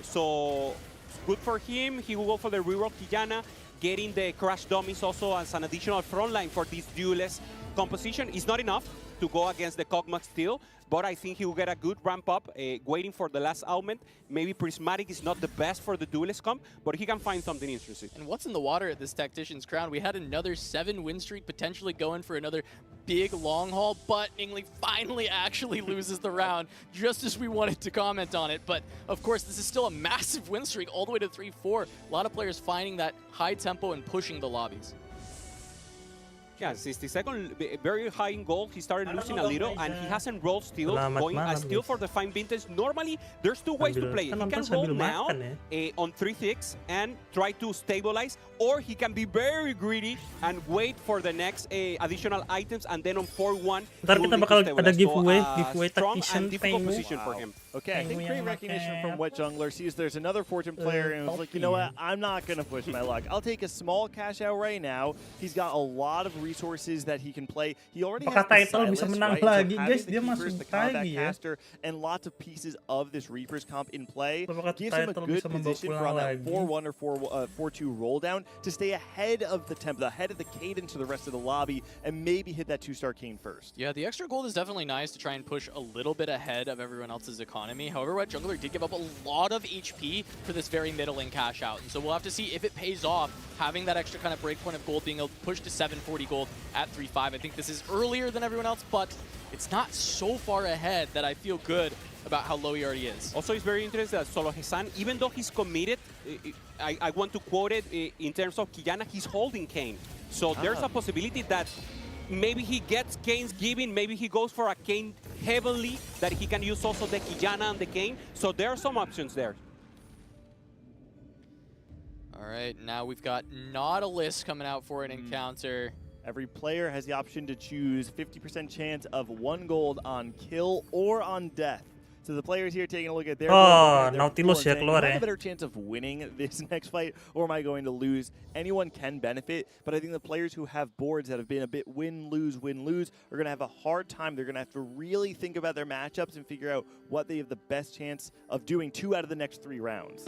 So good for him. He will go for the reroll Kijana, getting the crash dummies also as an additional front line for this duelist composition. Is not enough to go against the Cogmax still, but I think he will get a good ramp up, waiting for the last augment. Maybe Prismatic is not the best for the duelist comp, but he can find something interesting. And what's in the water at this Tactician's crown? We had another 7-win streak, potentially going for another big long haul, but Ingli finally actually loses the round, just as we wanted to comment on it. But of course, this is still a massive win streak, all the way to 3-4. A lot of players finding that high tempo and pushing the lobbies. Yeah, 62nd, very high in gold. He started losing a little, and he hasn't rolled still, going still for the fine vintage. Normally, there's two ways to play it. He can roll now on 3-6 and try to stabilize, or he can be very greedy and wait for the next additional items, and then on 4-1, Ntar kita bakal ada giveaway strong Tactician and difficult position for him. Okay, I think great recognition from Wet Jungler. Sees there's another Fortune player and was like, you know what, I'm not going to push my luck. I'll take a small cash out right now. He's got a lot of resources that he can play. He already has the Silas, right? So having the Keepers, the Combat Caster, and lots of pieces of this Reaper's comp in play gives him a good position for on that 4-1 or 4-2 roll down to stay ahead of the tempo, ahead of the cadence of the rest of the lobby, and maybe hit that 2-star Kayn first. Yeah, the extra gold is definitely nice to try and push a little bit ahead of everyone else's economy. However, Wet Jungler did give up a lot of HP for this very middling cash out. And so we'll have to see if it pays off, having that extra kind of breakpoint of gold, being able to push to 740 gold at 3-5. I think this is earlier than everyone else, but it's not so far ahead that I feel good about how low he already is. Also, it's very interesting that Solo Hesan, even though he's committed, I want to quote it in terms of Kijana, he's holding Kayn. So there's a possibility that maybe he gets Kayn's giving, maybe he goes for a Kayn heavily, that he can use also the Kijana and the Kayn. So there are some options there. All right, now we've got Nautilus coming out for an encounter. Every player has the option to choose 50% chance of 1 gold on kill or on death. So the players here taking a look at their Nautilus ya keluar am I ya. a better chance of winning this next fight, or am I going to lose? Anyone can benefit, but I think the players who have boards that have been a bit win-lose are going to have a hard time. They're going to have to really think about their matchups and figure out what they have the best chance of doing 2 out of the next 3 rounds.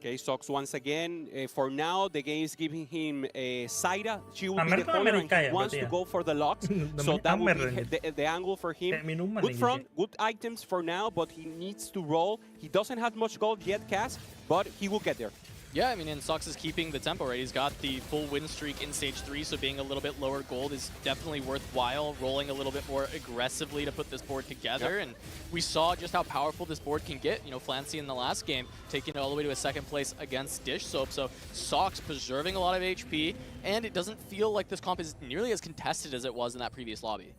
Okay, Sox once again. For now, the game is giving him Zaira. She will be the corner, and he wants to go for the locks. So that will be the angle for him. Good front, good items for now, but he needs to roll. He doesn't have much gold yet, Cass, but he will get there. Yeah, I mean, and Sox is keeping the tempo, right? He's got the full win streak in stage 3, so being a little bit lower gold is definitely worthwhile, rolling a little bit more aggressively to put this board together. And we saw just how powerful this board can get. You know, Flancy in the last game taking it all the way to a 2nd place against Dish Soap. So Sox preserving a lot of HP, and it doesn't feel like this comp is nearly as contested as it was in that previous lobby.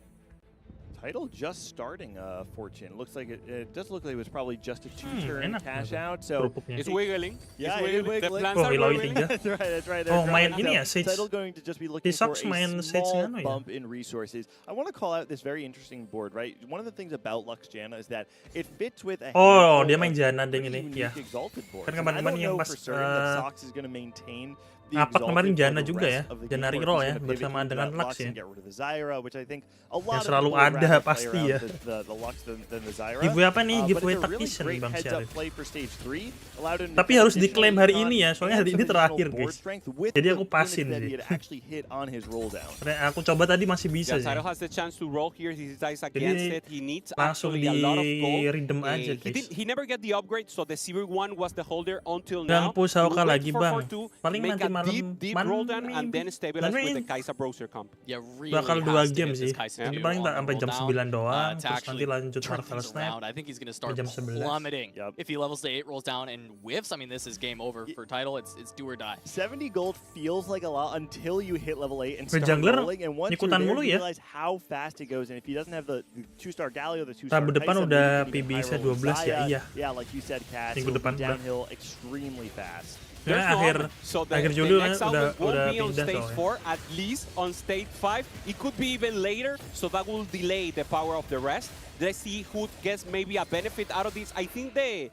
Title just starting, Fortune. Looks like it does look like it was probably just a 2-turn cash out. So it's wiggling. Yeah, it's wiggling. The plans Oh, are wiggling. That's right. That's right. Oh, main ini ya, Sage. Title going to just be looking for a small bump in resources. I want to call out this very interesting board, right? One of the things about Lux Janna is that it fits with a dia main Janna ding ini. Ya. Kan kemarin yang pas Sox is going to maintain apa kemarin Janna juga ya, Janna reroll ya, bersamaan dengan Lux ya. Yang selalu ada pasti ya. Giveaway apa nih? Giveaway Tactician Bang Syarif. Tapi harus diklaim hari ini ya, soalnya hari ini terakhir guys. Jadi aku pasin sih. Karena aku coba tadi masih bisa sih. Jadi langsung di redeem aja guys. He never get the upgrade, so the Silver one was the holder until now. Dan push Hauka lagi bang. Paling nanti malam deep roll down and then stabilize with the Kai'Sa browser comp. Yeah, really bakal 2 game sih. Nanti paling sampai jam 9 doang, terus nanti lanjut Marvel Snap. I think he's going to start jam 11. plummeting. If he levels to 8, rolls down and whiffs, I mean this is game over for Title. It's do or die. 70 gold feels like a lot until you hit level 8 and start Jungler rolling, and once you're there, you realize how fast it goes. And if he doesn't have the 2-star Galio, the 2-star Minggu depan udah PB-nya 12 ya, iya. Yeah, like you said, Cass, minggu depan downhill extremely fast. Karena akhir Juli udah pindah stage 4, at least on stage 5. It could be even later, so that will delay the power of the rest. Let's see who gets maybe a benefit out of this. I think the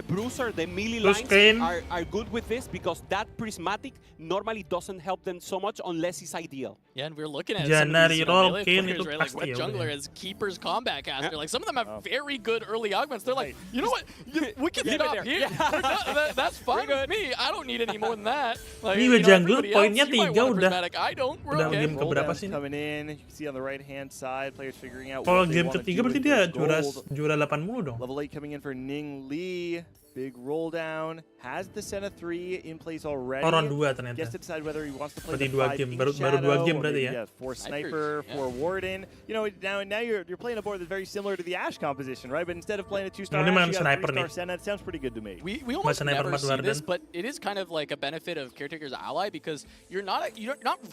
bruiser, the melee Terus lines are good with this because that prismatic normally doesn't help them so much unless it's ideal. Yeah, and we're looking at some of these melee players, right? Like pasti what jungler as Keeper's combat caster. Like some of them have very good early augments. They're like, you know what? We can stop here. That's fine with me. I don't need any more than that. Like, Ini jungler poinnya 3 udah. I don't. We're Udah okay. game keberapa sih? Coming in, you can see on the right hand side, players figuring out. Kalau game ketiga berarti dia juara 8 mulu dong. Level 8 coming in for Ning Lee. Big roll down. Has the Senna 3 in place already. Round 2 ternyata. Gets to decide whether he wants to play Berarti the 2 game. Baru 2 game berarti ya. Yeah, 4 Sniper, 4 Warden. You know, now you're playing a board that's very similar to the Ashe composition, right? But instead of playing a 2-star Ashe, you got a 3-star Senna. It sounds pretty good to me. We almost never see this, but it is kind of like a benefit of Caretaker's ally because you're not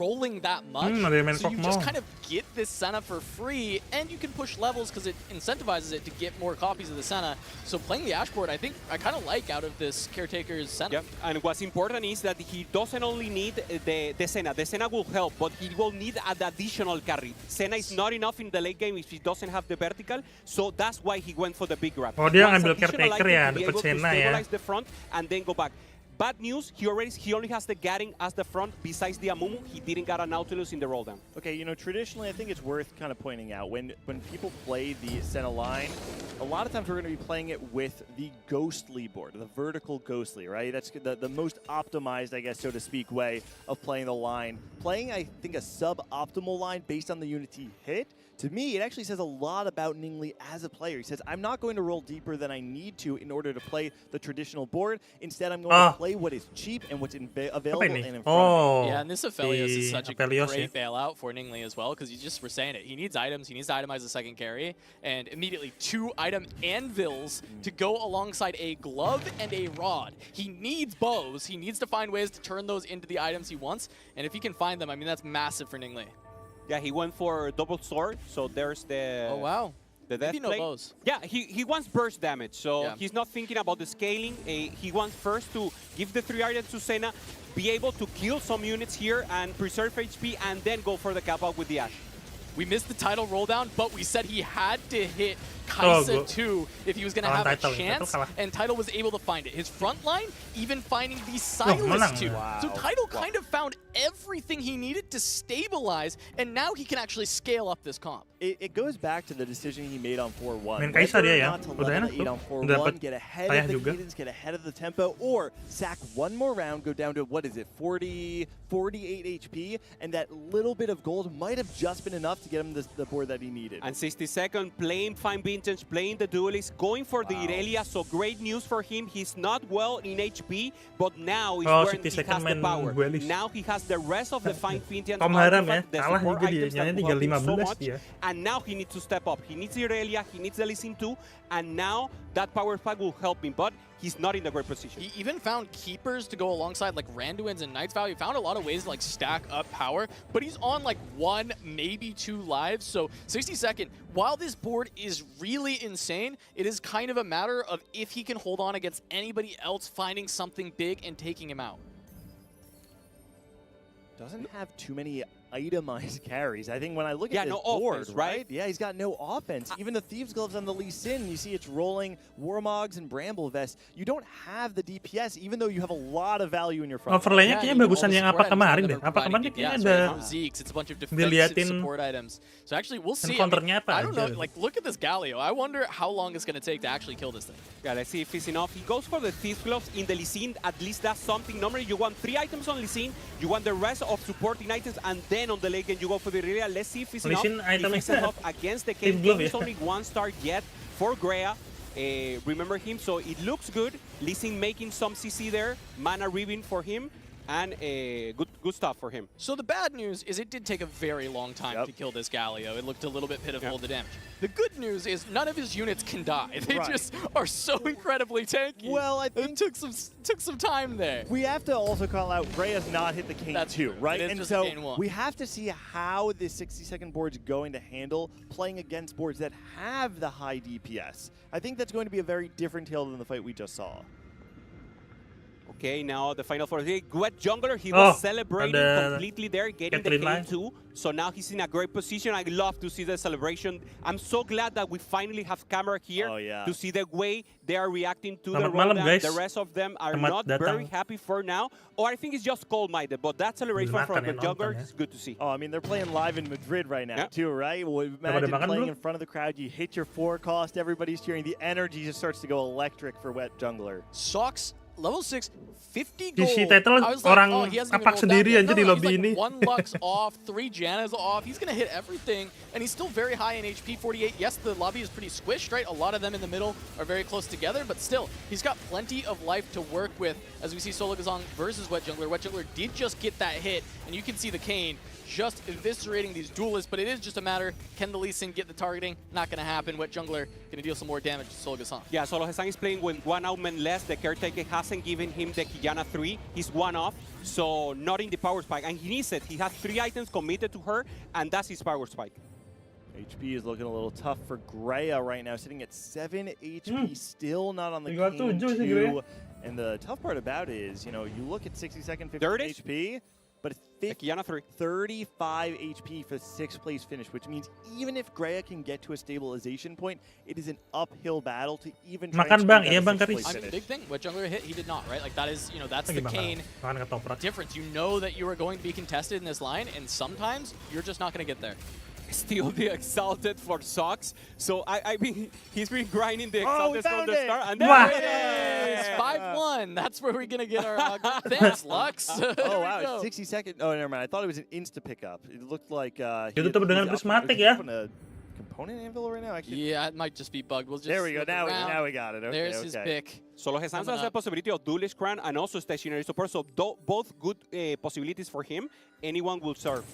rolling that much. So you just kind of get this Senna for free, and you can push levels because it incentivizes it to get more copies of the Senna. So playing the Ashe board, I think I kind of like out of this Caretaker's Senna. Yep. And what's important is that he doesn't only need the Senna. The Senna will help, but he will need an additional carry. Senna is not enough in the late game if he doesn't have the vertical, so that's why he went for the big grab. Oh, dia ngambil Caretaker ya, dapat Senna ya. Stabilize the front and then go back. Bad news, he only has the Garing as the front. Besides the Amumu, he didn't get a Nautilus in the roll down. Okay, you know, traditionally, I think it's worth kind of pointing out when people play the Senna line, a lot of times we're going to be playing it with the ghostly board, the vertical ghostly, right? That's the most optimized, I guess, so to speak, way of playing the line. Playing, I think, a suboptimal line based on the unity hit. To me, it actually says a lot about Ning Lee as a player. He says, I'm not going to roll deeper than I need to in order to play the traditional board. Instead, I'm going to play what is cheap and what's available and in front of me. Yeah, and this Aphelios is such a great bailout for Ning Lee as well, because you just were saying it. He needs items. He needs to itemize the second carry, and immediately 2 item anvils to go alongside a glove and a rod. He needs bows. He needs to find ways to turn those into the items he wants, and if he can find them, I mean, that's massive for Ning Lee. Yeah, he went for double sword, so there's the... Oh, wow. The death play. Bows. Yeah, he wants burst damage, so he's not thinking about the scaling. He wants first to give the 3 items to Senna, be able to kill some units here and preserve HP, and then go for the cap out with the Ashe. We missed the title roll down, but we said he had to hit Kaisa 2 if he was going to have a chance, and Title was able to find it. His front line even finding the Silas 2. Wow. So Title kind of found everything he needed to stabilize, and now he can actually scale up this comp. It goes back to the decision he made on 4-1. Main Kaisa dia ya. Udah enak tuh. Dapat get ahead of the cadence, get ahead of the tempo, or sack one more round, go down to, what is it, 48 HP, and that little bit of gold might have just been enough to get him the board that he needed. And 62nd, playing Fine Vintage, playing the Duelist, going for the Irelia, so great news for him. He's not well in HP, but now is where he has the power. Now he has the rest of the Fine Vintage artifact, the support items that will help him so much, and now he needs to step up. He needs the Irelia, he needs the Lee Sin too, and now that power pack will help him, but he's not in the great position. He even found keepers to go alongside like Randuin's and Knight's Value. He found a lot of ways to like stack up power, but he's on like 1, maybe 2 lives. So 62nd, while this board is really insane, it is kind of a matter of if he can hold on against anybody else finding something big and taking him out. Doesn't have too many itemized carries. I think when I look at this no board, offense, right? Yeah, he's got no offense. Even the Thieves Gloves on the Lee Sin, you see it's rolling Warmogs and Bramble Vest. You don't have the DPS, even though you have a lot of value in your front. Overlay-nya kayaknya bagusan yang apa kemarin deh. Apa kemarin kayaknya ada Zeeks, it's a bunch of defensive support items. So actually, we'll see. I don't know, like, look at this Galio. I wonder how long it's going to take to actually kill this thing. Yeah, let's see if it's enough. He goes for the Thieves Gloves in the Lee Sin. At least that's something. Normally, you want 3 items on Lee Sin, you want the rest of supporting items, and then on the late game, you go for the Irelia. Let's see if it's enough. If it's enough against the King. It's only 1 star yet for Grea. Remember him, so it looks good. Lee Sin making some CC there. Mana ribbon for him. And good stuff for him. So the bad news is it did take a very long time to kill this Galio. It looked a little bit pitiful, the damage. The good news is none of his units can die. They just are so incredibly tanky. Well, I think it took some time there. We have to also call out Grea's not hit the King too, right? And so we have to see how this 62nd board's going to handle playing against boards that have the high DPS. I think that's going to be a very different tale than the fight we just saw. Okay, now the final four. Wet Jungler, he was celebrating completely there, getting the K too. So now he's in a great position. I love to see the celebration. I'm so glad that we finally have camera here to see the way they are reacting to the roll down. The rest of them are not very happy for now. Or I think it's just cold-minded, but that celebration from Wet Jungler is good to see. Oh, I mean, they're playing live in Madrid right now too, right? Well, imagine playing in front of the crowd, you hit your forecast, everybody's cheering, the energy just starts to go electric for Wet Jungler. Sox level 6, 50 gold. Si Title orang apak sendiri aja di lobby ini. 1 Lux off, 3 Jannas off. He's going to hit everything, and he's still very high in HP, 48. Yes, the lobby is pretty squished, right? A lot of them in the middle are very close together, but still, he's got plenty of life to work with as we see Solo Gazong versus Wet Jungler. Wet Jungler did just get that hit, and you can see the Kayn just eviscerating these duelists, but it is just a matter, can the Lee Sin get the targeting? Not going to happen. Wet Jungler going to deal some more damage to Solo Gazong. Yeah, Solo Gazong is playing with 1 augment less. The Caretaker hasn't given him the Qiyana 3. He's 1 off, so not in the power spike. And he needs it. He has 3 items committed to her, and that's his power spike. HP is looking a little tough for Greya right now, sitting at 7 HP, still not on the Kayn 2. And the tough part about it is, you know, you look at 60-second, 50 HP, but it's 35 HP for 6th place finish, which means even if Greya can get to a stabilization point, it is an uphill battle to even try and bang, bang, Karis. I mean, big thing, Wet Jungler hit, he did not, right? Like that is, you know, that's the Kayn difference. You know that you are going to be contested in this line, and sometimes you're just not going to get there. Still the Exalted for Sox. So, I mean, he's been grinding the Exalted from the start. And there it is! 5-1. That's where we're going to get our thanks, Lux. Oh, wow. 60-second. Oh, never mind. I thought it was an insta-pickup. It looked like... Ditutup dengan prismatic ya. Component anvil right now, actually. Yeah, it might just be bugged. We'll just there we go. Now we got it. Okay, there's his pick. Solo Gazong has the possibility of Duelist Crown and also stationary support. So, both good possibilities for him. Anyone will serve.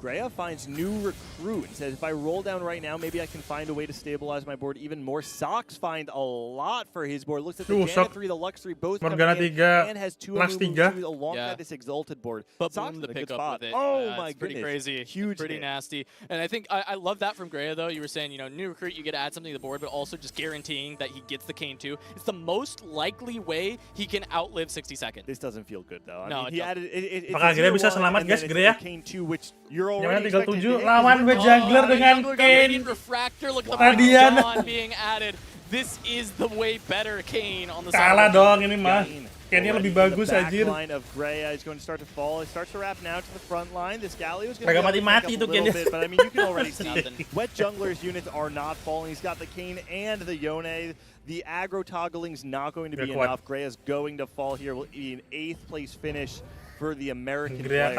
Greya finds new recruit and says, if I roll down right now, maybe I can find a way to stabilize my board even more. Sox find a lot for his board. Looks at the Janna 3, the Lux 3, both coming in, and has 2 alongside this Exalted board. But Sox the pick up with it. Oh my goodness. Pretty crazy. Huge pretty nasty. And I think I love that from Greya, though. You were saying, you know, new recruit, you get to add something to the board, but also just guaranteeing that he gets the Kayn 2. It's the most likely way he can outlive 60 seconds. This doesn't feel good, though. No, I mean, he added it. Apakah Greya bisa selamat, guys, Greya? Kayn 2, which you're already expecting. Lawan Wet Jungler dengan Kayn. Refractor, look at the Dawn being added. This is the way better Kayn on the side. Kalah dong ini mah. Kaynnya lebih bagus anjir. The back line of Greya is going to start to fall. It starts to wrap now to the front line. This Galio is going to mati-mati tuh Kaynnya. But I mean, you can already see Wet Jungler's units are not falling. He's got the Kayn and the Yone. The aggro toggling's not going to be enough. Greya's going to fall here. Will be an 8th place finish for the American player.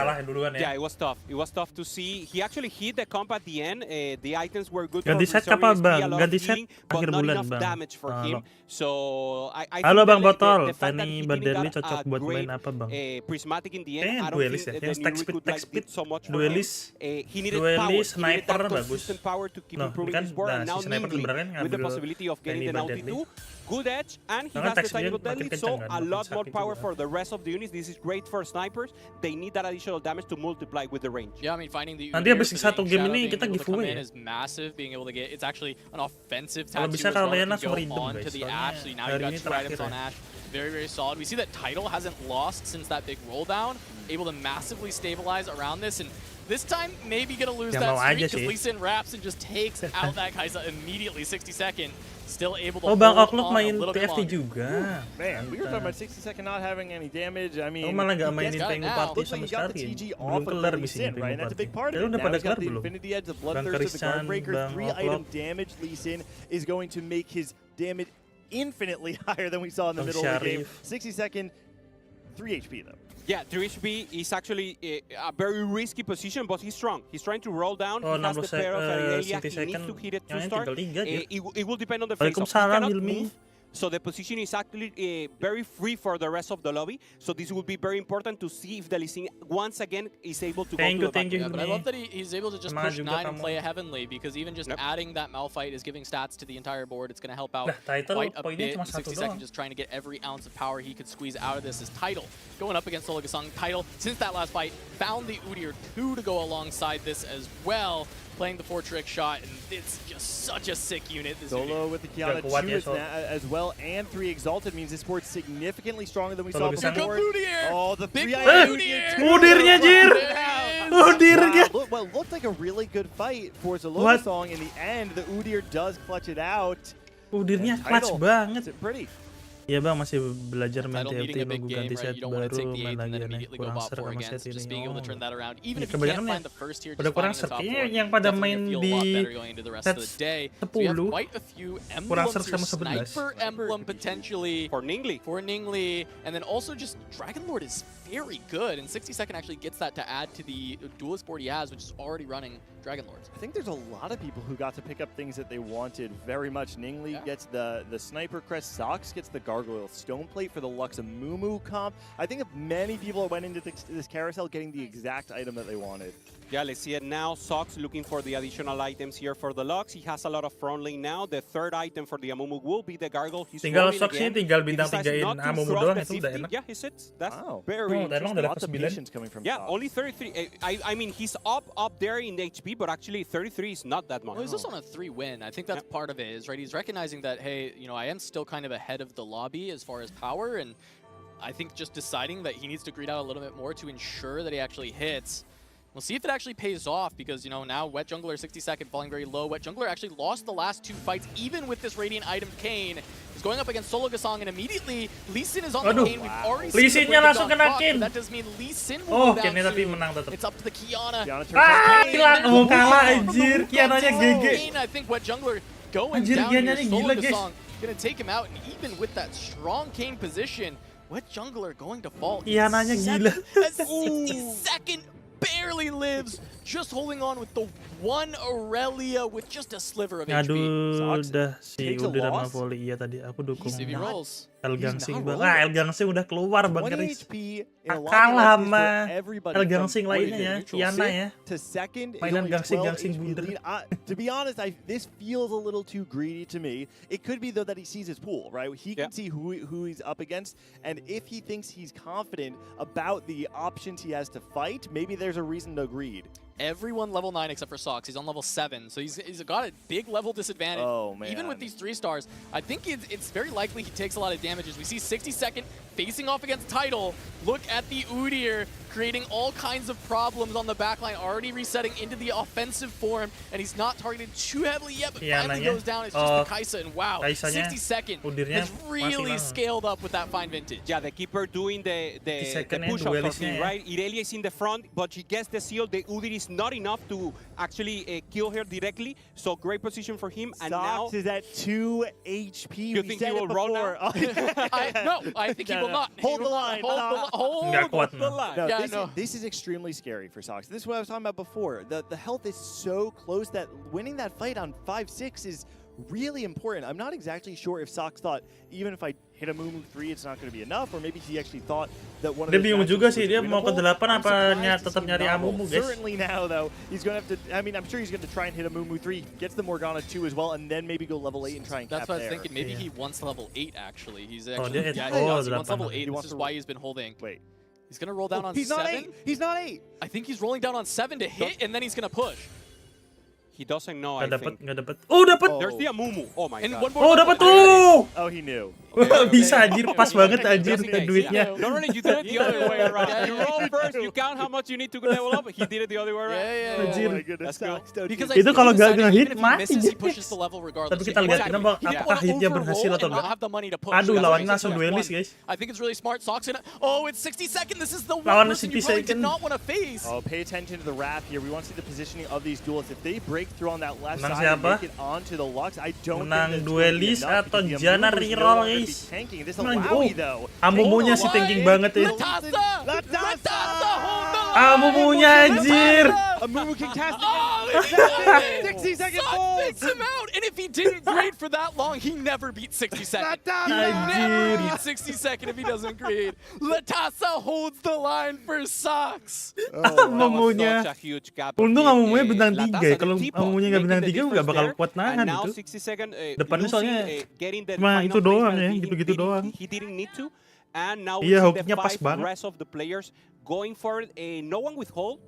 Yeah, it was tough. It was tough to see. He actually hit the comp at the end. The items were good ganti for set kapan bang? Ganti set but akhir not bulan enough bang. damage for him. So I halo bang think botol. the fact that Tani he Baderli didn't cocok buat main apa bang? Prismatic in the end. I don't Duelist think ya. the new recruit did so much for him. Duelist. He needed Duelist, power. sniper He needed that bagus. consistent power to keep improving his board. And now Nimbly, with the possibility of getting the 92. Good edge, and he has the technical deadly, so a lot more power for the rest of the units. This is great for snipers. They need that additional damage to multiply with the range. Yeah, I mean, finding the nanti habis satu game ini kita giveaway is massive. Being able to get, it's actually an offensive tactic. Kalau bisa kalau Lena sama Rhythm guys. To the Ash, so now you got 2 items on Ash. Very, very solid. We see that Title hasn't lost since that big roll down, able to massively stabilize around this, and this time maybe gonna lose that streak because Lee Sin wraps and just takes out that Kaisa immediately. 60-second. Still able to Bang hold Okluk on main a little bit TFT longer. juga. Man, we were talking about 60-second not having any damage. I mean, malah nggak mainin got it Pengu now. Party looks like sama he got the sekali. TG off Belum of kelar the di Lee sini Sin, Pengu right? And that's a big Party. part of Dia it. udah Now pada he's got kelar the belum? Infinity Edge, the Bang Bloodthirst, the Karisan, Guardbreaker, Bang 3-item Okluk. damage. Lee Sin is going to make his damage infinitely higher than we saw in the middle of the game. 60-second, 3 HP though. Yeah, 3 HP is actually a very risky position, but he's strong. He's trying to roll down. Oh, he has the pair of Arelia. He needs to hit it to start. It will depend on the face-off. He cannot move. So the position is actually very free for the rest of the lobby. So this will be very important to see if the Lee Sin once again is able to go to the back. Yeah, but I love that he's able to just push 9 and play a Heavenly, because even just adding that Malphite is giving stats to the entire board. It's going to help out quite a bit. 60 seconds just trying to get every ounce of power he could squeeze out of this. Is Title going up against Solo Gazong. Title, since that last fight, found the Udyr 2 to go alongside this as well. playing the 4-trick shot, and it's just such a sick unit. This Solo with the Kiana 2 as well, and 3 Exalted means this board's significantly stronger than we saw before. Oh, the 3 Udirnya, Jir! Udirnya! What looked like a really good fight for Zaloga Song. In the end, the Udir does clutch it out. Udirnya clutch banget. Pretty. Iya bang, masih belajar main TFT, nunggu ganti set baru main lagi nih. Kurang ser sama set ini. Kebanyakan pada kurang ser. Kayaknya yang pada main di set 10 kurang ser sama 11. Emblem potentially for Ningli, and then also just Dragon Lord is very good, and 60-second actually gets that to add to the duelist board he has, which is already running Dragon Lords. I think there's a lot of people who got to pick up things that they wanted very much. Ningli gets the Sniper Crest, Sox gets the Gargoyle Stoneplate for the Lux Amumu comp. I think many people went into this carousel getting the exact item that they wanted. Yeah, let's see it now. Sox looking for the additional items here for the Lux. He has a lot of front lane now. The third item for the Amumu will be the Gargoyle. He's tinggal Sox sih, tinggal bintang 3-in Amumu doang, itu udah enak. Yeah, he sits. That's very interesting. Lots of patience coming from Sox. Only 33. I mean, he's up there in HP, but actually 33 is not that much. Well, he's also on a 3-win. I think that's part of it, is right. He's recognizing that, hey, you know, I am still kind of ahead of the lobby as far as power, and I think just deciding that he needs to greed out a little bit more to ensure that he actually hits. We'll see if it actually pays off, because, you know, now Wet Jungler 60-second falling very low. Wet Jungler actually lost the last 2 fights, even with this Radiant item Kayn. He's going up against Solo Gasong, and immediately Lee Sin is on the Kayn. We've already seen the Lee Sinnya langsung kena Kayn. That does mean Lee Sin will go down soon. It's up to the Kiana. Hilang, kalah anjir. Kiananya GG. I think Wet Jungler going down here. Solo Gasong gonna take him out, and even with that strong Kayn position, Wet Jungler going to fall. Kiananya gila. A 60-second barely lives, just holding on with the one Aurelia with just a sliver of HP. Aduh, udah si Udir sama Volley. Iya tadi aku dukung Elgangsing bang. Elgangsing udah keluar bang Chris. Kalah sama Elgangsing lainnya ya, Kiana ya. Mainan gangsing bundar. To be honest, this feels a little too greedy to me. It could be though that he sees his pool, right? He can see who he's up against, and if he thinks he's confident about the options he has to fight, maybe there's a reason to greed. Everyone level 9 except for Sox. He's on level 7, so he's got a big level disadvantage. Oh, man. Even with these 3 stars, I think it's very likely he takes a lot of damages. We see 60-second facing off against Tidal. Look at the Udyr creating all kinds of problems on the backline, already resetting into the offensive form, and he's not targeted too heavily yet, but finally goes down. It's just the Kaisa, and wow, 60-second has really scaled up with that fine vintage. Yeah, the keeper doing the push-up of him, right? Irelia is in the front, but she gets the seal. The Udyr is not enough to actually kill her directly, so great position for him. And Sox now is at 2 HP. You think he will roll now? No, I think he will not. Hold the line. Hold the line. This is extremely scary for Sox. This is what I was talking about before. The health is so close that winning that fight on 5-6 is really important. I'm not exactly sure if Sox thought even if I hit a Mumu 3 it's not going to be enough, or maybe he actually thought that one of the bingung juga sih dia mau ke 8 apa tetap nyari Amumu, guys. Certainly now though, he's going to have to, I mean, I'm sure he's going to try and hit a Mumu 3, gets the Morgana 2 as well, and then maybe go level 8 and try and cap there. That's what I was thinking. Maybe he wants level 8 actually. He's actually, he wants level 8. This is why he's been holding. Wait. He's going to roll down on 7. He's not 8. I think he's rolling down on 7 to hit, and then he's going to push. he doesn't know, I think. Nggak dapat. Oh, dapat. There's the Amumu. Oh my god. Oh, dapat tuh. Oh, he knew. Bisa anjir, pas banget anjir duitnya. Normally you do it the other way around. You roll first, you count how much you need to level up. He did it the other way around. Anjir. Oh my goodness. Itu kalau nggak ngehit mati. Tapi kita lihat apakah hitnya berhasil atau enggak. Aduh, lawannya langsung duelis, guys. I think it's really smart. Sox in. Oh, it's 60-second. This is the one lawan person you probably did not want to face. Oh, pay attention to the wrap here. We want to see the positioning of these duelists. If they break through on that left menang side siapa? and make it onto the Lux, I don't menang think duelis atau Jana reroll, guys. Amumunya si tanking banget ya. Amumunya anjir. Amumu can cast it. 60-second picks him out, and if he didn't grade for that long, he never beat 60-second. He never beat 60-second if he doesn't grade. Latasa holds the line for Sox. Amumunya. Untung Amumunya bintang 3 ya. Kalau Amumunya nggak bintang 3 nggak bakal kuat nahan itu. Depannya soalnya cuma itu doang ya, gitu-gitu doang. And now iya, we see hooknya the pas 5 banget. rest of the players going for it. No one with hold.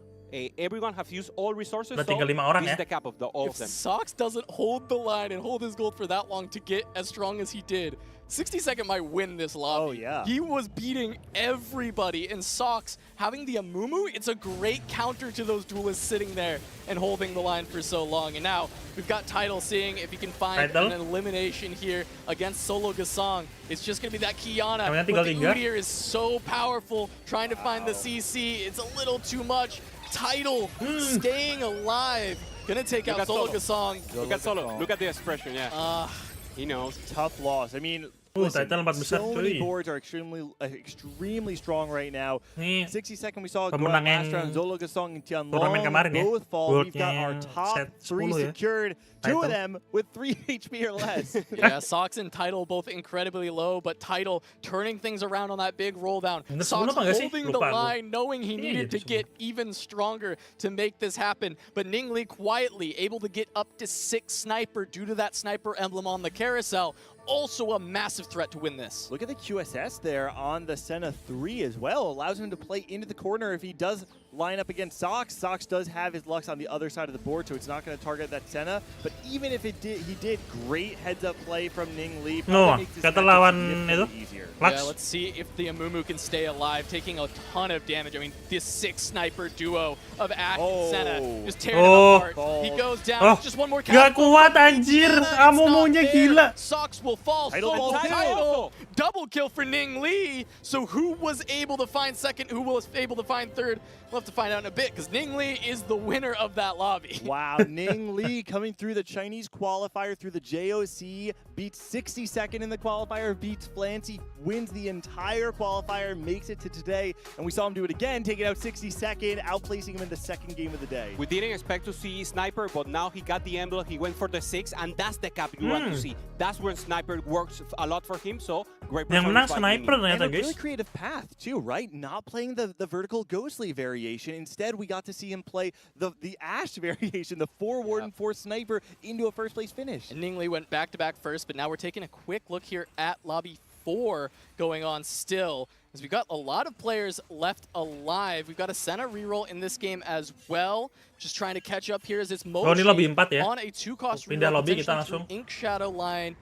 Everyone have used all resources, Udah so tinggal 5 orang this ya. is the cap of all If of them. Sox doesn't hold the line and hold his gold for that long to get as strong as he did, 60-second might win this lobby. Oh, yeah. He was beating everybody, and Sox having the Amumu, it's a great counter to those duelists sitting there and holding the line for so long. And now we've got Tidal seeing if he can find an elimination here against Solo Gasong. It's just going to be that Kiana, but the Udyr is so powerful trying to find the CC. It's a little too much. Tidal staying alive. Gonna take out Solo Gasong. Look at Solo. Look at the expression, yeah. He knows. Tough loss. I mean, listen, besar, so many boards are extremely strong right now. 60-second we saw go out last round. Zolo Gasong and Tianlong both fall. We've got our top 3 secured. 2 of them with 3 HP or less. Yeah, Sox and Tidal both incredibly low, but Tidal turning things around on that big roll down. Sox holding the line, knowing he needed to get even stronger to make this happen. But Ningli quietly able to get up to 6 sniper due to that sniper emblem on the carousel. Also a massive threat to win this. Look at the QSS there on the Senna 3 as well. Allows him to play into the corner if he does line up against Sox. Sox does have his Lux on the other side of the board, so it's not going to target that Senna. But even if it did, he did great heads-up play from Ning Li. Kata lawan itu Yeah, let's see if the Amumu can stay alive, taking a ton of damage. I mean, this 6 sniper duo of Ash and Senna just tearing him apart. He goes down. Just one more count. Gak kuat anjir, Amumunya gila. Sox will fall. Tidal. Double kill for Ning Li. So who was able to find second? Who was able to find third? We'll have to find out in a bit, because Ning Li is the winner of that lobby. Wow, Ning Li coming through the Chinese qualifier, through the JOC, beats 62nd in the qualifier, beats Flancy, wins the entire qualifier, makes it to today, and we saw him do it again, taking out 62nd, outplacing him in the second game of the day. We didn't expect to see Sniper, but now he got the emblem, he went for the 6, and that's the cap you want to see. That's when Sniper works a lot for him, so great performance. Yang menang Sniper ternyata, and a guys. really creative path too, right? Not playing the vertical ghostly variation. Instead, we got to see him play the Ash variation, the 4 Warden, 4 Sniper, into a first place finish. And Ning Li went back-to-back first, but now we're taking a quick look here at Lobby 4 going on still, as we've got a lot of players left alive. We've got a Senna reroll in this game as well. Just trying to catch up here as it's Moji lobby 4 ya. on a 2-cost Pindah reroll, lobby kita potentially langsung. through Ink Shadow line.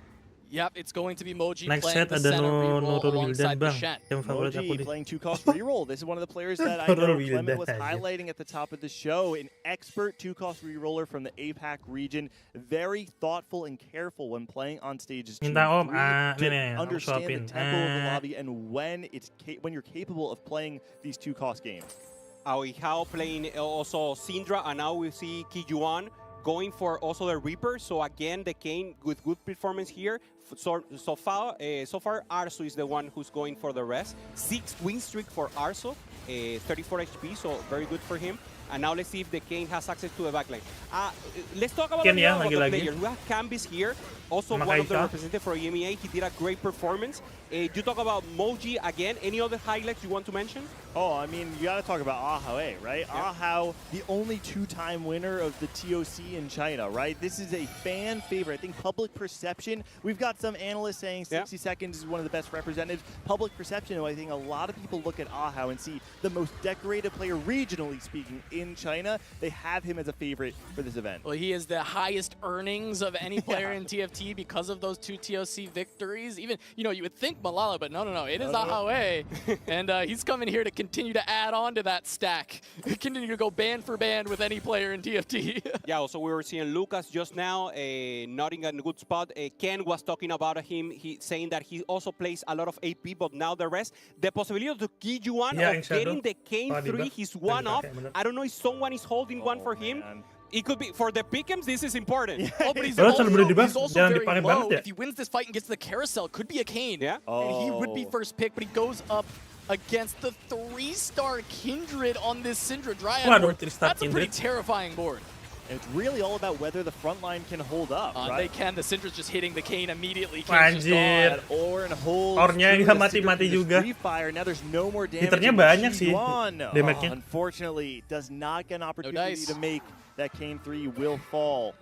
Yep, it's going to be Moji Next playing set the ada Senna reroll Nurul alongside Wildan, Bishan. yang favorit aku Moji nih. playing 2-cost reroll. This is one of the players that I know Clement was highlighting at the top of the show. An expert 2-cost reroller from the APAC region. Very thoughtful and careful when playing on stages 2 Minta and om, 3 to nih, aku understand suapin. the tempo of the lobby and when you're capable of playing these 2-cost games. Aoihao playing also Syndra, and now we see Kijuan going for also the Reaper. So again, the Kane with good performance here. So far, Arso is the one who's going for the rest. 6 win streak for Arso, 34 HP, so very good for him. And now let's see if the Kane has access to the backline. Let's talk about, Ken, the lagi-lagi. players. We have Cambis here, also one of the representatives for EMEA. He did a great performance. You talk about Moji again. Any other highlights you want to mention? Oh, I mean, you got to talk about Ahao, right? Yeah. Ahao, the only 2-time winner of the TOC in China, right? This is a fan favorite. I think public perception, we've got some analysts saying 60 seconds is one of the best representatives. Public perception, I think a lot of people look at Ahao and see the most decorated player, regionally speaking, in China. They have him as a favorite for this event. Well, he is the highest earnings of any player in TFT because of those 2 TOC victories. Even, you know, you would think Malala, but no. It is Ahao. And he's coming here to continue to add on to that stack. Continue to go band for band with any player in TFT. Yeah, also we were seeing Lucas just now, not in a good spot. Ken was talking about him, saying that he also plays a lot of AP, but now the rest. The possibility of the Kijuan of getting the Kane 3, he's one off. I don't know if someone is holding one for him. Man. It could be for the pick'ems. This is important. Yeah. Oh, but he's also very low. If he wins this fight and gets the carousel, could be a Kane. Yeah. And he would be first pick, but he goes up against the 3-star Kindred on this Syndra Dryad board. That's a pretty terrifying board. And it's really all about whether the front line can hold up, right? They can. The Syndra's just hitting the Kane immediately. Anjir. Ornya nggak mati-mati juga. Now there's no more damage. Hiternya banyak sih. Unfortunately, does not get an opportunity to make that Kane 3 will fall.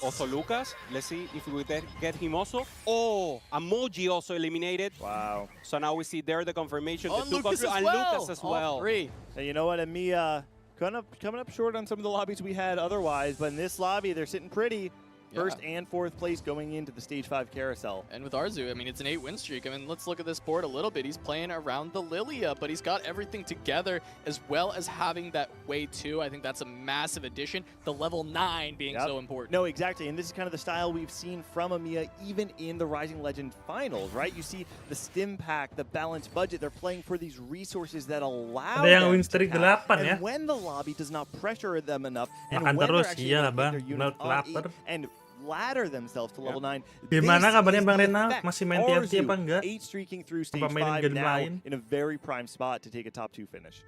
Also Lucas, let's see if we get him also. Oh, Emoji also eliminated. Wow. So now we see there the confirmation. Lucas as well. Lucas as well. And you know what, Emiya, coming up short on some of the lobbies we had otherwise, but in this lobby, they're sitting pretty. First and fourth place going into the Stage 5 carousel. And with Arzu, I mean, it's an 8-win streak. I mean, let's look at this board a little bit. He's playing around the Lilia, but he's got everything together as well as having that way 2. I think that's a massive addition. The level 9 being so important. No, exactly. And this is kind of the style we've seen from EMEA even in the Rising Legend finals, right? You see the stim pack, the balanced budget. They're playing for these resources that allow them to pack. And when the lobby does not pressure them enough, and when they're actually their unit on 8 and ladder themselves to level 9. Gimana kabarnya Bang Renal? Masih main TFT apa enggak? 8 streaking through stage 5 now in a very prime spot to take a top 2 finish.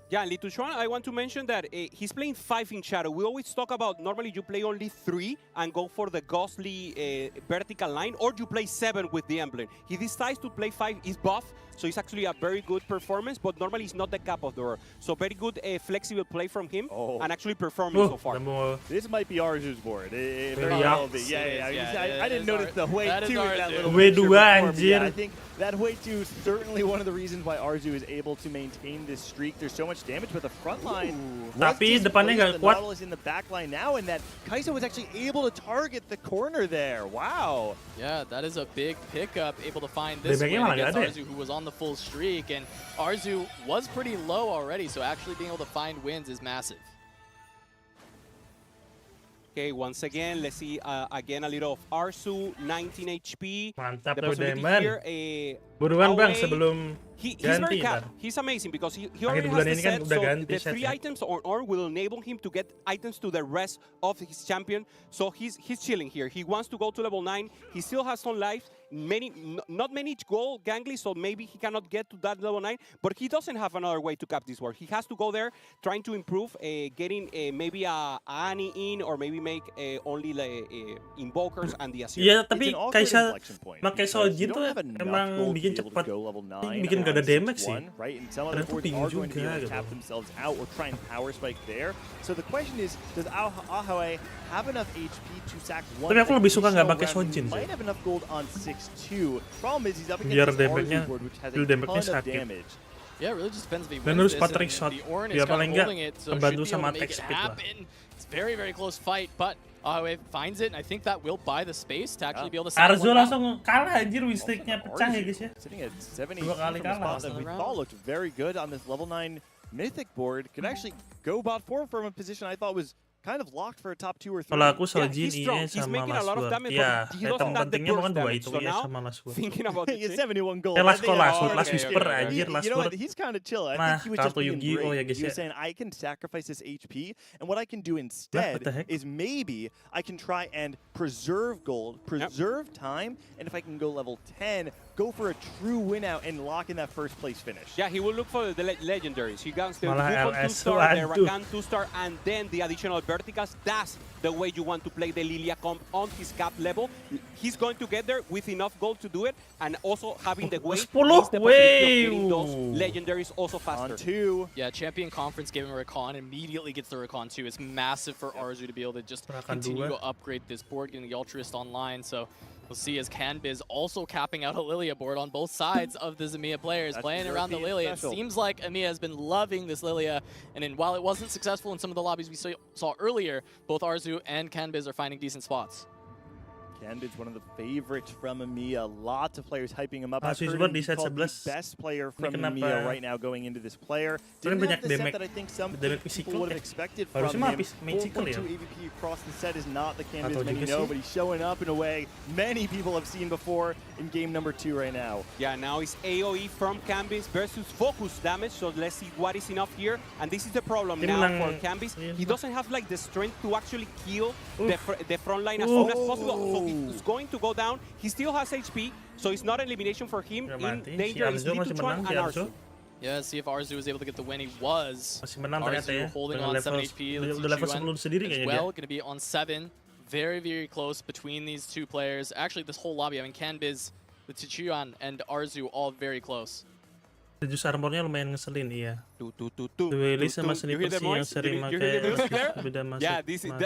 Yeah, Lituchuan, I want to mention that he's playing 5 in shadow. We always talk about normally you play only 3 and go for the ghostly vertical line, or you play 7 with the emblem. He decides to play 5. He's buff, so it's actually a very good performance, but normally it's not the cap of the door. So very good flexible play from him and actually performing so far. This might be Arzu's board. Very well be. I didn't notice the way 2 in that little way 2 anjir. I think that way 2 is certainly one of the reasons why Arzu is able to maintain this streak. There's so much damage, but the front line tapi depannya nggak kuat. Nautilus in the back line now, and that Kaisa was actually able to target the corner there. Wow. Yeah, that is a big pickup, able to find this win against Arzu, who was on the full streak, and Arzu was pretty low already, so actually being able to find wins is massive. Okay, once again, let's see again a little of Arzu, 19 HP. Mantap the tuh Demon. Buruan Bang sebelum he's very cap. He's amazing because he already has the set, so the 3 items on will enable him to get items to the rest of his champion. So he's chilling here. He wants to go to level 9. He still has some life. Not many gold gangly, so maybe he cannot get to that level 9. But he doesn't have another way to cap this war. He has to go there, trying to improve, getting maybe a Annie in, or maybe make only invokers and the Asir. Iya, tapi Kaisa pakai Soji tuh emang bikin cepat, bikin gak ada damage sih. Karena tuh bingung juga gitu. So the question is, does Ahawe have enough HP to sack one? Tapi aku lebih suka nggak pakai Sojin sih. Might have enough gold on 6-2. Problem is he's up Biar against damage-nya, board, which has dulu a damage-nya ton of sakit. damage. Yeah, it really just depends if he Dan wins harus this, Patrick and shot. the Ornn is Biar kind paling of nggak holding it, so should membantu be able sama to make attack it speed lah. happen. It's very, very close fight, but Ahawe finds it, and I think that will buy the space to actually be able to set Arzu one out. langsung kalah anjir, win streak-nya pecah ya guys ya. Sitting at 7 Dua kali from a kalah. spot that we thought looked very good on this level 9 Mythic board. Could actually go bot 4 from a position I thought was kind of locked for a top 2 or 3. Kalau aku Yeah, Sojin he's strong. iya He's sama making a lot of Lasword. damage, Iya, but he item doesn't have the pentingnya bukan burst 2 damage. itu So iya now, sama Lasword. thinking about He the has 71 gold. Last call Lasword, okay, Last Whisper okay. anjir, You know Lasword. what? He's kind of chill. I Nah, think he was just kartu being Yu-Gi-Oh brave. ya guys He was ya. saying, I can sacrifice this HP, and what I can do What instead the heck? is maybe I can try and preserve gold, preserve time, and if I can go level 10, go for a true win out and lock in that first place finish. Yeah, he will look for the legendaries. He gets the Malah Wukong LS 2-star, the aduh. Rakan 2-star, and then the additional verticals. That's the way you want to play the Lilia comp on his cap level. He's going to get there with enough gold to do it, and also having the way, 10, means the possibility of getting wey. those legendaries also faster. On 2. Yeah, Champion Conference gave him a Recon, immediately gets the Recon 2. It's massive for Arzu to be able to just Recon continue 2. to upgrade this board, getting the Altruist online. So we'll see as Canbiz also capping out a Lilia board on both sides of the Zamia players, That's playing around the European Lilia. special. It seems like EMEA has been loving this Lilia, and while it wasn't successful in some of the lobbies we saw earlier, both Arzu and Canbiz are finding decent spots. Canbid's one of the favorites from EMEA. Lots of players hyping him up. Mas I've heard Wisword him di set called the 11. best player from Ini kenapa? EMEA right now going into this player. Kan Didn't banyak have the set damage- that I think some damage people physical would have ya. expected Harusnya from mah him. physical ya. 4.2 AVP across the set is not the Canbid Atau many juga know, sih. but he's showing up in a way many people have seen before in game number 2 right now. Yeah, now it's AoE from Canbiz versus focus damage, so let's see what is enough here. And this is the problem Ini now menang- for Canbiz. Iya, He menang. doesn't have like the strength to actually kill the front line as soon as possible, so he's going to go down. He still has HP, so it's not elimination for him. Udah In mati. danger Si is Arzu masih Lituchuan menang, and si Arzu. Arzu. Yeah, see if Arzu was able to get the win. He was. Masih menang ternyata ya. Arzu holding Dengan on 7 level, HP. udah level 10 sendiri as kayaknya well, dia. going to be on 7. Very, very close between these two players. Actually, this whole lobby, I mean, Canbiz, the Tichuan, and Arzu all very close. Sejus armornya lumayan ngeselin, iya. Dueli Dueli sama sniper sih yang sering pakai beda masuk. Yeah,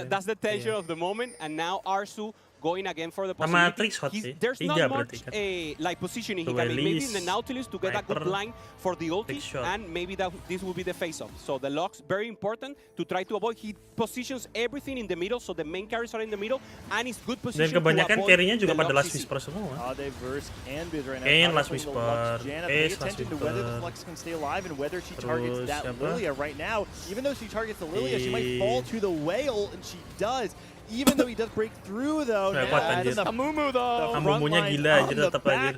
that's the tension iya. of the moment, and now Arzu going again for the Sama possibility. trickshot sih. There's 3 not berarti much kan. like positioning he can make. Maybe in the Duelist, Nautilus to get a good sniper, line for the ulti, trickshot. and maybe this will be the face-off. So the locks, very important to try to avoid. He positions everything in the middle, so the main carries are in the middle, and it's good position. Dan kebanyakan to avoid carry-nya juga the pada locks last whisper semua. Kade versus Canbiz right now. Kane Kade last playing the whisper. Lux Janna. Pay attention to whether the Flux can stay alive and whether she targets Terus that siapa? Lilia right now. Even though she targets the Lilia, she might fall to the whale, and she does. Even though he does break through, though, Nah, kuat anjir. the Amumu though. Amumunya gila aja tetap aja.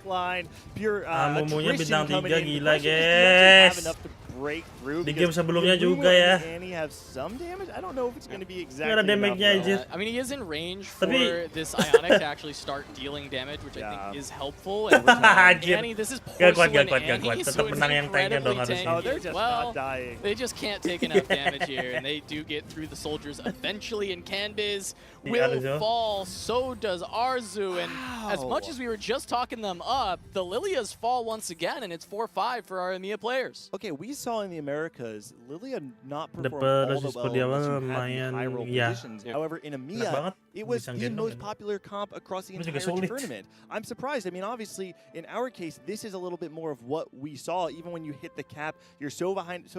Pure Amumunya bintang 3 gila, guys. guys. Break through Di game because sebelumnya Amumu juga ya. and Annie have some damage. I don't know if it's going to be Nggak exactly ada damage-nya enough, aja. though. I mean, he is in range for Tapi- this Ionic to actually start dealing damage, which I Yeah. think is helpful. And Anjir. Annie, this is Gak kuat, porcelain gak kuat. Annie, Tetap so it's menang yang tanknya dong incredibly harusnya. Oh, tanky. they're just Well, not dying. they just can't take enough damage here, and they do get through the soldiers eventually. And Canbiz will Arzu. fall. So does Arzu. And as much as we were just talking them up, the Lilias fall once again, and it's 4-5 for our EMEA players. Okay, we saw in the Americas, Lilia not perform Dapat all the assist well di unless awal you have the lumayan, high roll ya. positions. Yeah. However, in Enak EMEA, banget it was bisa the gendong most kan. popular comp across the Tapi juga entire sulit. tournament. I'm surprised. I mean, obviously, in our case, this is a little bit more of what we saw. Even when you hit the cap, you're so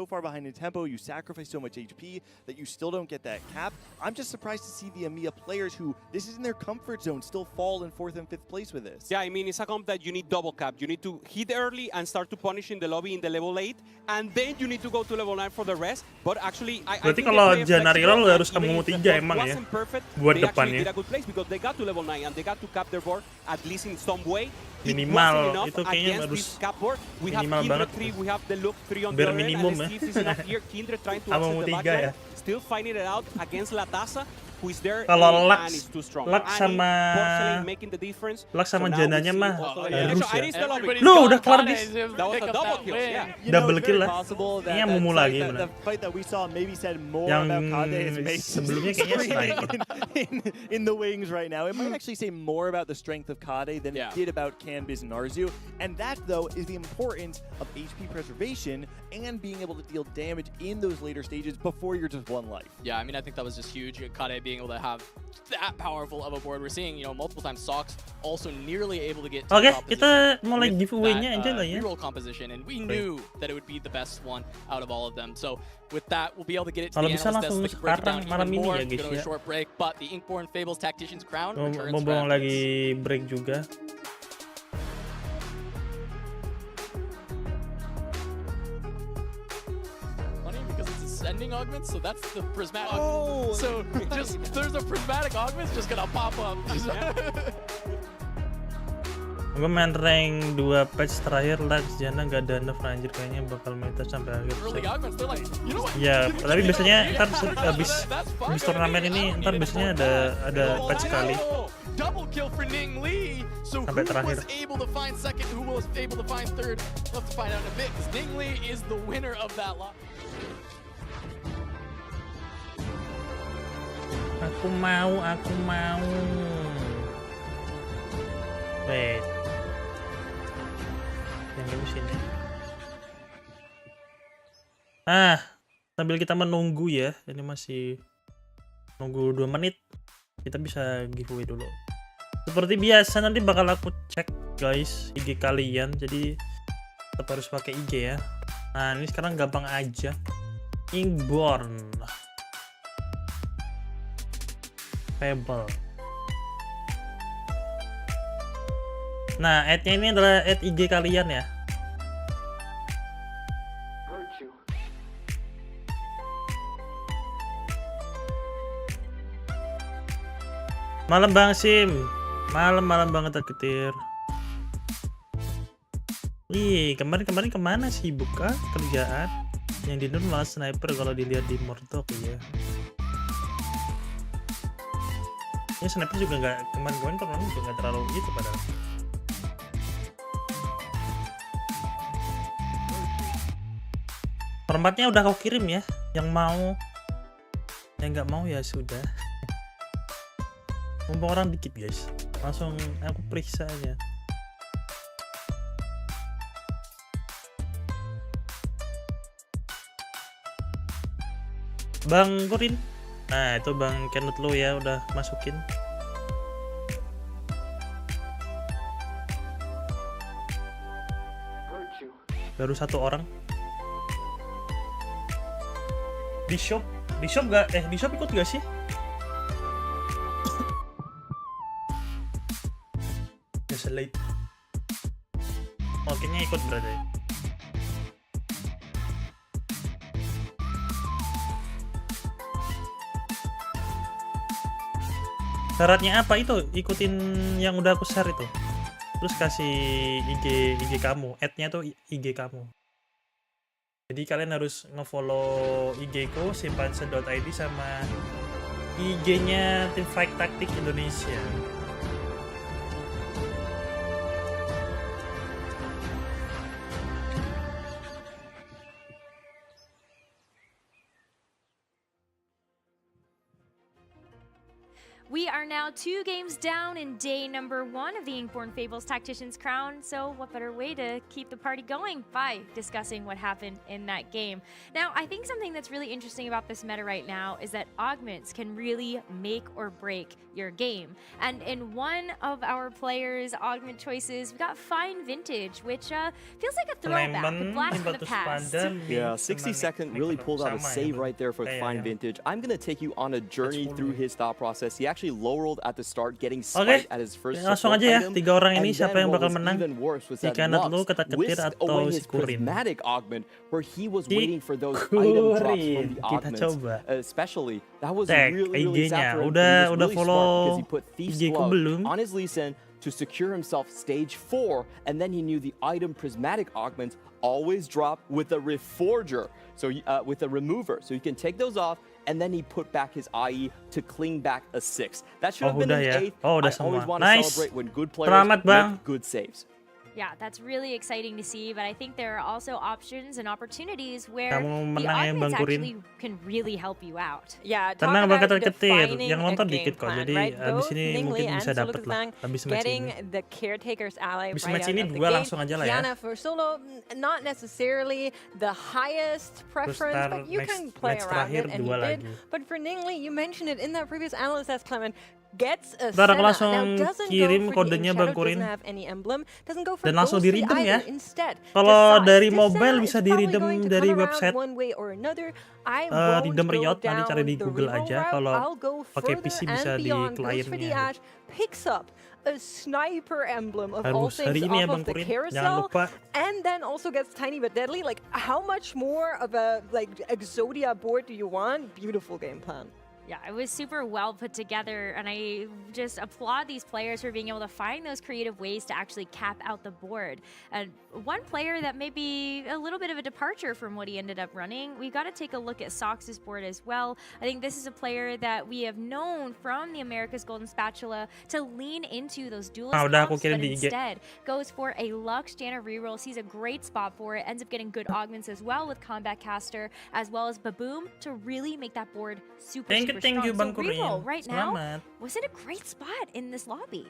far behind in tempo, you sacrifice so much HP that you still don't get that cap. I'm just surprised to see the EMEA players who, this is in their comfort zone, still fall in 4th and 5th place with this. Yeah, I mean, it's a comp that you need double cap. You need to hit early and start to punish in the lobby in the level 8, and then you need to go to level 9 for the rest. But actually, I Berarti think kalau they play Janari flexible, roll harus and even kamu if the 3 board emang ya, wasn't perfect, buat they actually depannya. did a good place because they got to level 9 and they got to cap their board at least in some way. It Minimal, wasn't enough itu kayaknya against harus this cap board. We have minimal Kindred banget. 3, we have the Look 3 on the Bare other end, minimum, and let's see if it's enough here. Kindred trying to Sama offset mau the 3 backline, ya. still finding it out against Latasa, who is there Kalau and Lux- is too strong. Lux Annie, sama- Porcelain making the difference. Lux sama So now we Jananya see mah also- harus so ya. Annie's the lobby. Everybody's Loh, got udah kelar, Kade guys. to That was pick a up double that kill, win. yeah. You know, Double it's kill very lah. possible that Kayaknya that Mumu fight lagi that- bener. the fight that we saw maybe said more Yang about Kade's mates sebelumnya kayaknya sniper. in the wings right now. It might actually say more about the strength of Kade than Yeah. it did about Canbiz and Arzu. And that, though, is the importance of HP preservation and being able to deal damage in those later stages before you're just one life. Yeah, I mean, I think that was just huge. Kade being able to have that powerful of a board. We're seeing, multiple times Sox also nearly able to get to Oke, the top kita position mulai with giveaway-nya that, aja lah ya. reroll composition, and we knew that it would be the best one out of all of them. So with that, we'll be able to get it to Kalau the bisa analyst desk. langsung They can break it down sekarang malam even ini more. ya, guys, Go to a ya. short break, but the Inkborn Fables Tactician'S crown returns Mumpung for lagi break juga. funny because it's ascending augments, so that's the prismatic. Oh! So just there's a prismatic augment's just gonna pop up. Gue main rank 2 patch terakhir, Lux Janna gak ada nerf anjir, kayaknya bakal meta sampai akhir. Early augments, they're like, you know what? Ya, tapi biasanya ntar habis That's fine. turnamen ini ntar biasanya ada patch sekali. Double kill for Ning Lee. So Sampai who terakhir. was able to find second? Who was able to find third? We'll have to find out in a bit because Ning Lee is the winner of that lot. Aku mau. Wait. Yang ini sini. Sambil kita menunggu ya, ini masih nunggu 2 menit. Kita bisa giveaway dulu. Seperti biasa nanti bakal aku cek guys IG kalian, jadi tetap harus pakai IG ya. Nah, ini sekarang gampang aja. Inkborn. Fables. Nah, add-nya ini adalah add IG kalian ya. Malam Bang Sim. Malam banget terketir. Wih, kemarin kemana sih buka kerjaan? Yang di Nur malah sniper kalau dilihat di Mordok ya. Ya sniper juga nggak kemarin juga nggak terlalu gitu padahal. Formatnya udah kau kirim ya, yang mau, yang nggak mau ya sudah. Mumpung orang dikit guys, langsung aku periksa aja. Bang Kurin, nah itu Bang Kenut lo ya udah masukin. Baru 1 orang. Di shop ikut gak sih? Just late. Oh, kayaknya ikut berarti. Syaratnya apa itu? Ikutin yang udah aku share itu. Terus kasih IG kamu, add-nya tuh IG kamu. Jadi kalian harus nge-follow IG-ku Sympannseyt.id sama IG-nya Teamfight Tactics Indonesia. We are now 2 games down in day number 1 of the Inkborn Fables Tactician'S crown, so what better way to keep the party going by discussing what happened in that game. Now, I think something that's really interesting about this meta right now is that augments can really make or break your game. And in one of our players' augment choices, we got Fine Vintage, which feels like a throwback, a blast from the past. Yeah, 60-second really pulled out a save right there for Fine Vintage. I'm going to take you on a journey through his thought process. He actually low-rolled at the start, getting spiked at his first langsung aja ya, 3 orang ini siapa yang bakal menang? Jika anak lu ketar-ketir atau si Kurin. Augment where he was waiting for those item drops from the augments. Especially that was really sad for him. Udah follow IG-ku belum? On his Lee-Sin to secure himself stage 4, and then he knew the item prismatic augments always drop with a reforger, so with a remover, so you can take those off, and then he put back his IE to cling back a 6. That should have been an 8. I always want to celebrate when good players make good saves. Yeah, that's really exciting to see, but I think there are also options and opportunities where the menang augments actually can really help you out. Yeah, tenang talk bakal about ketir, defining yang a nonton game dikit kok, plan, jadi right? abis Both ini Ningli mungkin and bisa dapet lah, Suluklang abis match getting ini. the caretaker's ally Abis right match out ini of the 2 gate. langsung aja lah ya. Yana for solo, not necessarily the highest preference, but you can play around it, and he did. But for Ningli, you mentioned it in that previous analyst as Clement, gets a Ntar aku Senna. langsung Now doesn't kirim go for the kodenya Shadow, Bang Kurin. doesn't have any emblem, doesn't go for Dan langsung ghostly di-redeem ya. either. Instead, Kalau decides dari this mobile Senna bisa is probably di-redeem going to dari come around website. one way or another. I won't redeem go Riot, nanti cari di down Google the aja. reroll Kalau route. I'll go pakai further PC and bisa di beyond. Goes for the kliennya. Ash, picks up a sniper emblem of all Harus things hari ini ya off Bang of the Kurin, jangan carousel, lupa. and then also gets tiny but deadly. Like, how much more of a Exodia board do you want? Beautiful game plan. Yeah, it was super well put together, and I just applaud these players for being able to find those creative ways to actually cap out the board. And one player that may be a little bit of a departure from what he ended up running, we've got to take a look at Sox's board as well. I think this is a player that we have known from the America's Golden Spatula to lean into those duelist comps, but instead goes for a Lux Janna reroll, sees a great spot for it, ends up getting good augments as well with Combat Caster, as well as Baboom to really make that board super strong. Thank you, Bang So reroll Kurin. right now was in a great spot in this lobby.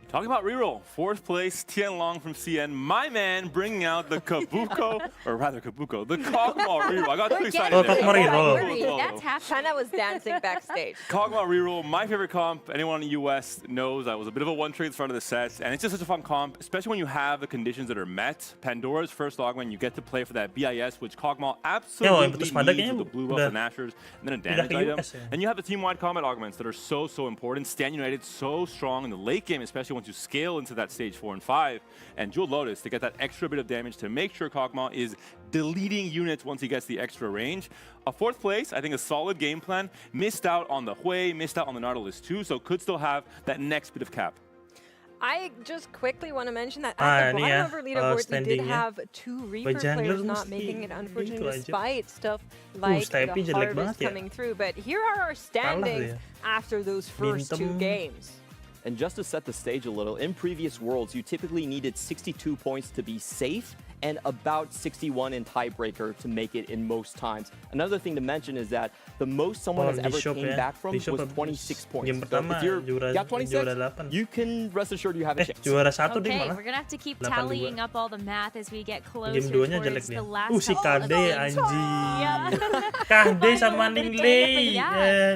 Talking about reroll, 4th place, Tian Long from CN, my man, bringing out the Kabuko, or rather Kabuko, the Kog'Maw reroll. I got too excited there. Kog'Maw reroll. That's half. China was dancing backstage. Kog'Maw reroll, my favorite comp. Anyone in the US knows I was a bit of a one-trade start of the set, and it's just such a fun comp, especially when you have the conditions that are met. Pandora's first augment, you get to play for that BIS, which Kog'Maw absolutely needs with the blue buff and Nashers, and then a damage item. And you have the team-wide combat augments that are so important. Stand United so strong in the late game, especially once you scale into that stage 4 and 5, and Jewel Lotus to get that extra bit of damage to make sure Kog'Maw is deleting units once he gets the extra range. A 4th place, I think a solid game plan. Missed out on the Hui, missed out on the Nautilus too, so could still have that next bit of cap. I just quickly want to mention that at the bottom of our leaderboard, we did have 2 Reaper players not making it, unfortunately, despite stuff like the harvest coming through. But here are our standings after those first 2 games. And just to set the stage a little, in previous Worlds, you typically needed 62 points to be safe and about 61 in tiebreaker to make it in most times. Another thing to mention is that the most someone has ever came back from was 26 points. So if you got 26, you can rest assured you have a chance. Okay, we're gonna have to keep tallying up all the math as we get closer towards the last si Kade anjing. Kade sama Ningli.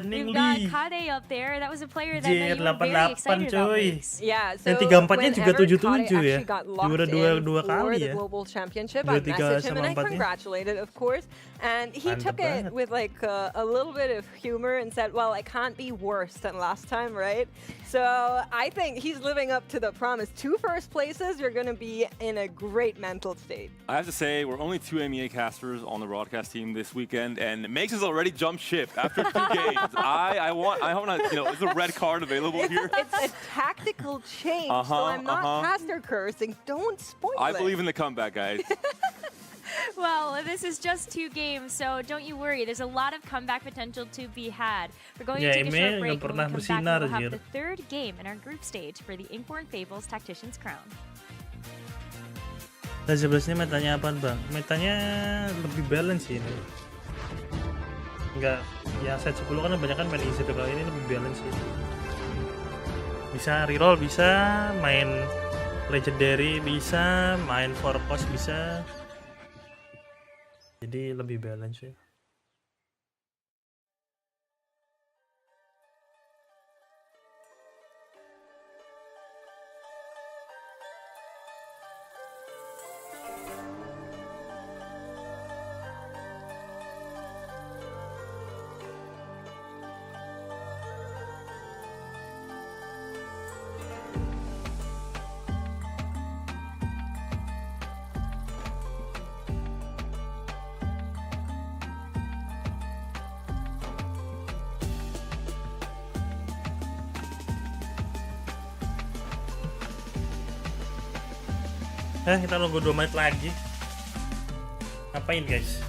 We've got Kade up there. That was a player that you were very excited about. Yeah, so yang 34-nya juga whenever 77 Kade ya. actually got locked Juara in dua for kali the ya. global championship. I messaged him and I congratulated, of course. And he took it with like a little bit of humor and said, well, I can't be worse than last time, right? So I think he's living up to the promise. 2 first places, you're going to be in a great mental state. I have to say, we're only 2 MEA casters on the broadcast team this weekend, and Makes has already jumped ship after 2 games. I want to, you know, is a red card available here? It's a tactical change, so I'm not caster cursing. Don't spoil it. I believe in the comeback, guys. Well, this is just 2 games, so don't you worry. There's a lot of comeback potential to be had. We're going to take a short break. When we come back, we'll have the 3rd game in our group stage for the Inkborn Fables Tactician'S crown. 11 ini metanya apaan, Bang? Metanya lebih balance sih ini. Enggak, ya set 10 kan kebanyakan main easy, kalau ini lebih balance sih. Bisa reroll, bisa main legendary, bisa main forecast, bisa. Jadi lebih balance ya. Kita nunggu 2 menit lagi. Ngapain, guys?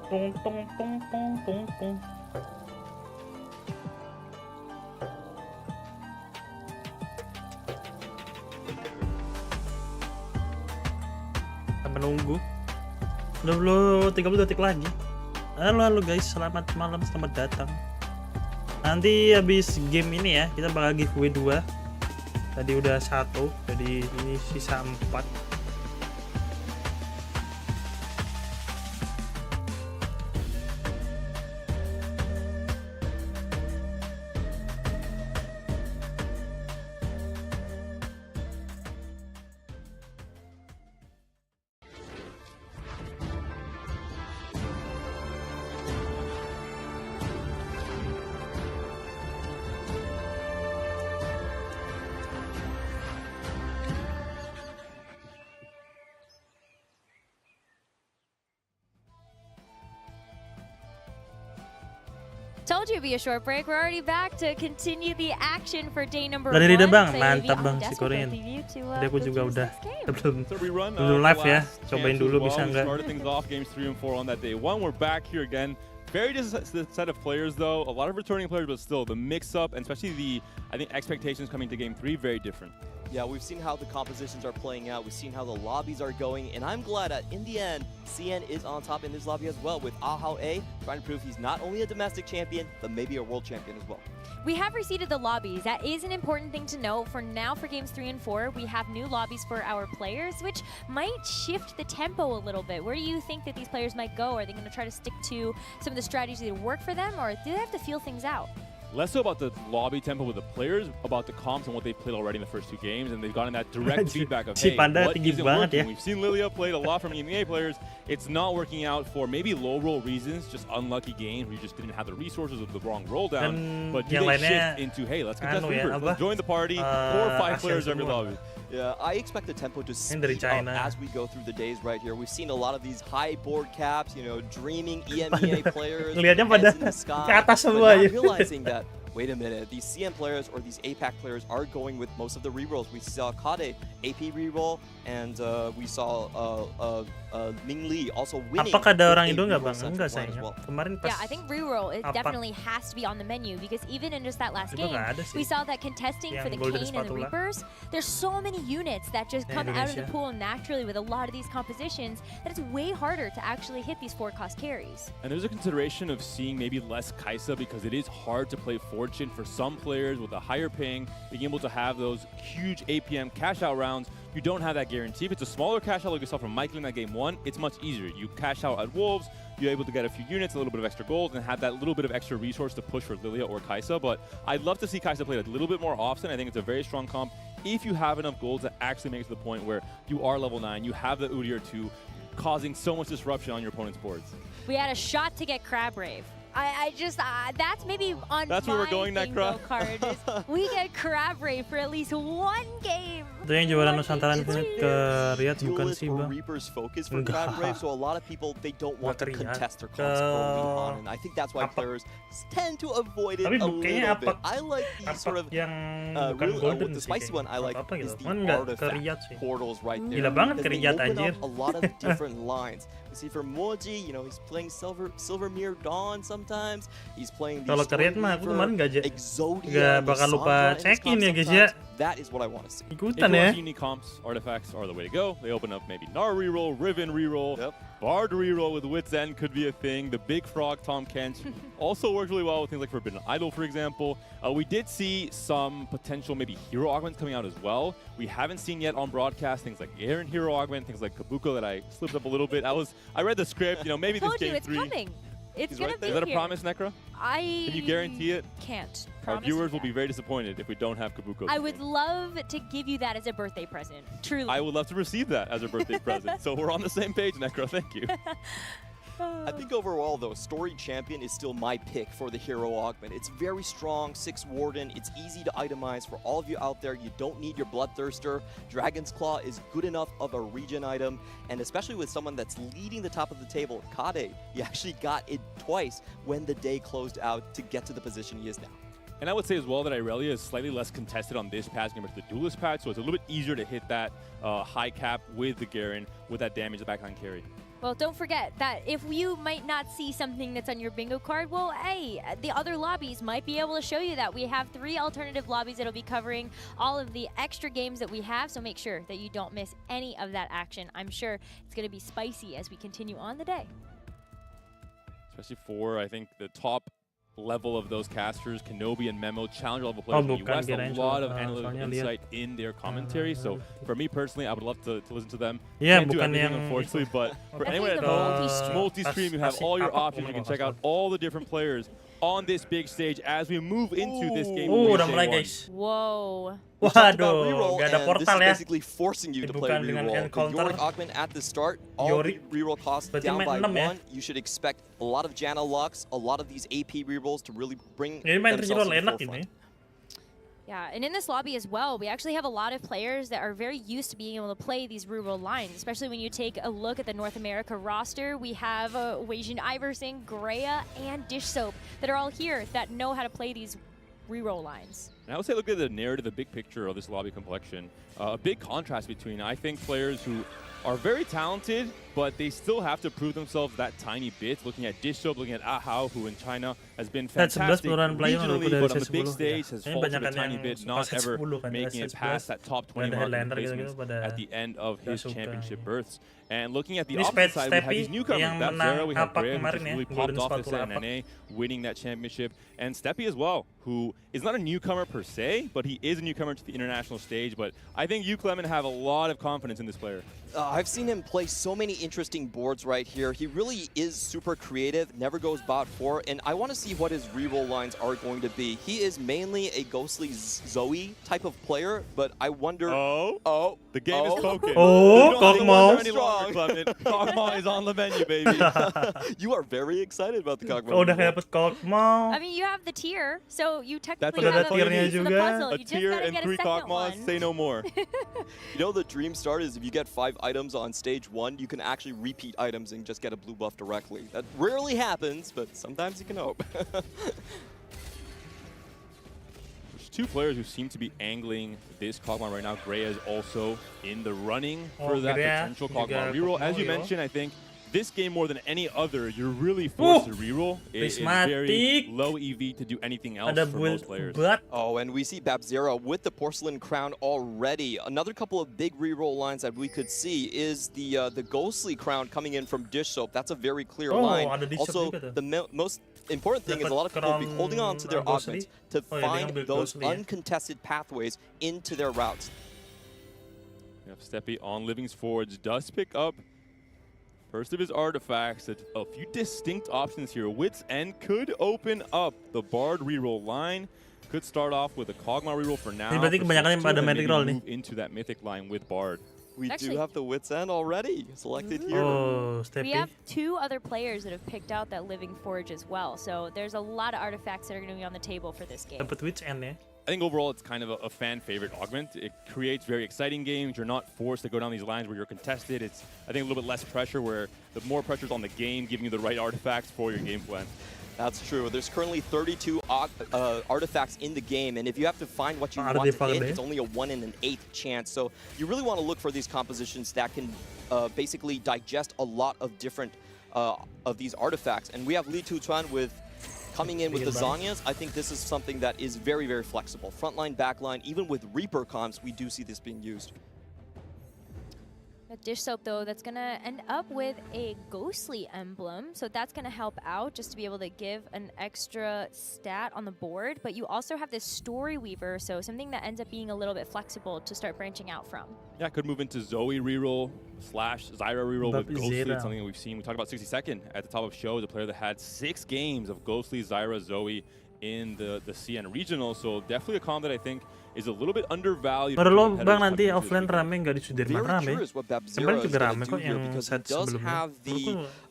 Tung tung tung tung tung tung. Kita menunggu. Udah 30 detik lagi. Halo guys, selamat malam, selamat datang. Nanti habis game ini ya, kita bakal giveaway 2. Tadi udah 1, jadi ini sisa 4. Told you it'd be a short break. We're already back to continue the action for day number 1. Dari bang, mantap bang si Korean. Tadi aku juga udah belum live ya. Cobain dulu bisa nggak? Started things off games 3 and 4 on that day 1. We're back here again. Very different set of players though. A lot of returning players, but still the mix-up and especially the expectations coming to game 3 very different. Yeah, we've seen how the compositions are playing out. We've seen how the lobbies are going, and I'm glad that in the end, CN is on top in this lobby as well, with Ahao A trying to prove he's not only a domestic champion, but maybe a world champion as well. We have reseeded the lobbies. That is an important thing to know. For now, for games 3 and 4, we have new lobbies for our players, which might shift the tempo a little bit. Where do you think that these players might go? Are they going to try to stick to some of the strategies that work for them, or do they have to feel things out? Less so about the lobby tempo with the players, about the comps and what they've played already in the first 2 games, and they've gotten that direct feedback of, hey, what isn't working? We've seen Lilia played a lot from EMEA players. It's not working out for maybe low roll reasons, just unlucky games where you just didn't have the resources of the wrong roll down. But do they shift into, hey, let's get that reverse, let's join the party, 4 or 5 players every lobby. Yeah, I expect the tempo to speed up as we go through the days right here. We've seen a lot of these high board caps, you know, dreaming EMEA players, heads in the sky, but now realizing that wait a minute, these CM players or these APAC players are going with most of the rerolls. We saw Kode AP reroll, and we saw Ming Lee also winning. Apakah ada orang Indo nggak bang? Enggak sayang. Kemarin pas. Yeah, I think reroll it definitely has to be on the menu because even in just that last game, we saw that contesting for the Kane and the Reapers, there's so many units that just come out of the pool naturally with a lot of these compositions that it's way harder to actually hit these 4-cost carries. And there's a consideration of seeing maybe less Kai'Sa because it is hard to play Fortune for some players with a higher ping, being able to have those huge APM cash out rounds. You don't have that guarantee. If it's a smaller cash out like you saw from Michael in that game 1, it's much easier. You cash out at Wolves, you're able to get a few units, a little bit of extra gold, and have that little bit of extra resource to push for Lilia or Kai'Sa. But I'd love to see Kai'Sa played a little bit more often. I think it's a very strong comp. If you have enough gold to actually make it to the point where you are level 9, you have the Udi or 2, causing so much disruption on your opponent's boards. We had a shot to get Crab Rave. I just, that's maybe on that's where we're going, bingo card. We get Crab Rave for at least 1 game. Itu yang juara Nusantara Infinite ke Riyadh bukan sih bang? Reaper's focus for Crab Rave, so a lot of people they don't want to contest their comps early on, and I think that's why players tend to avoid it a little bit. I like the sort of really, the spicy one I like is the artifact portals right there. Gila banget ke Riyadh anjir. A lot of different lines. You see for Moji, you know, he's playing Silvermere Dawn sometimes. He's playing these kalau ke Riyadh mah aku kemarin Exodia, bakal lupa check-in ya guys ya. That is what I want to see. Ikutan ya. Unique comps, artifacts are the way to go. They open up maybe Nar reroll, Riven reroll, Bard reroll with Wit's End could be a thing. The Big Frog Tom Kent also works really well with things like Forbidden Idol, for example. We did see some potential maybe hero augments coming out as well. We haven't seen yet on broadcast things like Aaron hero augment, things like Kabuko that I slipped up a little bit. I read the script, you know, maybe this game 3. It's coming. It's gonna be Is that a promise, Necro? Can you guarantee it? Can't. Our viewers will be very disappointed if we don't have Kabuko. I would love to give you that as a birthday present. Truly. I would love to receive that as a birthday present. So we're on the same page, Necro. Thank you. I think overall, though, Story Champion is still my pick for the hero augment. It's very strong, 6 Warden. It's easy to itemize for all of you out there. You don't need your Bloodthirster. Dragon's Claw is good enough of a regen item. And especially with someone that's leading the top of the table, Kade, he actually got it twice when the day closed out to get to the position he is now. And I would say as well that Irelia is slightly less contested on this patch compared to the Duelist patch, so it's a little bit easier to hit that high cap with the Garen, with that damage, the backline carry. Well, don't forget that if you might not see something that's on your bingo card, well, hey, the other lobbies might be able to show you that. We have 3 alternative lobbies that'll be covering all of the extra games that we have, so make sure that you don't miss any of that action. I'm sure it's going to be spicy as we continue on the day. Especially for, I think, the top level of those casters, Kenobi and Memo, challenger level players in the US, a lot of analytical insight in their commentary. So for me personally, I would love to listen to them. Yeah, can't do everything, unfortunately, but for anyone at home, multi-stream, you have all your options. You can check out all the different players on this big stage as we move into this game. Udah mulai guys. Whoa. Waduh, gak ada portal ya. Basically forcing you to play reroll. The Yorick augment at the start, all the reroll costs down by 1. You should expect a lot of Janna Lux, a lot of these AP rerolls to really bring themselves to the forefront. Yeah, and in this lobby as well, we actually have a lot of players that are very used to being able to play these reroll lines, especially when you take a look at the North America roster. We have Wajin Iverson, Greya, and Dish Soap that are all here that know how to play these reroll lines. And I would say look at the narrative, the big picture of this lobby complexion. A big contrast between, I think, players who are very talented, but they still have to prove themselves that tiny bit. Looking at Dish Soap, looking at Ahao, who in China has been fantastic regionally, but on the big stage has faltered a tiny bit, not ever making it past that top 20 mark at the end of his championship berths. And looking at the opposite side, we have these newcomers. Zera, we have Graham, who just really popped off this at NA, winning that championship. And Steppy as well, who is not a newcomer per se, but he is a newcomer to the international stage. But I think you, Clement, have a lot of confidence in this player. I've seen him play so many interesting boards right here. He really is super creative, never goes bot 4, and I want to see what his reroll lines are going to be. He is mainly a Ghostly Zoe type of player, but I wonder... Oh, the game is spoken. Kog'Maw. Kog'Maw is on the menu, baby. You are very excited about the Kog'Maw. Oh, udah dapat Kog'Maw. I mean, you have the tier, so you technically have a piece of the puzzle. A tier and 3 Kog'Maws, say no more. You know, the dream start is if you get 5 items on stage 1, you can actually repeat items and just get a blue buff directly. That rarely happens, but sometimes you can hope. two players who seem to be angling this Kog'Maw right now. Gray is also in the running for that potential Kog'Maw reroll. As you mentioned, I think this game more than any other, you're really forced to reroll. It is very low EV to do anything else for most players. Oh, and we see Babzera with the Porcelain Crown already. Another couple of big reroll lines that we could see is the Ghostly Crown coming in from Dish Soap. That's a very clear line. Also, the most important thing is a lot of people will be holding on to their augments to find those uncontested pathways into their routes. We have Steppy on Living's Forge, does pick up first of his artifacts. A few distinct options here. Wits End could open up the Bard reroll line. Could start off with a Kog'Maw reroll for now. Berarti kebanyakan yang pada magic roll nih. Into that mythic line with Bard. We do have the Wits End already selected here. Oh, we have two other players that have picked out that Living Forge as well. So there's a lot of artifacts that are going to be on the table for this game. Dapat Wits End ya. I think overall it's kind of a fan favorite augment. It creates very exciting games. You're not forced to go down these lines where you're contested. It's, I think, a little bit less pressure, where the more pressure is on the game, giving you the right artifacts for your game plan. That's true. There's currently 32 artifacts in the game, and if you have to find what you want to hit, it's only a 1 in an 8th chance. So you really want to look for these compositions that can basically digest a lot of different of these artifacts. And we have Li Tuchuan with coming in with the Zhongyas. I think this is something that is very, very flexible. Frontline, backline, even with Reaper comps, we do see this being used. The Dish Soap, though, that's going to end up with a Ghostly emblem. So that's going to help out just to be able to give an extra stat on the board. But you also have this Story Weaver, so something that ends up being a little bit flexible to start branching out from. Yeah, could move into Zoe reroll / Zyra reroll with Ghostly. It's something that we've seen. We talked about 62nd at the top of show, the player that had 6 games of Ghostly, Zyra, Zoe in the CN regional. So definitely a comp that I think is a little bit undervalued. Baru lo bang nanti offline rame nggak di Sudirman rame. Kemarin juga rame kok yang set sebelumnya.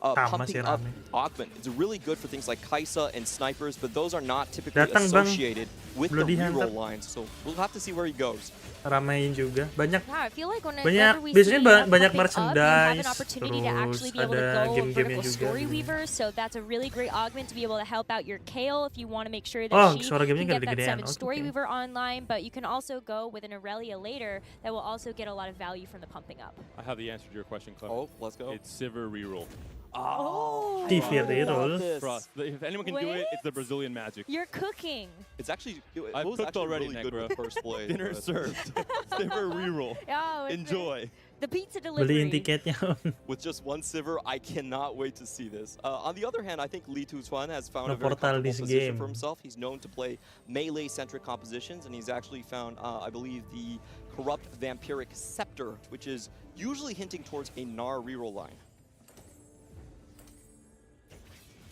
Pumping up augment. It's really good for things like Kaisa and snipers, but those are not typically associated with the reroll lines. So we'll have to see where he goes. Ramein juga banyak. Yeah, I feel like biasanya banyak merchandise, terus ada game-game juga. Story Weaver, so that's a really great augment to be able to help out your Kale if you want to make sure that she can get that 7 Story Weaver online, but you can also go with an Aurelia later that will also get a lot of value from the pumping up. I have the answer to your question, Clem. Oh, let's go. It's Sivir reroll. Oh, TV reroll. If anyone can do it, it's the Brazilian magic. You're cooking. It's actually I've cooked already, really good with first play. Dinner served. Sivir reroll. Oh, enjoy. The pizza delivery. Beliin tiketnya. With just 1 Sivir, I cannot wait to see this. On the other hand, I think Li Tuchuan has found a very comfortable position for himself. He's known to play melee-centric compositions, and he's actually found, I believe, the Corrupt Vampiric Scepter, which is usually hinting towards a Gnar reroll line.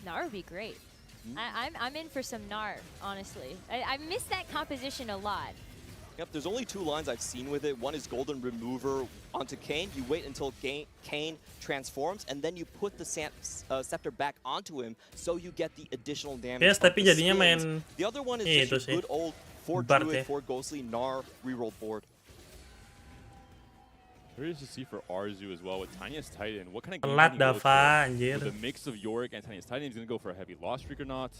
Gnar would be great. I'm in for some Gnar, honestly. I miss that composition a lot. Yep, there's only 2 lines I've seen with it. One is Golden Remover onto Kayn. You wait until Kayn transforms, and then you put the scepter back onto him, so you get the additional damage. Yes, tapi jadinya main. The other one is just a good old 4-2 4 Ghostly Gnar reroll board. Curious to see for Arzu as well with Tiniest Titan. What kind of game Telat he goes Dava, for? anjir. With a mix of Yorick and Tiniest Titan, he's going to go for a heavy loss streak or not.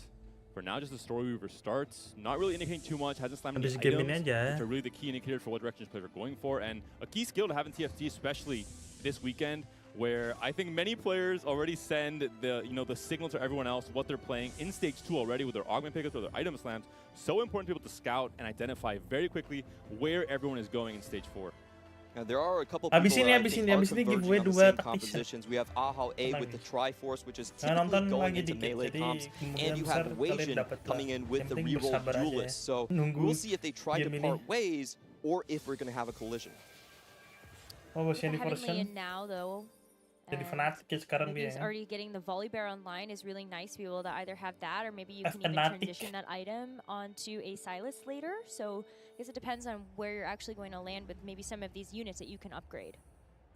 For now, just the Story Weaver starts. Not really indicating too much. Hasn't slammed any items, which are really the key indicators for what direction players are going for. And a key skill to have in TFT, especially this weekend, where I think many players already send the signal to everyone else what they're playing in Stage 2 already with their augment pickups or their item slams. So important to be able to scout and identify very quickly where everyone is going in Stage 4. Now, there are a couple of people that I think are converging on the same compositions. We have Ahau A with the Triforce, which is typically going into melee comps, and you have Wasion coming in with the reroll Duelist. So we'll see if they try to part ways or if we're going to have a collision. Having Lee in now, though, Jadi fanatik sekarang dia. He's already getting the volley bear online is really nice to be able to either have that or maybe you can even transition that item onto a Silas later. So I guess it depends on where you're actually going to land with maybe some of these units that you can upgrade.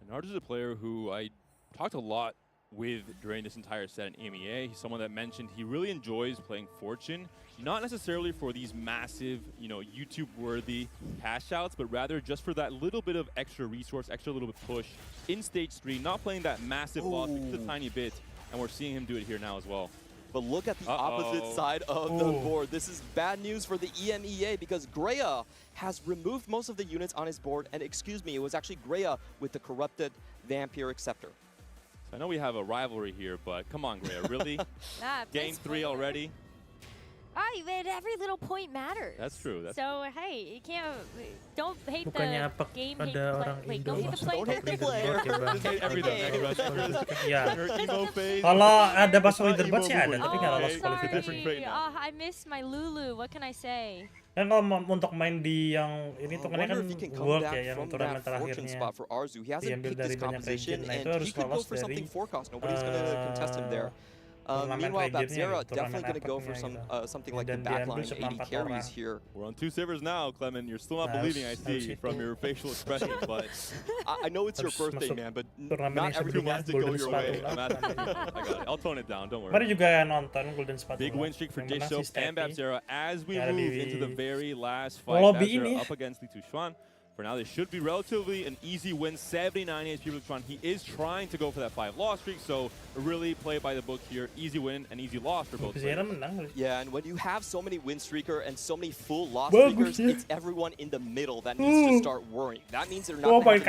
And Nard is a player who I talked a lot with during this entire set in EMEA. He's someone that mentioned he really enjoys playing Fortune, not necessarily for these massive, YouTube-worthy cash outs, but rather just for that little bit of extra resource, extra little bit push in Stage 3, not playing that massive loss, just a tiny bit, and we're seeing him do it here now as well. But look at the opposite side of the board. This is bad news for the EMEA because Greya has removed most of the units on his board. And excuse me, it was actually Greya with the corrupted Vampire Scepter. So I know we have a rivalry here, but come on, Greya, really? Game 3 already? Man, every little point matters. That's true. So hey, you can't. Don't hate the game. Hate the play. Wait, don't hate the player. Don't hate the player. Just hate everything. Ya. Emo phase. Kalau ada pas leaderboard sih ada, tapi nggak lolos kualifikasi. Sorry. I miss my Lulu. What can I say? Kan kalau untuk main di yang ini tuh kan World ya, yang turnamen terakhirnya diambil dari banyak region, nah itu harus lolos dari meanwhile, Zera definitely going to go for something like the backline 80 carries here. We're on 2 servers now, Clement. You're still not believing, I see, from your facial expression. But I know it's your birthday, man, but not everything has to go your way. I got it. I'll tone it down, don't worry. Mari juga nonton Golden Spot. Big win streak for Disho and Zera as we move into the very last fight. Zera up against Li Tuxuan. For now, this should be relatively an easy win. 79 HP for Tuxuan. He is trying to go for that 5-loss streak, so really play by the book here. Easy win and easy loss for both players. Yeah, and when you have so many win streaker and so many full loss streakers, it's everyone in the middle that needs to start worrying. That means they're not going to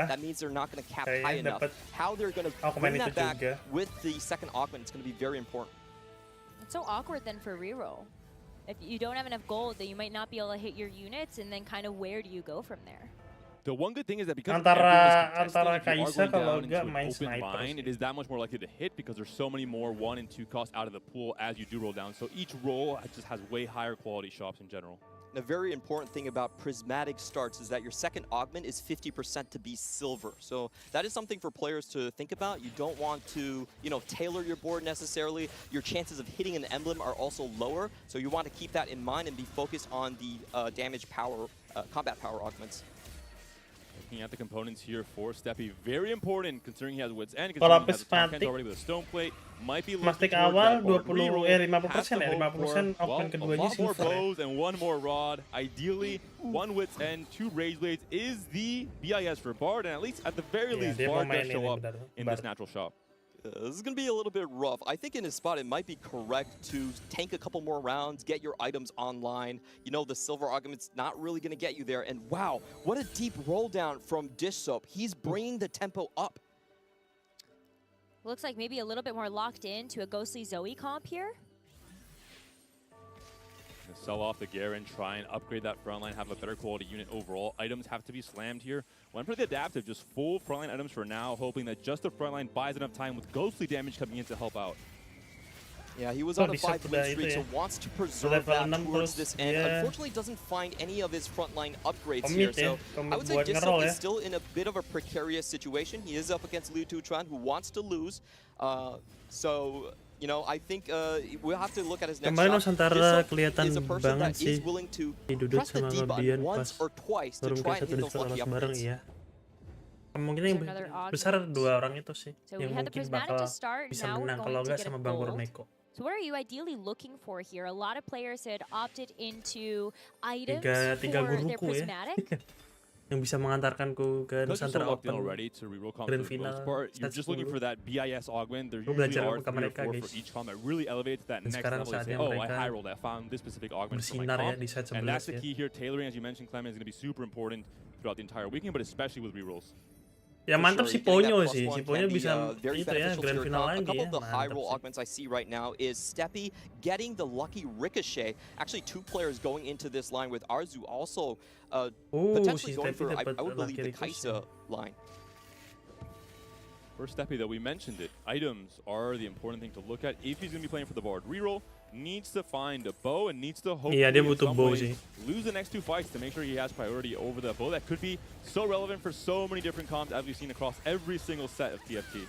that means they're not going to cap high enough. How they're going to bring that back with the second augment is going to be very important. It's so awkward then for reroll. If you don't have enough gold, then you might not be able to hit your units, and then kind of where do you go from there? The one good thing is that because antara Kaisa kalau nggak main sniper, it is that much more likely to hit because there's so many more 1 and 2 costs out of the pool as you do roll down. So each roll just has way higher quality shops in general. And a very important thing about prismatic starts is that your second augment is 50% to be silver. So that is something for players to think about. You don't want to, tailor your board necessarily. Your chances of hitting an emblem are also lower. So you want to keep that in mind and be focused on the damage power, combat power augments. Looking at the components here for Steppy, very important considering he has Wits End, considering he has the top hands already with a stone plate. Might be looking awal 50 50% open keduanya silver. And one more rod. Ideally, 1 Wits End, 2 Rage Blades is the BIS for Bard, and at least at the very least, Bard does show up in this natural shop. This is going to be a little bit rough. I think in his spot, it might be correct to tank a couple more rounds, get your items online. The silver augment's not really going to get you there. And wow, what a deep roll down from Dish Soap. He's bringing the tempo up. Looks like maybe a little bit more locked in to a Ghostly Zoe comp here. Sell off the Garen, try and upgrade that front line, have a better quality unit overall. Items have to be slammed here. Went for the adaptive, just full frontline items for now, hoping that just the front line buys enough time with ghostly damage coming in to help out. Yeah, he was on a 5-win streak, so wants to preserve that towards this end. Unfortunately, doesn't find any of his frontline upgrades here. So I would say Disco is still in a bit of a precarious situation. He is up against Li Tuxuan, who wants to lose. I think we'll have to look at his next shot. Kelihatan is a person that sih is willing to Dudut press the D button once or twice to try and hit those lucky upgrades. Ya. Kemungkinan yang besar 2 orang itu sih yang mungkin bakal bisa menang kalau nggak sama Bang Bormeko. So what are you ideally looking for here? A lot of players had opted into items tiga for their guruku prismatic. Yang bisa mengantarkanku ke Nusantara Open Grand Final. You're just looking for that BIS augment. There usually are 3 or 4 for each comp that really elevates that next level. You say, I high rolled, I found this specific augment for my comp. And that's the key here. Tailoring, as you mentioned, Clement, is going to be super important throughout the entire weekend, but especially with rerolls. Ya mantap si Ponyo sih. Si Ponyo bisa itu ya Grand Final lagi ya. A couple of the high roll augments I see right now is Steppy getting the lucky ricochet. Actually, 2 players going into this line with Arzu also potentially going for, I would believe, the Kaisa line. For Steppy, though, we mentioned it. Items are the important thing to look at if he's going to be playing for the Bard. Reroll needs to find a bow and needs to hopefully dia butuh bow sih. Lose the next 2 fights to make sure he has priority over the bow. That could be so relevant for so many different comps as we've seen across every single set of TFT.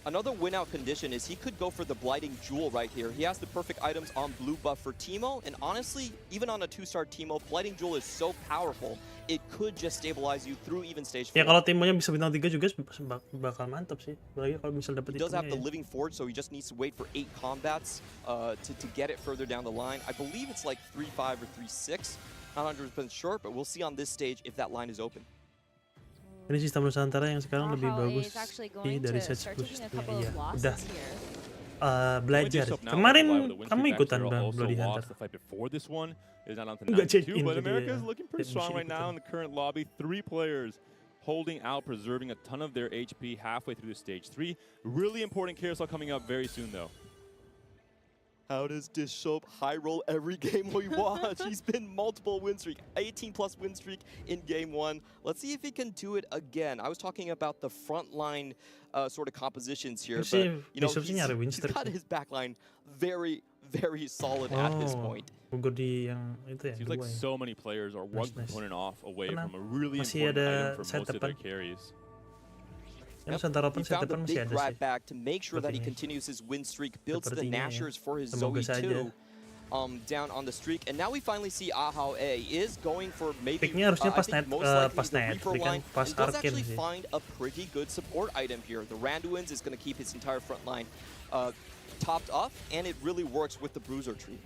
Another win-out condition is he could go for the Blighting Jewel right here. He has the perfect items on blue buff for Teemo, and honestly, even on a 2-star Teemo, Blighting Jewel is so powerful, it could just stabilize you through even stage 4. Ya kalau Teemonya bisa bintang 3 juga bakal mantap sih. Apalagi kalau misal dapat itu. He does have the Living Forge, so he just needs to wait for 8 combats to get it further down the line. I believe it's like 3-5 or 3-6. Not 100% sure, but we'll see on this stage if that line is open. Ini sistem Nusantara yang sekarang lebih bagus dari set sebelumnya. Ya, udah. belajar. Kemarin kamu ikutan Bang Bloody Hunter. The fight before this one is not on to Nggak check 9-2, in but gitu America ya. is looking pretty strong right now in the current lobby. 3 players holding out, preserving a ton of their HP halfway through the stage 3. Really important carousel coming up very soon, though. How does Dishop high roll every game we watch? He's been multiple win streak, 18+ win streak in game 1. Let's see if he can do it again. I was talking about the frontline sort of compositions here, but you know, he's got his backline very solid at this point. Seems like so many players are one component off away from a really important item for most of their carries. He found the big grab back to make sure that he continues his win streak, builds the Nashers for his Zoe too. Down on the streak, and now we finally see Ahao A is going for maybe I think most likely the Reaper line, and does actually find a pretty good support item here. The Randuin's is going to keep his entire front line topped off, and it really works with the Bruiser tree.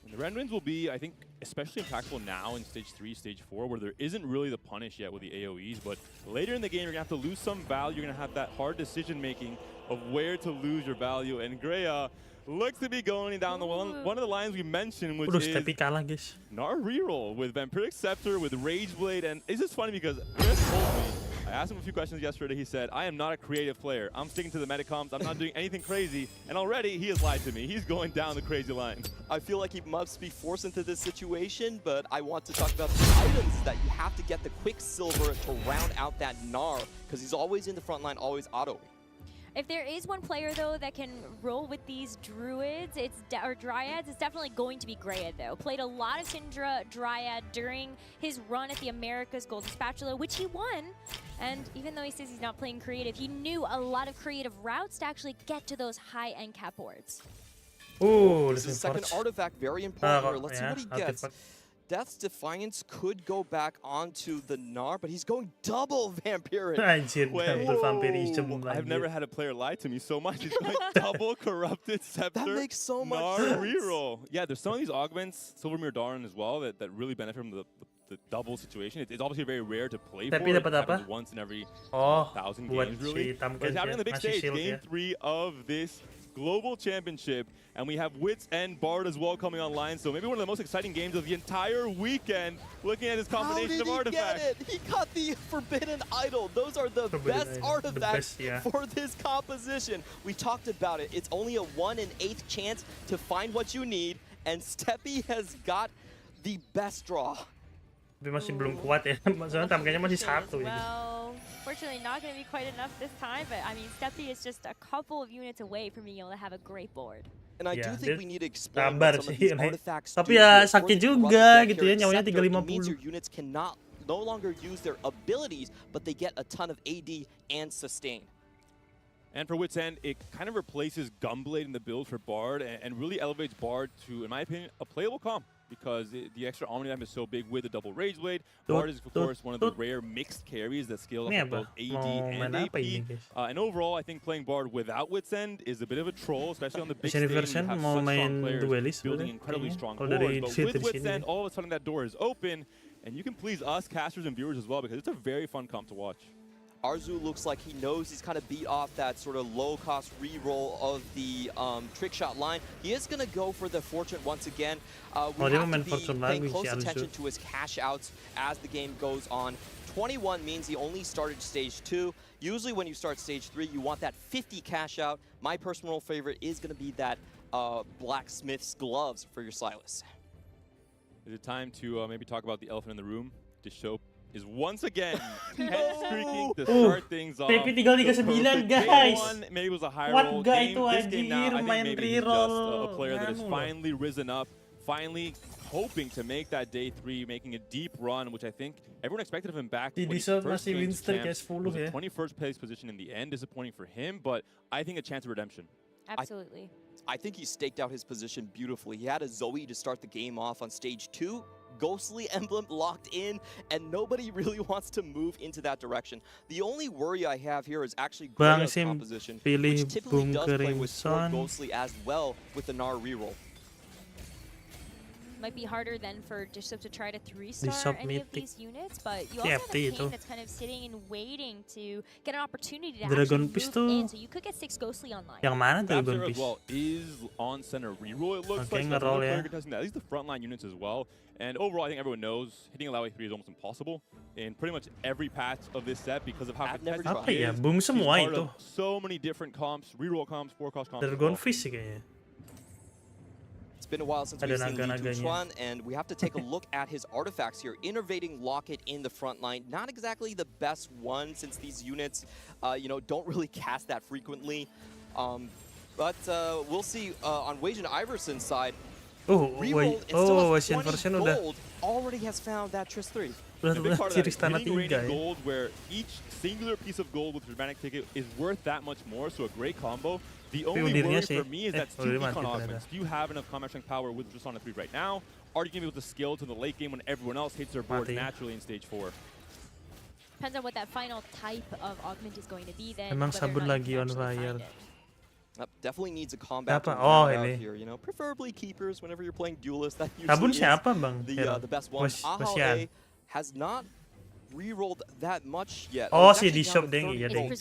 And the Randuin's will be, I think, especially impactful now in stage 3, stage 4, where there isn't really the punish yet with the AoEs, but later in the game you're going to have to lose some value. You're going to have that hard decision making of where to lose your value, and Greya looks to be going down the one of the lines we mentioned, which is Gnar reroll with Vampiric Scepter, with Rage Blade, and it's just funny because Chris told me, I asked him a few questions yesterday, he said, I am not a creative player. I'm sticking to the metacoms, I'm not doing anything crazy, and already he has lied to me. He's going down the crazy line. I feel like he must be forced into this situation, but I want to talk about the items that you have to get the Quicksilver to round out that Gnar, because he's always in the front line, always auto. If there is one player, though, that can roll with these druids, or dryads, it's definitely going to be Greya, though. Played a lot of Syndra Dryad during his run at the America's Golden Spatula, which he won. And even though he says he's not playing creative, he knew a lot of creative routes to actually get to those high-end cap wards. Oh, this is the second artifact, very important here. Let's see what he gets. Death's Defiance could go back onto the Gnar, but he's going double Vampiric. I've never had a player lie to me so much. He's going double Corrupted Scepter. That makes so much Gnar sense. reroll. Yeah, there's some of these augments, Silvermere Dawn as well, that really benefit from the double situation. It's obviously very rare to play for. It happens once in every 1,000 games, really. But it's happening on the big stage, game 3 of this Global Championship, and we have Wits and Bard as well coming online, so maybe one of the most exciting games of the entire weekend, looking at his combination of artifacts. How did he get it? He got the Forbidden Idol. Those are the best artifacts for this composition. We talked about it. It's only a 1 in 8 chance to find what you need, and Steppy has got the best draw. Tapi masih belum kuat ya, soalnya tampaknya masih 1. Well, fortunately not going to be quite enough this time, but I mean, Steppy is just a couple of units away from being able to have a great board. And I do think we need to explain what some of these artifacts do. Tapi ya sakit juga gitu ya, nyawanya 350. Means your units cannot no longer use their abilities, but they get a ton of AD and sustain. And for Wits End, it kind of replaces Gunblade in the build for Bard and really elevates Bard to, in my opinion, a playable comp, because the extra Omni Dime is so big with the double Rage Blade. Bard is, of course, one of the rare mixed carries that scales off both AD and AP. And overall, I think playing Bard without Wits End is a bit of a troll, especially on the big stage. You have such strong players building incredibly strong boards. But with Wits End, all of a sudden that door is open, and you can please us, casters and viewers as well, because it's a very fun comp to watch. Arzu looks like he knows he's kind of beat off that sort of low-cost reroll of the trick shot line. He is going to go for the Fortune once again. We have to be paying close attention to his cash outs as the game goes on. 21 means he only started stage 2. Usually when you start stage 3, you want that 50 cash out. My personal favorite is going to be that Blacksmith's gloves for your Silas. Is it time to maybe talk about the elephant in the room? Dishop is once again streaking to start things off. TP 339 guys. Maybe it was a high roll game. This game now, I think maybe he's just a player that has finally risen up, finally hoping to make that day 3, making a deep run, which I think everyone expected of him back when he first came to champs. It was a 21st place position in the end, disappointing for him, but I think a chance of redemption. Absolutely. I think he staked out his position beautifully. He had a Zoe to start the game off on stage 2. Ghostly Emblem locked in, and nobody really wants to move into that direction. The only worry I have here is actually Greya's composition, which typically does play with Sword Ghostly as well with the Gnar reroll. Might be harder than for Dishop to try to 3-star any of these units, but you also have a Kane that's kind of sitting and waiting to get an opportunity to actually move in, so you could get 6 Ghostly online. Yang mana Dragon as well is on center reroll. It looks like ngeroll ya. at least the frontline units as well. And overall, I think everyone knows hitting a Laoi 3 is almost impossible in pretty much every patch of this set because of how competitive Apa it ya? is. Boom semua itu. So many different comps, reroll comps, 4-cost comps. Dragon Fish sih kayaknya. It's been a while since we've seen Li Tuchuan, and we have to take a look at his artifacts here. Innervating Locket in the front line, not exactly the best one since these units, don't really cast that frequently. But we'll see on Wajan Iverson's side. Reroll and still has 20 gold, already has found that Tris 3. The big part of that is getting raining gold, where each singular piece of gold with Prismatic Ticket is worth that much more, so a great combo. The only worry for me is that's 2 econ augments. Do you have enough combat strength power with just on a 3 right now? Are you going to be able to skill to the late game when everyone else hits their board naturally in stage 4? Depends on what that final type of augment is going to be then. Emang sabun lagi on fire. Definitely needs a combat out here, preferably keepers whenever you're playing duelist. That sabun usually siapa bang? The best one. Ahao has not re-rolled that much yet. Oh, si Dishop deng, iya deng.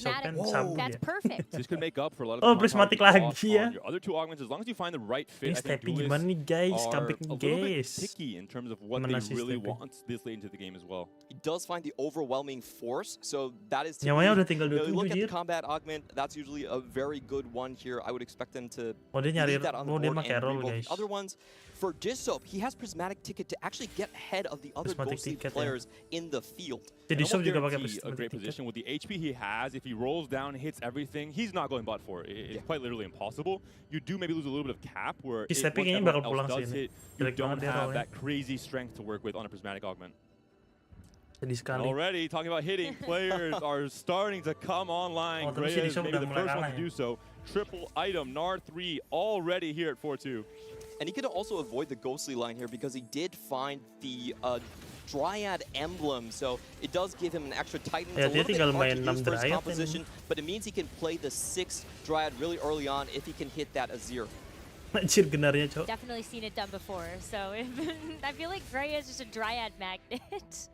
That's perfect. This could make up for a lot of prismatic lagi ya. Your other 2 augments, as long as you find the right fit. Ini Steppy gimana nih guys? Comeback nih guys. Picky in terms of what they really want this late into the game as well. He does find the overwhelming force, so that is. Nyawanya udah tinggal 27 look at the combat augment. That's usually a very good one here. I would expect them to. Dia nyari, that on the board pakai roll guys. Other ones. For Dishop, he has Prismatic Ticket to actually get ahead of the other ghostly players in the field. Dishop juga pakai a great position with the HP he has. If he rolls down and hits everything, he's not going bot 4. It's quite literally impossible. You do maybe lose a little bit of cap where if everyone else does hit, you don't have that crazy strength to work with on a Prismatic Augment. Already talking about hitting, players are starting to come online. Greya is maybe the first one to do so. Triple item, Nar 3 already here at 4-2. And he could also avoid the ghostly line here because he did find the Dryad emblem, so it does give him an extra Titan. It's a little bit hard to use for his composition, but it means he can play the 6th Dryad really early on if he can hit that Azir. Definitely seen it done before, so I feel like Greya is just a Dryad magnet.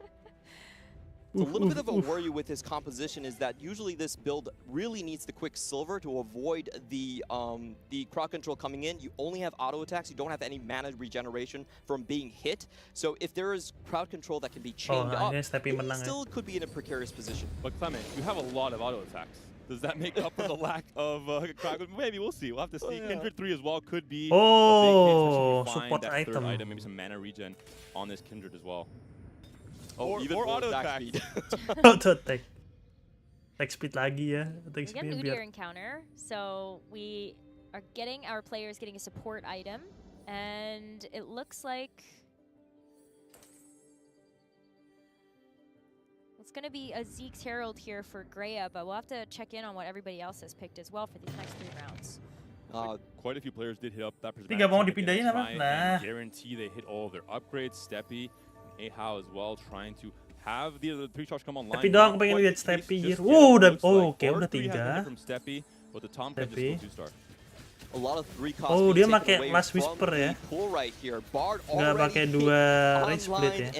A little bit of a worry with his composition is that usually this build really needs the quick silver to avoid the crowd control coming in. You only have auto attacks. You don't have any mana regeneration from being hit. So if there is crowd control that can be chained up, he still could be in a precarious position. But Clement, you have a lot of auto attacks. Does that make up for the lack of crowd? Maybe we'll see. We'll have to see. Kindred 3 as well could be a big hit, support that third item, maybe some mana regen on this Kindred as well. Oh, even or auto attack speed. Auto attack. Attack speed lagi ya. We get an Udyr encounter, so we are getting our players getting a support item, and it looks like it's going to be a Zeke's Herald here for Greya, but we'll have to check in on what everybody else has picked as well for these next 3 rounds. Quite a few players did hit up that perspective. Tiga mau dipindahin apa? Nah. Guarantee they hit all of their upgrades. Steppy, Ahao as well, trying to have the 3 charge come online. Tapi doang pengen lihat Steppy. Udah, oke, udah 3. From Steppy, but the Tom can just go 2-star. A lot of 3-cost. Oh, dia pakai Last Whisper ya. Nggak pakai 2 range split ya.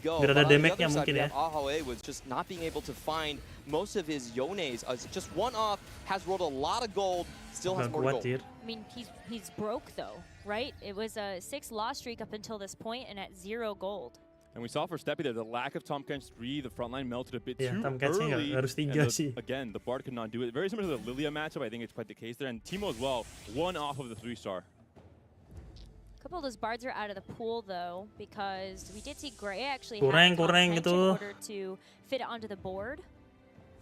Biar ada damage-nya mungkin ya. Ahao was just not being able to find most of his Yones. Just one off, has rolled a lot of gold, still has more gold. I mean, he's broke though, right? It was a 6 loss streak up until this point and at 0 gold. And we saw for Steppy there, the lack of Tom Kench 3, the front line melted a bit too early. Harus 3 sih. Again, the Bard could not do it. Very similar to the Lilia matchup, I think it's quite the case there. And Teemo as well, 1 off of the 3-star. A couple of those Bards are out of the pool though, because we did see Greya actually have Tom Kench in order to fit it onto the board.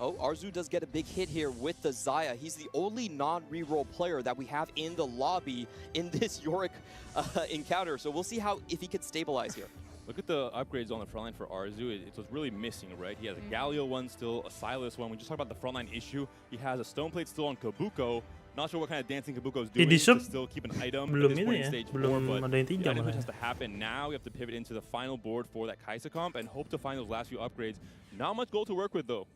Oh, Arzu does get a big hit here with the Xayah. He's the only non-reroll player that we have in the lobby in this Yorick encounter. So we'll see if he can stabilize here. Look at the upgrades on the front line for Arzu. It was really missing, right? He has a Galio one still, a Silas one. We just talked about the front line issue. He has a Stone Plate still on Kabuko. Not sure what kind of dancing Kabuko is doing to still keep an item at this point in stage 4, but the item has to happen now. We have to pivot into the final board for that Kaisa comp and hope to find those last few upgrades. Not much gold to work with, though.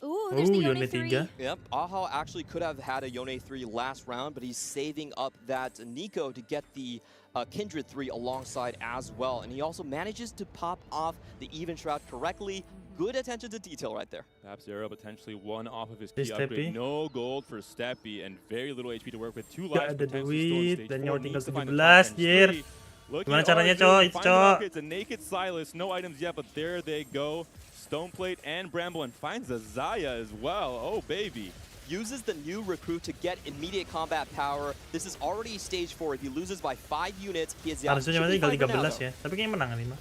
Ooh, there's the Yone 3. Yep, Aha actually could have had a Yone 3 last round, but he's saving up that Nico to get the Kindred 3 alongside as well. And he also manages to pop off the Even Shroud correctly. Good attention to detail right there. Zero potentially one off of his key upgrade. No gold for Steppy and very little HP to work with. 2 lives potentially still in stage 4. Needs to find the top 10. Gimana caranya, Cok? Itu, Cok. It's a naked Silas. No items yet, but there they go. Stoneplate and Bramble, and finds a Zaya as well. Oh, baby. Uses the new recruit to get immediate combat power. This is already stage 4. If he loses by 5 units, he is out. Harusnya tinggal 13 ya. Tapi kayaknya menang nih, mah.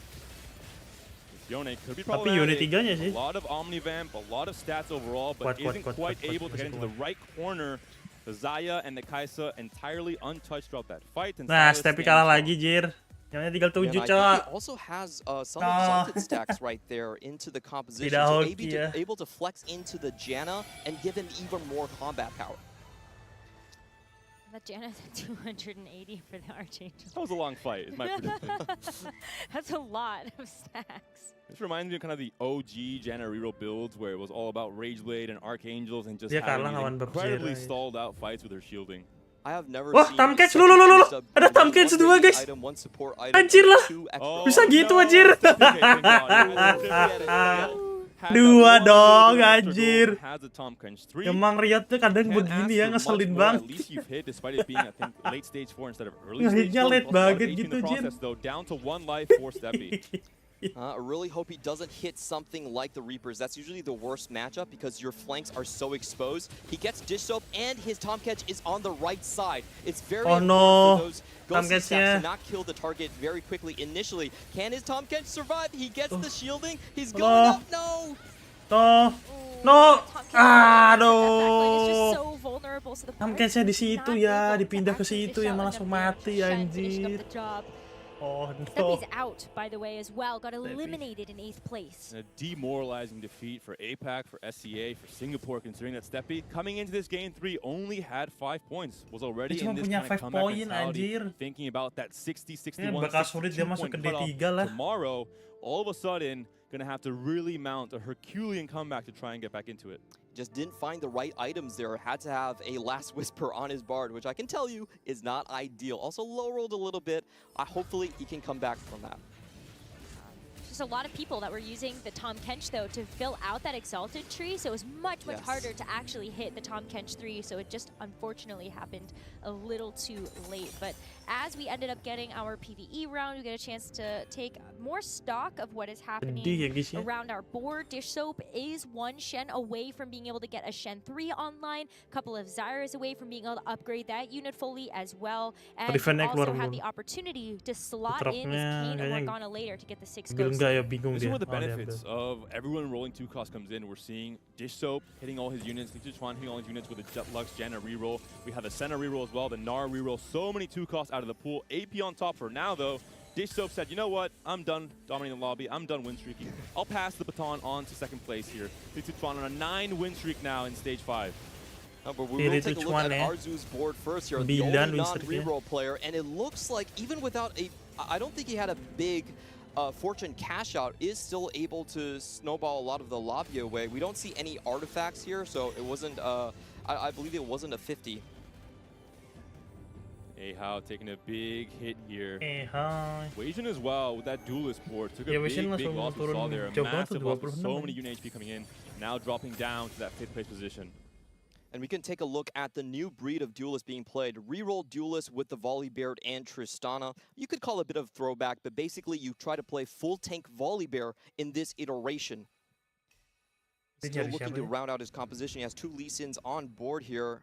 Yone could be Tapi Yone 3-nya sih. A lot of Omnivamp, a lot of stats overall, but isn't quite able to get into the right corner. The Zaya and the Kaisa entirely untouched throughout that fight. Nah, Steppy kalah lagi, Jir. Yone tinggal 7, Cok. He also has some exalted stacks right there into the composition. So able to flex into the Janna and give him even more combat power. That Janna's at 280 for the Archangel. That was a long fight, is my prediction. That's a lot of stacks. This reminds me of kind of the OG Janna reroll builds where it was all about Rage Blade and Archangels and just having incredibly stalled out fights with their shielding. I have never Wah, Tamcatch, lu. Ada Tamcatch 2, guys. Anjir lah. Bisa gitu, anjir. 2 dong, anjir. Emang Riot tuh kadang begini ya, ngeselin banget. Ngehitnya late banget gitu, Jir. I really hope he doesn't hit something like the Reapers. That's usually the worst matchup because your flanks are so exposed. He gets Dish Soap and his Tomcatch is on the right side. It's very important for those ghosty stacks to not kill the target very quickly initially. Can his Tomcatch survive? He gets the shielding. He's going up. No! No! Aduh. Tomcatch-nya di situ ya, dipindah ke situ ya malah langsung mati, anjir. Oh no. Steppy's out, by the way, as well. Got eliminated in 8th place. A demoralizing defeat for APAC, for SCA, for Singapore, considering that Steppy, coming into this game 3, only had 5 points. Was already in this kind of comeback mentality, thinking about that 60-61 point cutoff tomorrow. All of a sudden, gonna have to really mount a Herculean comeback to try and get back into it. Just didn't find the right items there. Had to have a Last Whisper on his Bard, which I can tell you is not ideal. Also low rolled a little bit. Hopefully he can come back from that. Just a lot of people that were using the Tahm Kench though to fill out that Exalted tree, so it was much harder to actually hit the Tahm Kench 3, so it just unfortunately happened a little too late. But as we ended up getting our PvE round, we get a chance to take more stock of what is happening around our board. Dish Soap is 1 Shen away from being able to get a Shen 3 online, a couple of Zyras away from being able to upgrade that unit fully as well, and also had the opportunity to slot in his Kane and Morgana later to get the 6 ghosts. This is where the benefits of everyone rolling 2 costs comes in. We're seeing Dish Soap hitting all his units, Nikmati hitting all his units with a Jet Lux Janna reroll. We have the Senna reroll as well, the Gnar reroll. So many 2 costs out of the pool. AP on top for now though. Dish Soap said, you know what? I'm done dominating the lobby. I'm done win streaking. I'll pass the baton on to 2nd place here. Nikmati on a 9 win streak now in stage 5. But we will take a look at Arzu's board first here. The only non-reroll player, and it looks like even without a, I don't think he had a big Fortune cash out, is still able to snowball a lot of the lobby away. We don't see any artifacts here, so it wasn't, I believe it wasn't a 50. Ahao taking a big hit here. Wasian as well with that duelist board. Took a big loss we saw there. A massive loss with so many unit HP coming in. Now dropping down to that 5th place position. And we can take a look at the new breed of duelist being played. Reroll duelist with the Volibear and Tristana. You could call it a bit of throwback, but basically you try to play full tank Volibear in this iteration. Still looking to round out his composition. He has 2 Lee Sins on board here.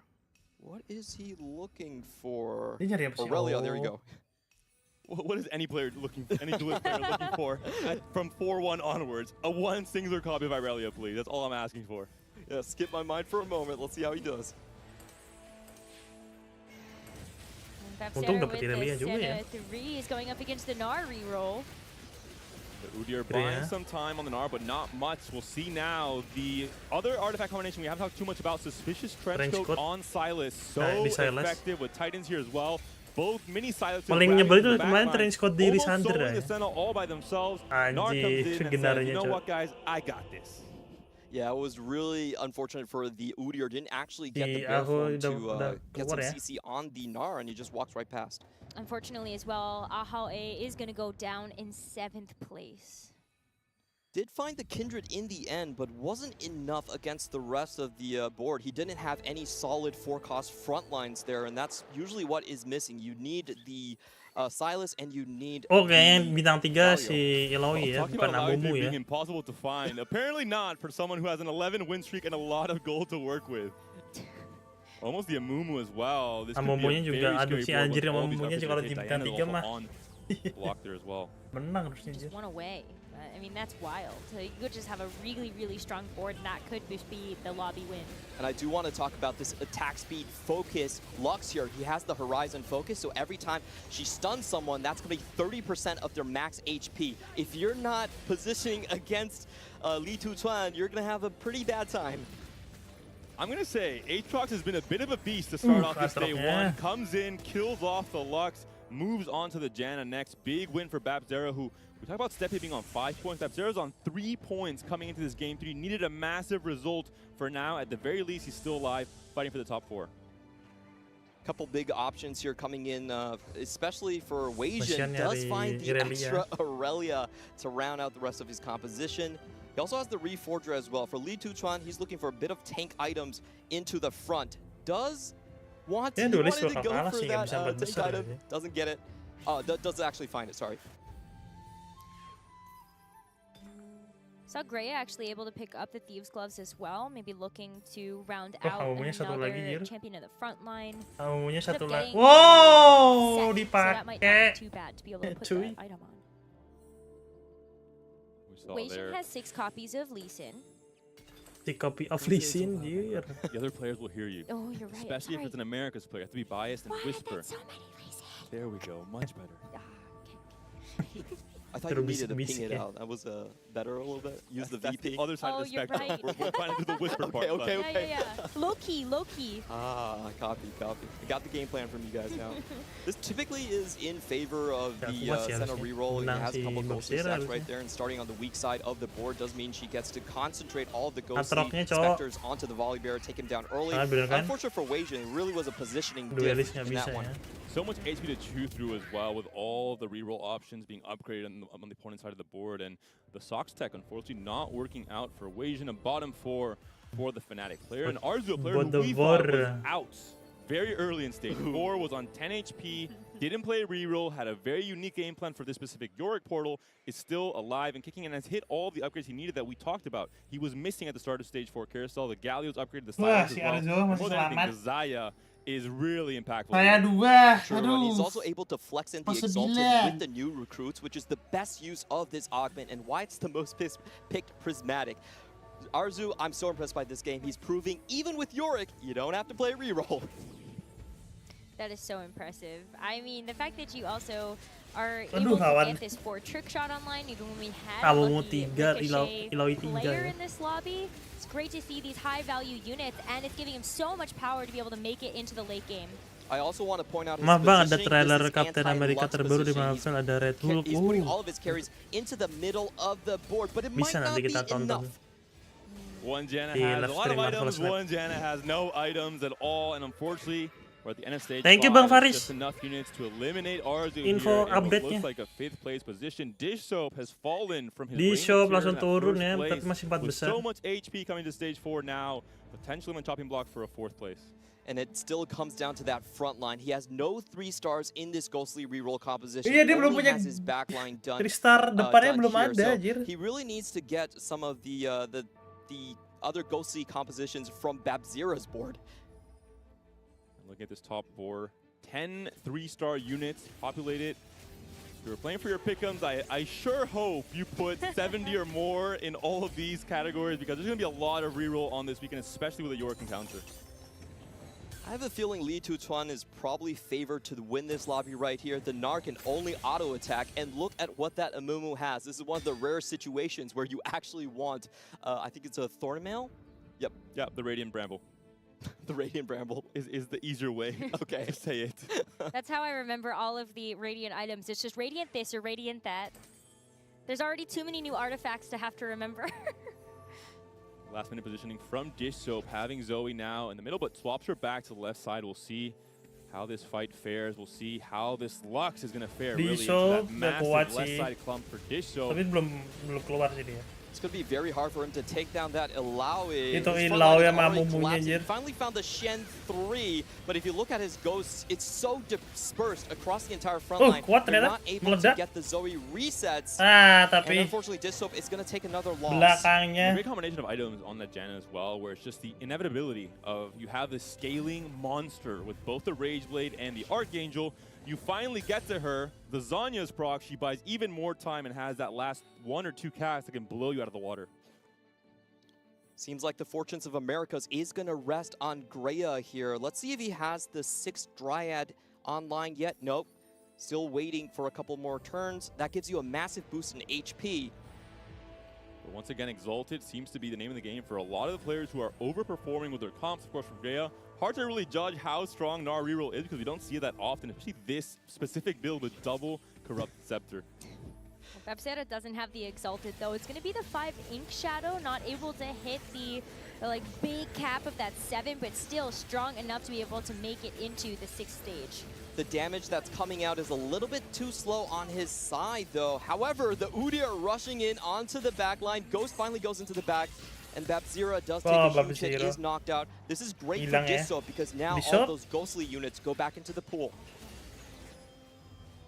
What is he looking for? Aurelia, there you go. What is any player looking for? Any duelist player looking for from 4-1 onwards? A 1 singular copy of Aurelia, please. That's all I'm asking for. Yeah, skip my mind for a moment. Let's see how he does. Untung dapat Aurelia juga ya. 3 is going up against the Gnar reroll. Udyr buying some time on the Gnar, but not much. We'll see now. The other artifact combination we haven't talked too much about, Suspicious Trenchcoat on Silas. So effective with Titans here as well. Both mini Silas. Paling nyebel itu kemarin Trenchcoat di Risandra ya. All by themselves. Anjir, you know what guys, I got this. Yeah, it was really unfortunate for the Udyr. Didn't actually get the bear form to get some CC on the Gnar, and he just walks right past. Unfortunately as well, Ahae is going to go down in 7th place. Did find the Kindred in the end, but wasn't enough against the rest of the board. He didn't have any solid 4-cost front lines there, and that's usually what is missing. You need the Silas and you need bintang 3 si Eloy ya, bukan Amumu ya. Being impossible to find. Apparently not for someone who has an 11 win streak and a lot of gold to work with. Almost the Amumu as well. This Amumunya juga, aduh si anjir Amumunya kalau di bintang 3 mah. Block there as well. Menang harusnya. Just one away. I mean, that's wild. So you could just have a really, really strong board, and that could be the lobby win. And I do want to talk about this attack speed focus Lux here. He has the Horizon focus, so every time she stuns someone, that's going to be 30% of their max HP. If you're not positioning against Li Tuchuan, you're going to have a pretty bad time. I'm going to say, Aatrox has been a bit of a beast to start off this day one. Comes in, kills off the Lux, moves on to the Janna next. Big win for Babzera, who we talk about Steppe being on 5 points. Babzera's on 3 points coming into this game 3. Needed a massive result for now. At the very least, he's still alive, fighting for the top 4. Couple big options here coming in, especially for Weijin. Does find the extra Aurelia to round out the rest of his composition. He also has the Reforger as well. For Li Tuchuan, he's looking for a bit of tank items into the front. Does want to go for that tank item. Doesn't get it. Doesn't actually find it, sorry. Saw Gray actually able to pick up the Thieves' Gloves as well, maybe looking to round out another champion of the front line. Amunya satu lagi. Wow, dipakai. So that might not be too bad to be able to put that item on. Weijin has 6 copies of Lee Sin. 6 copy of Lee Sin, dear. The other players will hear you. Oh, you're right. Especially if it's an America's player. You have to be biased and whisper. So many Lee Sin? There we go. Much better. I thought you needed to ping it out. That was better a little bit. Use the VP. Other side of the spectrum. Right. We're trying to do the whisper part. Okay. Yeah. Low key. Copy. I got the game plan from you guys now. This typically is in favor of the Senna reroll. He has a couple of ghostly stacks right there, and starting on the weak side of the board does mean she gets to concentrate all of the ghostly specters onto the volley bear, take him down early. Unfortunate for Weijin, it really was a positioning diff in that one. So much HP to chew through as well, with all the reroll options being upgraded on the opponent's side of the board, and the Sox tech unfortunately not working out for Weijin. A bottom 4 for the Fnatic player, and Arzu, a player who we thought was out very early in stage 4, was on 10 HP, didn't play reroll, had a very unique game plan for this specific Yorick portal, is still alive and kicking, and has hit all the upgrades he needed that we talked about. He was missing at the start of stage 4 carousel. The Galio's upgraded, the Silence as well. More than anything, the Zaya is really impactful. And he's also able to flex in the Exalted with the new recruits, which is the best use of this augment and why it's the most picked Prismatic. Arzu, I'm so impressed by this game. He's proving, even with Yorick, you don't have to play reroll. That is so impressive. I mean, the fact that you also are able to get this 4 trick shot online, even when we had a lucky Ricochet player in this lobby. It's great to see these high-value units, and it's giving him so much power to be able to make it into the late game. I also want to point out his ada trailer Captain America terbaru di Marvel, ada Red Hulk. He's putting all of his carries into the middle of the board, but it might not be enough. One Janna has a lot of items, one Janna has no items at all, and unfortunately, we're at the end of stage 5. Bang Faris. Just enough units to eliminate Arzu Info here, update looks like a 5th place position. Dish Soap has fallen from his Dish Soap langsung turun ya, tapi masih 4 with besar. so much HP coming to stage 4 now, potentially on chopping block for a 4th place. And it still comes down to that front line. He has no 3 stars in this ghostly reroll composition. Iya, dia belum Only punya has his backline done. 3 star depannya done belum here. ada, So anjir. he really needs to get some of the other ghostly compositions from Babzera's board. Look at this top 4. 10 3-star units populated. If you're playing for your pick'ems, I sure hope you put 70 or more in all of these categories, because there's going to be a lot of reroll on this weekend, especially with a Yorick encounter. I have a feeling Li Tuchuan is probably favored to win this lobby right here. The Gnar can only auto-attack, and look at what that Amumu has. This is one of the rare situations where you actually want, I think it's a Thornmail? Yep. Yeah, the Radiant Bramble. The Radiant Bramble is the easier way okay. to say it. That's how I remember all of the Radiant items. It's just Radiant this or Radiant that. There's already too many new artifacts to have to remember. Last minute positioning from Dish Soap, having Zoe now in the middle, but swaps her back to the left side. We'll see how this fight fares. We'll see how this Lux is going to fare really into that massive left side clump for Dish Soap. Tapi belum keluar sih dia. It's going to be very hard for him to take down that Ilaoi. Itu Ilaoi sama Mumunya He anjir. finally found the Shen 3, but if you look at his ghosts, it's so dispersed across the entire front line. Kuat They're ternyata. not able to get the Zoe resets. Tapi and unfortunately, Dissoap is going to take another loss. belakangnya. A great combination of items on that Janna as well, where it's just the inevitability of you have this scaling monster with both the Rage Blade and the Archangel. You finally get to her, the Zanya's proc, she buys even more time and has that last 1 or 2 casts that can blow you out of the water. Seems like the Fortunes of Americas is going to rest on Greya here. Let's see if he has the 6th Dryad online yet. Nope. Still waiting for a couple more turns. That gives you a massive boost in HP. But once again, Exalted seems to be the name of the game for a lot of the players who are overperforming with their comps, of course, from Greya. Hard to really judge how strong Gnar reroll is because we don't see it that often, especially this specific build with double Corrupt Scepter. Bebsera doesn't have the Exalted though. It's going to be the 5 Ink Shadow, not able to hit the like big cap of that 7, but still strong enough to be able to make it into the 6th stage. The damage that's coming out is a little bit too slow on his side though. However, the Udi are rushing in onto the back line. Ghost finally goes into the back. And Bebsera does take a huge hit, is knocked out. This is great for Dissoap because now all those ghostly units go back into the pool.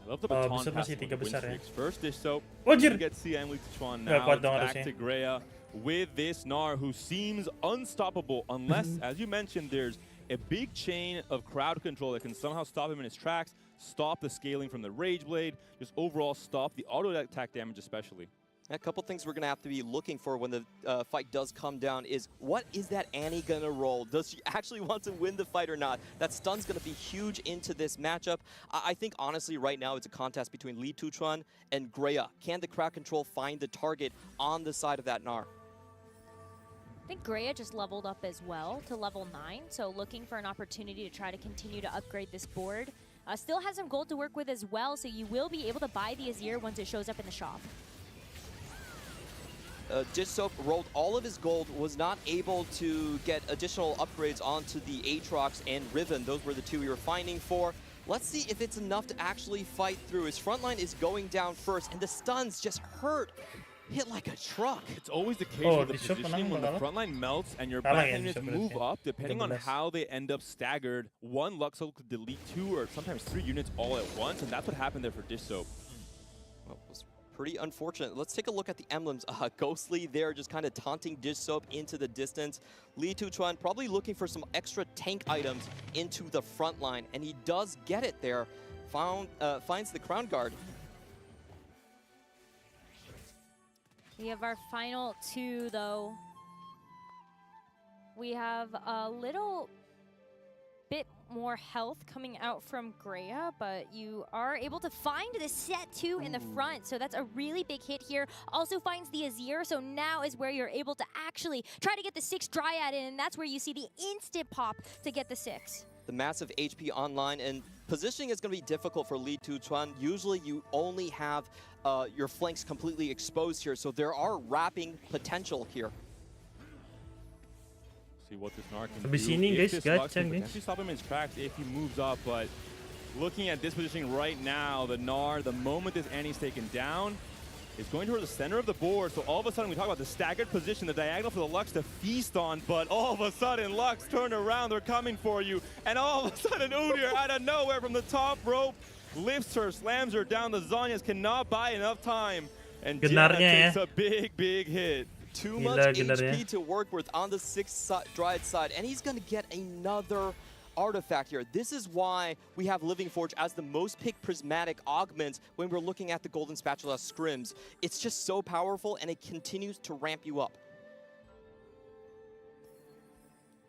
I love the baton pass with win streaks. First Dish Soap, gets CM League to Chuan now. It's back to Greya with this Gnar who seems unstoppable unless, as you mentioned, there's a big chain of crowd control that can somehow stop him in his tracks, stop the scaling from the Rage Blade, just overall stop the auto attack damage especially. A couple things we're going to have to be looking for when the fight does come down is, what is that Annie going to roll? Does she actually want to win the fight or not? That stun's going to be huge into this matchup. I think, honestly, right now it's a contest between Lee Tuchuan and Greya. Can the crowd control find the target on the side of that Gnar? I think Greya just leveled up as well to level 9, so looking for an opportunity to try to continue to upgrade this board. Still has some gold to work with as well, so you will be able to buy the Azir once it shows up in the shop. Dish Soap rolled all of his gold, was not able to get additional upgrades onto the Aatrox and Riven. Those were the 2 we were finding for. Let's see if it's enough to actually fight through. His front line is going down first, and the stuns just hit like a truck. It's always the case with the positioning when the front line melts and your back units move up, depending on how they end up staggered. One Luxel could delete 2 or sometimes 3 units all at once, and that's what happened there for Dish Soap. Well, it was pretty unfortunate. Let's take a look at the emblems. Ghostly there, just kind of taunting Dish Soap into the distance. Lee Tuchuan probably looking for some extra tank items into the front line, and he does get it there. Finds the Crown Guard. We have our final 2, though. We have a little bit more health coming out from Greya, but you are able to find the set 2 in the front, so that's a really big hit here. Also finds the Azir, so now is where you're able to actually try to get the 6th Dryad in, and that's where you see the instant pop to get the 6. The massive HP online, and positioning is going to be difficult for Lee Tuchuan. Usually you only have your flanks completely exposed here, so there are wrapping potential here. See what this Gnar can do. If this Lux can potentially stop him in his tracks if he moves up, but looking at this positioning right now, the Gnar, the moment this Annie's taken down, is going toward the center of the board. So all of a sudden we talk about the staggered position, the diagonal for the Lux to feast on, but all of a sudden Lux turn around, they're coming for you, and all of a sudden Udyr out of nowhere from the top rope lifts her, slams her down. The Zanyas cannot buy enough time, and Janna takes a big hit. Too much HP to work with on the 6th Dryad side, and he's going to get another artifact here. This is why we have Living Forge as the most picked prismatic augment when we're looking at the Golden Spatula scrims. It's just so powerful, and it continues to ramp you up.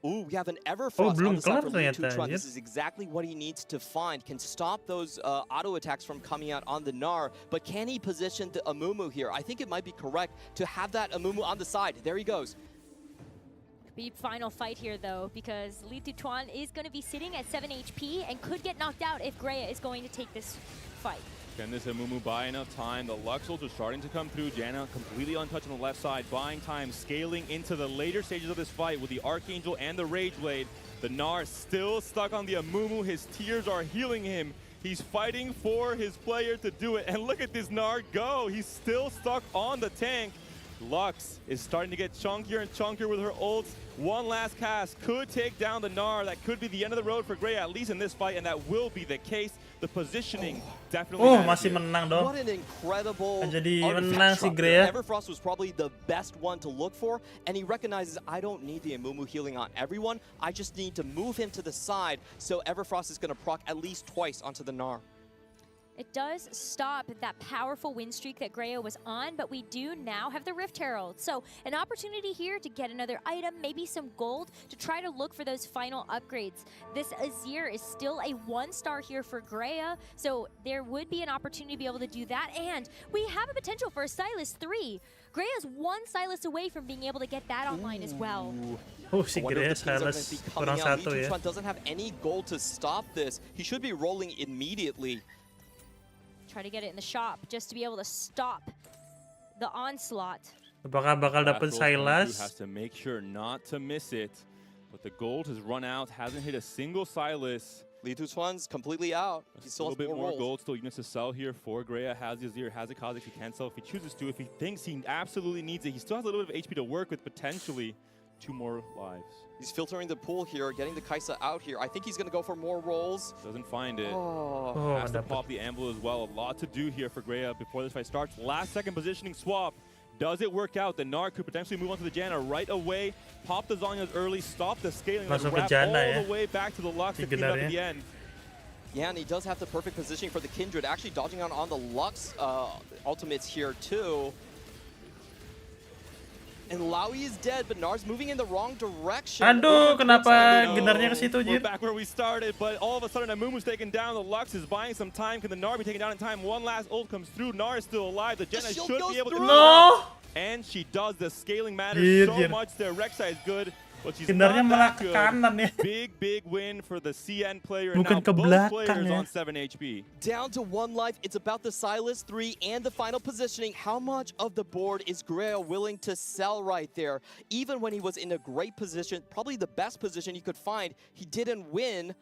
Ooh, we have an Everfrost on the side from Lee Tuchuan. This is exactly what he needs to find. Can stop those auto attacks from coming out on the Gnar, but can he position the Amumu here? I think it might be correct to have that Amumu on the side. There he goes. Be final fight here, though, because Lee Tuchuan is going to be sitting at 7 HP and could get knocked out if Greya is going to take this fight. Can this Amumu buy enough time? The Luxels are starting to come through. Janna completely untouched on the left side, buying time, scaling into the later stages of this fight with the Archangel and the Rage Blade. The Gnar still stuck on the Amumu. His tears are healing him. He's fighting for his player to do it. And look at this Gnar go. He's still stuck on the tank. Lux is starting to get chunkier and chunkier with her ults. One last cast could take down the Gnar. That could be the end of the road for Grey, at least in this fight, and that will be the case. The positioning definitely masih menang dong. What an incredible Jadi menang si Grey ya. Everfrost was probably the best one to look for, and he recognizes, I don't need the Amumu healing on everyone. I just need to move him to the side, so Everfrost is going to proc at least twice onto the Gnar. It does stop that powerful win streak that Greya was on, but we do now have the Rift Herald. So an opportunity here to get another item, maybe some gold, to try to look for those final upgrades. This Azir is still a 1-star here for Greya, so there would be an opportunity to be able to do that. And we have a potential for a Sylas 3. Greya's 1 Sylas away from being able to get that online as well. Oh, si Greya Sylas kurang satu ya. Doesn't have any gold to stop this. He should be rolling immediately. Try to get it in the shop just to be able to stop the onslaught. Apakah bakal dapat Sylas? Has to make sure not to miss it, but the gold has run out. Hasn't hit a single Sylas. Li2Chuan's completely out. He still has a little bit more rolls. gold, still units to sell here for Greya. Has the Azir, has a Kha'Zix he can sell if he chooses to. If he thinks he absolutely needs it, he still has a little bit of HP to work with, potentially 2 more lives. He's filtering the pool here, getting the Kai'Sa out here. I think he's going to go for more rolls. Doesn't find it. Oh. Has to pop the Anvil as well. A lot to do here for Greya before this fight starts. Last second positioning swap. Does it work out? The Gnar could potentially move on to the Janna right away. Pop the Zhonya's early, stop the scaling, and wrap all the way back to the Lux to clean up at the end. Yeah, and he does have the perfect positioning for the Kindred, actually dodging out on the Lux ultimates here too. And Laui is dead, but Gnar's moving in the wrong direction. Aduh, kenapa Gnarnya ke situ, We're Jir? back where we started, but all of a sudden Amumu's taken down. The Lux is buying some time. Can the Gnar be taken down in time? One last ult comes through. Gnar is still alive. The Janna should be able to... No! And she does. The scaling matters so much there. Rek'Sai is good, but she's Gnarnya not malah that ke good. kanan ya. Big win for the CN player. And Bukan now ke both belakang players ya. on 7 HP. Down to 1 life. It's about the Sylas 3 and the final positioning. How much of the board is Greya willing to sell right there? Even when he was in a great position, probably the best position he could find, he didn't win.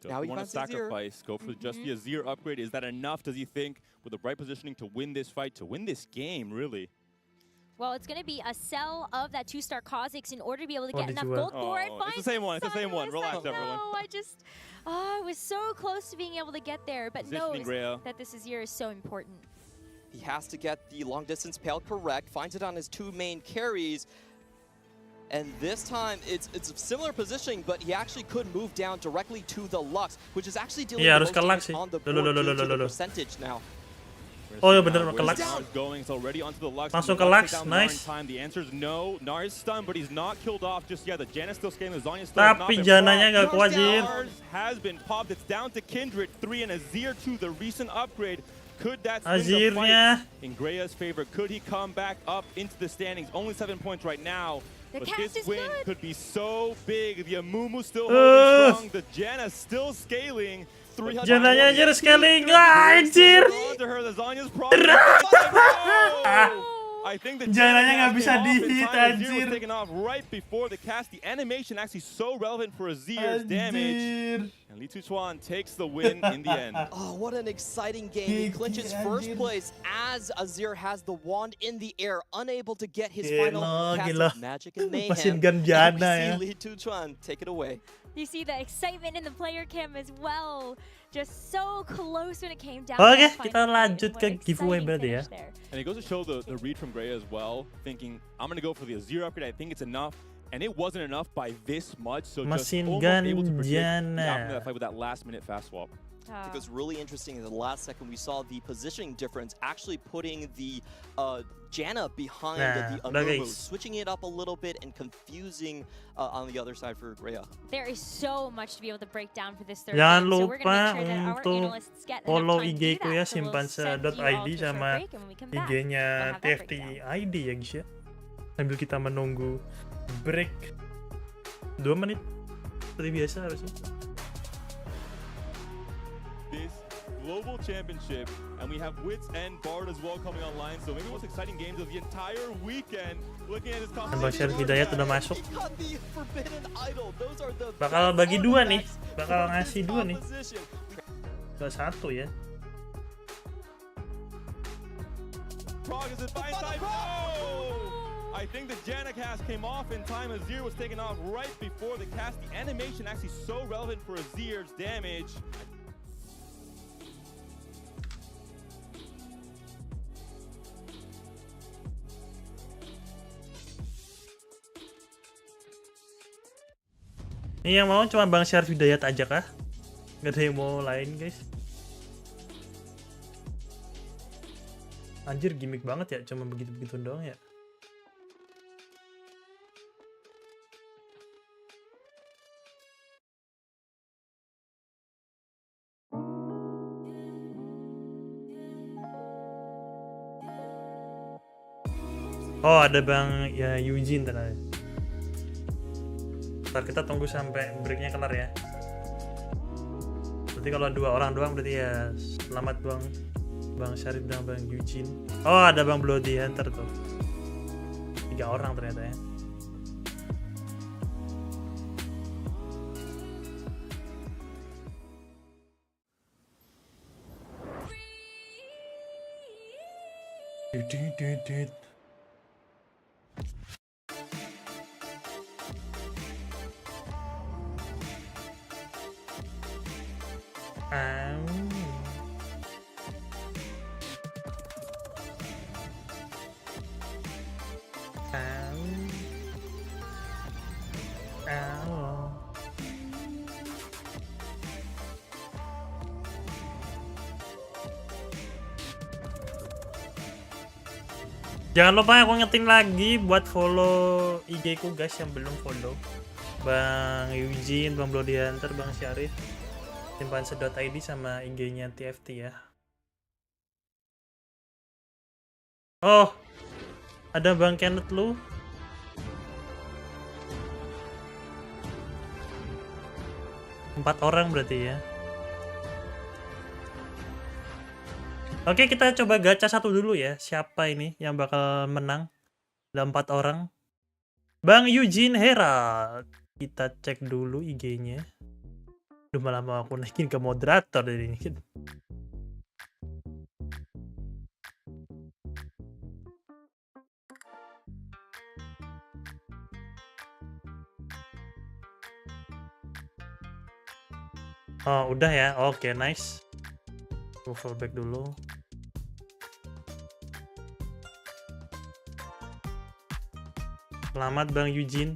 Now he want to finds Azir. sacrifice, go for just the Azir upgrade. Is that enough, does he think, with the right positioning to win this fight, to win this game, really? Well, it's going to be a sell of that 2-star Kha'Zix in order to be able to get enough gold for it. It's the same one. It's the same one. Relax, everyone. No, I was so close to being able to get there, but knows Greya. that this Azir is so important. He has to get the long distance pale correct, finds it on his 2 main carries. And this time, it's a similar positioning, but he actually could move down directly to the Lux, which is actually dealing with the most damage on the board due to the percentage now. Oh ya bener ke Lux. Masuk ke Lux, nice. The answer is no. Gnar is stunned, but he's not killed off just yet. The Janna's still scaling, the Zhonya's still not Tapi been Jannanya popped. nggak kuat, Jir. Gnar has been popped. It's down to Kindred 3 and Azir 2, the recent upgrade. Could that swing the fight in Greya's favor? Could he come back up into the standings? Only 7 points right now. The But cast this is win good. could be so big. The Amumu still holding strong. The Janna still scaling. Jannanya Jir scaling, anjir. I think the Jannanya nggak bisa di-hit, anjir. taken off right before the cast. The animation actually so relevant for Azir's damage. And Li2Chuan takes the win in the end. Oh, what an exciting game. He clinches first place as Azir has the wand in the air, unable to get his final cast of magic and mayhem. Mesin gun Janna ya. We see Li2Chuan take it away. You see the excitement in the player cam as well. Just so close when it came down. Oke, kita lanjut ke giveaway berarti ya. And it goes to show the read from Greya as well, thinking, I'm going to go for the Azir upgrade. I think it's enough. And it wasn't enough by this much, so just Mesin almost gun able to predict the Janna. outcome of that fight with that last-minute fast swap. I think it was really interesting in the last second we saw the positioning difference, actually putting the Janna behind the Amumu, switching it up a little bit and confusing on the other side for Greya. There is so much to be able to break down for this third Jangan game, so we're gonna lupa make sure that our untuk analysts get enough follow time to IG do ku that. ya, So we'll send you all Sympannseyt.id to a short sama break, and when we come back, IG-nya we'll have that breakdown. TFT.id ya guys ya. Sambil kita menunggu break 2 menit seperti biasa harusnya. This global championship, and we have Wits and Bard as well coming online. So maybe the most exciting games of the entire weekend. Looking at this competition. Hidayat udah masuk. Bakal bagi dua nih. Bakal ngasih dua nih. Gak satu ya. I think the Jana cast came off in time. Azir was taken off right before the cast. The animation actually so relevant for Azir's damage. Ini yang mau cuma Bang Syarif Hidayat aja kah? Gak ada yang mau lain guys. Anjir gimmick banget ya, cuma begitu-begitu doang ya. Oh ada Bang ya Eugene tadi. Ntar kita tunggu sampai breaknya kelar ya. Berarti kalau 2 orang doang berarti ya selamat Bang Syarif dan Bang Eugene. Oh ada Bang Bloody Hunter tuh. 3 orang ternyata ya. Jangan lupa aku ngetin lagi buat follow IG ku guys yang belum follow. Bang Eugene, Bang Bloody Hunter, Bang Syarif, Sympannseyt.id sama IG-nya TFT ya. Oh, ada Bang Kenneth lu. Empat orang berarti ya. Oke, kita coba gacha satu dulu ya. Siapa ini yang bakal menang? Ada 4 orang. Bang Eugene Herald. Kita cek dulu IG-nya. Duh, malah mau aku naikin ke moderator dari ini. Oh, udah ya. Oke, nice. Aku fallback dulu. Selamat Bang Eugene.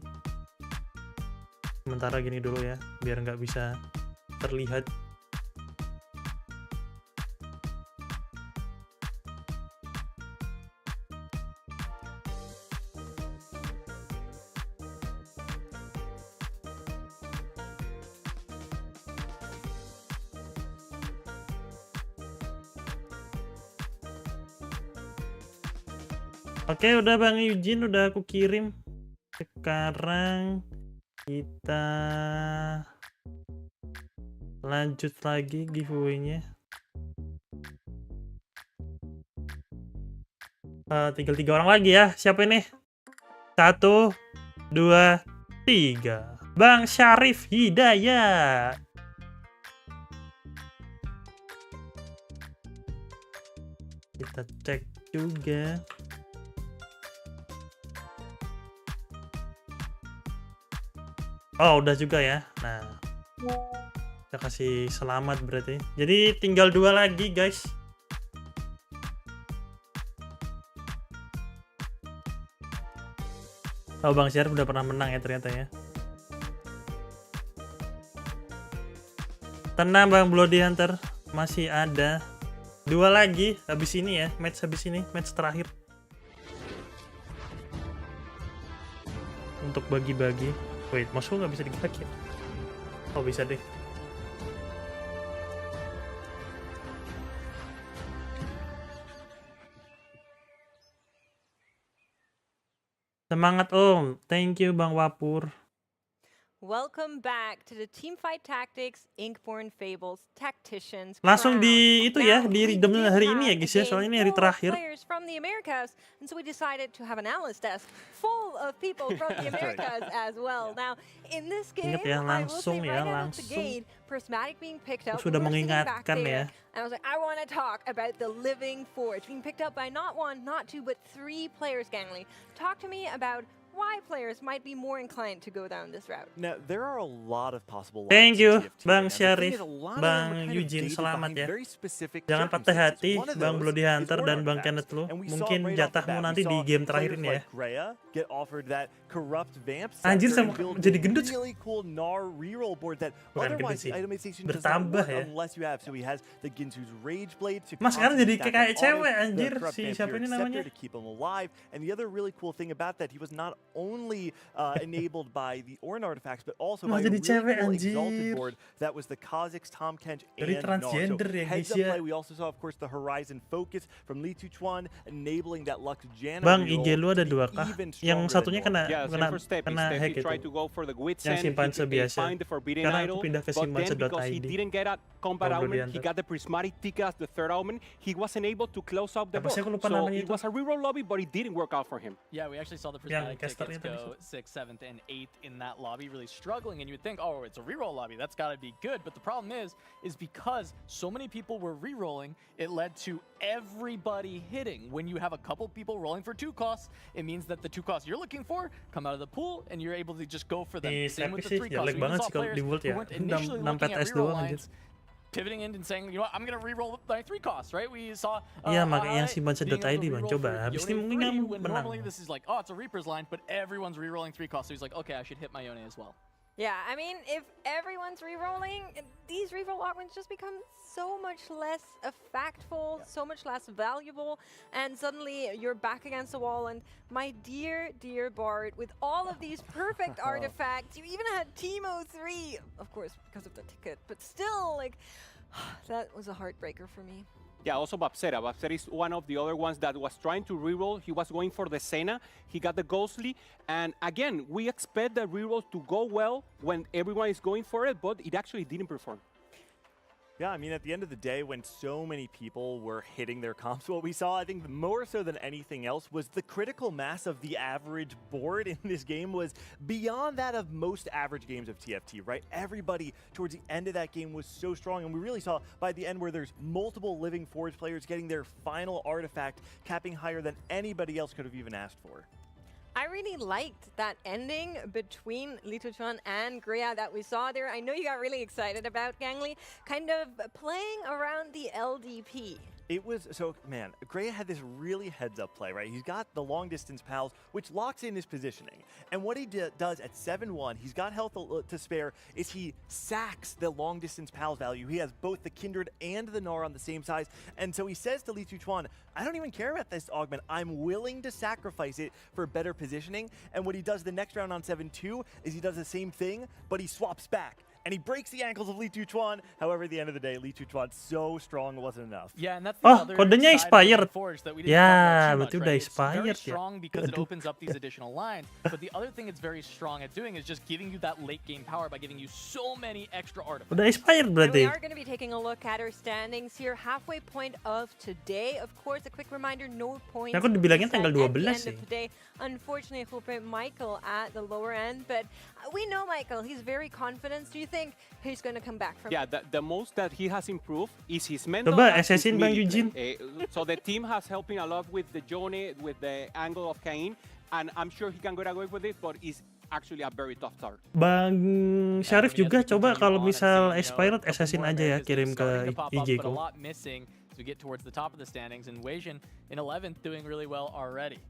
Sementara gini dulu ya, biar nggak bisa terlihat. Oke, udah Bang Eugene, udah aku kirim. Sekarang kita lanjut lagi giveaway-nya. Tinggal 3 orang lagi ya. Siapa ini? 1, 2, 3. Bang Syarif Hidayat. Kita cek juga. Oh, udah juga ya. Nah, kita kasih selamat berarti. Jadi tinggal 2 lagi, guys. Oh, Bang Syarif udah pernah menang ya ternyata ya. Tenang Bang Bloody Hunter, masih ada 2 lagi habis ini ya, match habis ini, match terakhir. Untuk bagi-bagi. Wait, mouse nggak bisa digerak ya? Oh, bisa deh. Semangat Om, thank you Bang Wapur. Welcome back to the Teamfight Tactics, Inkborn, Fables, Tactician'S. Langsung di itu ya, di redeem hari ini ya guys ya, soalnya ini hari terakhir. Players from the Americas, and so we decided to have an analyst desk full of people from the Americas as well. Now, in this game, Ingat ya, langsung ya, langsung. Prismatic being picked up. Sudah mengingatkan ya. And I was like, I want to talk about the Living Forge being picked up by not one, not two, but 3 players, Gangly. Talk to me about why players might be more inclined to go down this route. Now, there are a lot of possible. Thank you, Bang Syarif, Bang Eugene, selamat ya. Jangan patah hati, Bang Bloody Hunter dan Bang Kenneth lu. Mungkin jatahmu nanti di game terakhir ini ya. Anjir, sama jadi gendut. Bukan gendut sih, bertambah ya. Mas sekarang jadi kayak cewek anjir, si siapa ini namanya? Only enabled by the Orn artifacts, but also by a jadi cewek really anjir. exalted board that was the Kha'Zix, Tahm Kench, Dari and transgender Gnar. ya So heads guys up ya. play, we also saw, of course, the Horizon Focus from Li Tuchuan, enabling that Lux Janna Bang, reroll IG lu ada to be 2 kah? even Yang stronger satunya than kena hack itu. Tried to go for the Yang Sympannseyt biasa. Karena aku pindah ke but then because he Sympannseyt.id. didn't get a combat element, he got the prismatic ticket as the 3rd element. He wasn't able to close up the Apa sih, board. aku lupa So namanya it itu. was a reroll lobby, but it didn't work out for him. Yeah, we actually saw the prismatic casternya tickets tadi go 6th, 7th, and 8th in that lobby, really struggling. And you would think, oh, it's a reroll lobby, that's got to be good. But the problem is because so many people were rerolling, it led to everybody hitting. When you have a couple people rolling for 2 costs, it means that the 2 costs you're looking for come out of the pool, and you're able to just go for them. Same with the 3 costs. Jelek banget sih kalau di World ya. 6 PTS doang anjir. Pivoting in and saying, you know what, I'm going to reroll my 3 costs, right? We saw Iya, makanya yang Sympannseyt.id mencoba. Habis ini mungkin kamu menang. Normally this is like, oh, it's a Reaper's line, but everyone's rerolling 3 costs. So he's like, okay, I should hit my Yone as well. Yeah, I mean, if everyone's rerolling, these reroll augments just become so much less effectfful, so much less valuable, and suddenly you're back against the wall. And my dear, dear Bard, with all of these perfect artifacts, you even had Teemo 3, of course, because of the ticket, but still, like, that was a heartbreaker for me. Yeah, also Bapsera. Bapsera is one of the other ones that was trying to reroll. He was going for the Senna. He got the Ghostly. And again, we expect the reroll to go well when everyone is going for it, but it actually didn't perform. Yeah, I mean, at the end of the day, when so many people were hitting their comps, what we saw, I think more so than anything else, was the critical mass of the average board in this game was beyond that of most average games of TFT, right? Everybody towards the end of that game was so strong, and we really saw by the end where there's multiple Living Forge players getting their final artifact, capping higher than anybody else could have even asked for. I really liked that ending between Li Tuchuan and Greya that we saw there. I know you got really excited about Gangly, kind of playing around the LDP. It was, so man, Greya had this really heads-up play, right? He's got the long-distance pals, which locks in his positioning. And what he does at 7-1, he's got health to spare, is he sacks the long-distance pals value. He has both the Kindred and the Gnar on the same size. And so he says to Li Tuchuan, I don't even care about this augment. I'm willing to sacrifice it for better positioning. And what he does the next round on 7-2 is he does the same thing, but he swaps back. And he breaks the ankles of Li Tuchuan. However, at the end of the day, Li Tuchuan so strong it wasn't enough. Yeah, and that's the other kodenya expired. That we didn't Ya, talk about berarti too much, udah right? expired It's very strong because it Aduh. opens up these additional lines. But the other thing it's very strong at doing is just giving you that late game power by giving you so many extra artifacts. Udah expired And we berarti. are going to be taking a look at our standings here, halfway point of today. Of course, a quick reminder, no points. Aku dibilangin tanggal at the 12 end sih. of today. Unfortunately, Fulbright Michael at the lower end, but we know Michael. He's very confident. Do you think he's going to come back from? Yeah, the most that he has improved is his mental. Coba and his assassin Bang melee Eugene. play. So the team has helping a lot with the Jone, with the angle of Cain, and I'm sure he can get away with it, but it's actually a very tough start. Bang Syarif juga coba kalau misal expired assassin aja ya, kirim ke IG ku. We get towards the top of the standings, and Weijin in 11th doing really well already.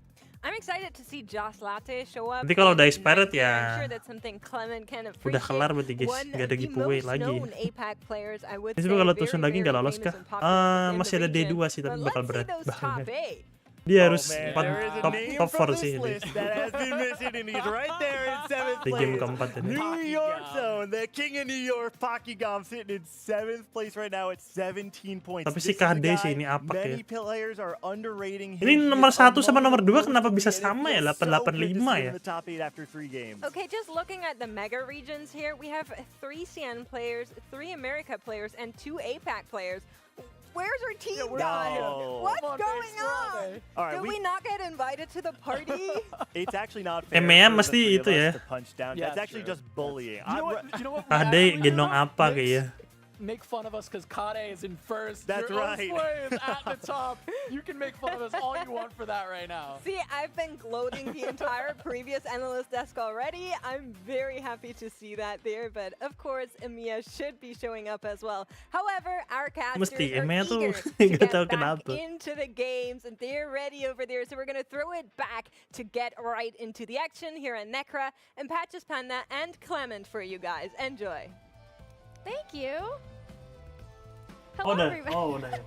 I'm excited to see Joss Latte show up. Nanti kalau udah in expired next year. ya, I'm sure that's something Clement can udah appreciate. kelar berarti guys, One nggak ada of the giveaway most lagi. known APAC players, I would Ini say, kalau very, Tusun lagi nggak very lolos famous kah? and popular within Masih the ada region. D2 sih, tapi But bakal let's see berat those banget. top 8. Dia harus there is a name top from 4 this sih ini. list that has been missing, and he's right there in 7th Di game place. keempat ini. New York Zone, the king of New York, Pakigam, sitting in 7th place right now at 17 points. Tapi si KD sih ini apa ya? Many players are underrating him. Ini nomor 1 sama nomor 2 kenapa bisa sama ya? 885 ya? The top 8 after 3 games. Okay, just looking at the mega regions here, we have 3 CN players, 3 America players, and 2 APAC players. Where's our team guy? What's going on? All right, Did we not get invited to the party? It's actually not fair. EMEA for the mesti three of itu us ya. to punch down. That's actually just bullying. You know what KD gendong apa kayaknya? Make fun of us because Kade is in first. That's Your right. Slay is at the top. You can make fun of us all you want for that right now. See, I've been gloating the entire previous analyst desk already. I'm very happy to see that there, but of course, EMEA should be showing up as well. However, our casters Mesti, are EMEA tuh eager to nggak get tahu back kenapa. into the games, and they're ready over there. So we're going to throw it back to get right into the action here at Necra and Patches Panda and Clement for you guys. Enjoy. Thank you. Oh, Hello, udah. everybody. Oh, udah ya.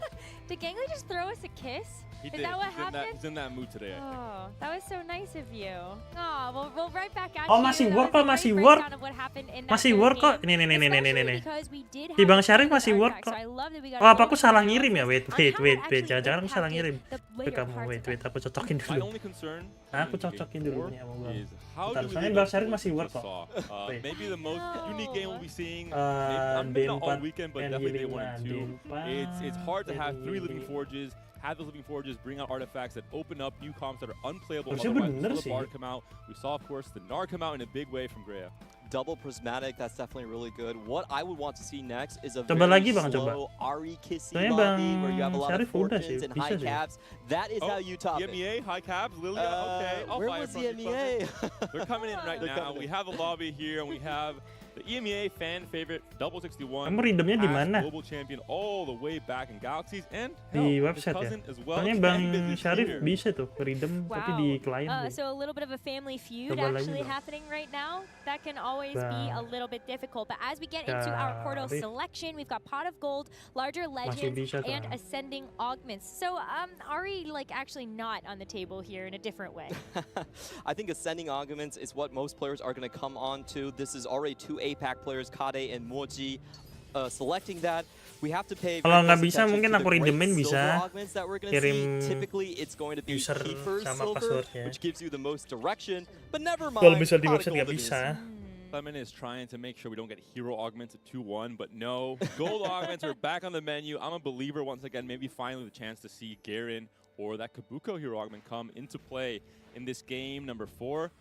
Did Gangly just throw us a kiss? He Is did. that what He's in happened? he's in that mood today, I think. Oh, that was so nice of you. Oh, well, we'll right back at Oh, you. masih That work was a kok, masih great work. breakdown of what happened in that Masih third work kok. game, Nih. especially nih. because we did Di have Bang a Syarif good masih work artifact, kok. so I love that we got Oh, a apa aku little salah bit of ngirim ya? analysis Wait. on how it actually Jangan-jangan aku salah impacted ngirim. the Wait, later kamu, parts wait. of it. Aku cocokin My dulu. only concern Aku in game cocokin dulu 4 nih sama gua. is how Bentar, do we soalnya live Bang up Syarif to what masih we work just kok. saw? Wait. Maybe the most unique game we'll be seeing. D4 Maybe not all weekend, but and definitely day healing 1 and 2. D4 It's hard to have 3 and living forges. Have those living forges bring out artifacts that open up new comps that are unplayable. Harusnya Otherwise, we bener saw the sih. Bard come out. We saw, of course, the Gnar come out in a big way from Greya. Double prismatic, that's definitely really good. What I would want to see next is a Coba very lagi, Bang, slow Ari Kissy Soalnya lobby Bang where you have a lot Syarif of udah fortunes sih, and bisa high sih. caps. That is how you top it. EMEA, high caps, Lilia, okay. I'll Where buy it was from the you, MEA? They're coming in right They're now. coming We in. have a lobby here, and we have the EMEA fan favorite Double 61. Kamu redeemnya di past mana? Global champion all the way back in Galaxies, and Di hell, website his ya. cousin as well. Soalnya Ken Bang is Syarif here. bisa tuh redeem tapi di klien tuh. So a little bit of a family feud Coba lagi actually dong. happening right now. That can always be a Bang little bit difficult. But as we get into our Portal Syarif. selection, we've got Pot of Gold, Larger Legends, bisa tuh. and Ascending Augments. So Ari, like, actually not on the table here in a different way. I think Ascending Augments is what most players are going to come on to. This is already 2 APAC players, Kade and Moji. Selecting that, we have to pay. Kalau nggak bisa, mungkin aku redeemin bisa. Kirim Typically, it's going to be user Kiefer sama Silver, passwordnya. which gives you the most direction. But never Kalau mind. bisa di Pot of website nggak Gold it is. bisa. Clement is trying to make sure we don't get hero augments at 2-1, but no. Gold augments are back on the menu. I'm a believer once again, maybe finally the chance to see Garen or that Kabuko hero augment come into play in this game number 4.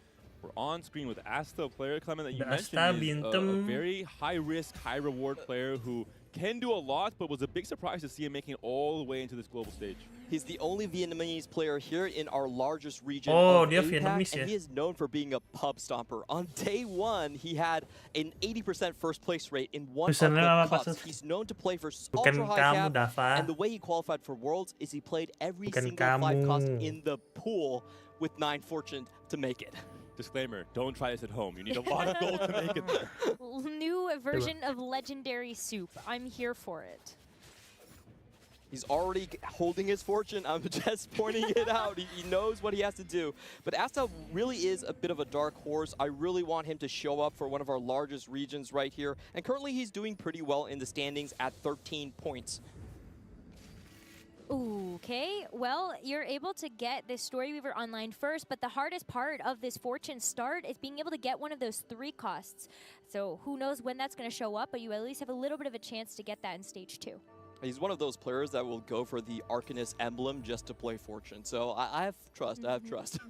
We're on screen with Asta, a player, Clement, that you mentioned is a very high-risk, high-reward player who can do a lot, but was a big surprise to see him making it all the way into this global stage. He's the only Vietnamese player here in our largest region Oh, of dia APAC, Vietnamese and ya? he is known for being a pub stomper. On day 1, he had an 80% first place rate in one of Pesannya apa, the cups. Pak? He's known to play for Bukan ultra high kamu, cap, Dava. and the way he qualified for Worlds is he played every Bukan single 5 cost kamu. in the pool with 9 fortune to make it. Disclaimer, don't try this at home. You need a lot of gold to make it there. New version of Legendary Soup. I'm here for it. He's already holding his fortune. I'm just pointing it out. He knows what he has to do. But Asta really is a bit of a dark horse. I really want him to show up for one of our largest regions right here. And currently he's doing pretty well in the standings at 13 points. Okay, well, you're able to get this Storyweaver online first, but the hardest part of this Fortune start is being able to get one of those 3 costs. So who knows when that's going to show up, but you at least have a little bit of a chance to get that in Stage 2. He's one of those players that will go for the Arcanist emblem just to play Fortune. So I have trust. I have trust.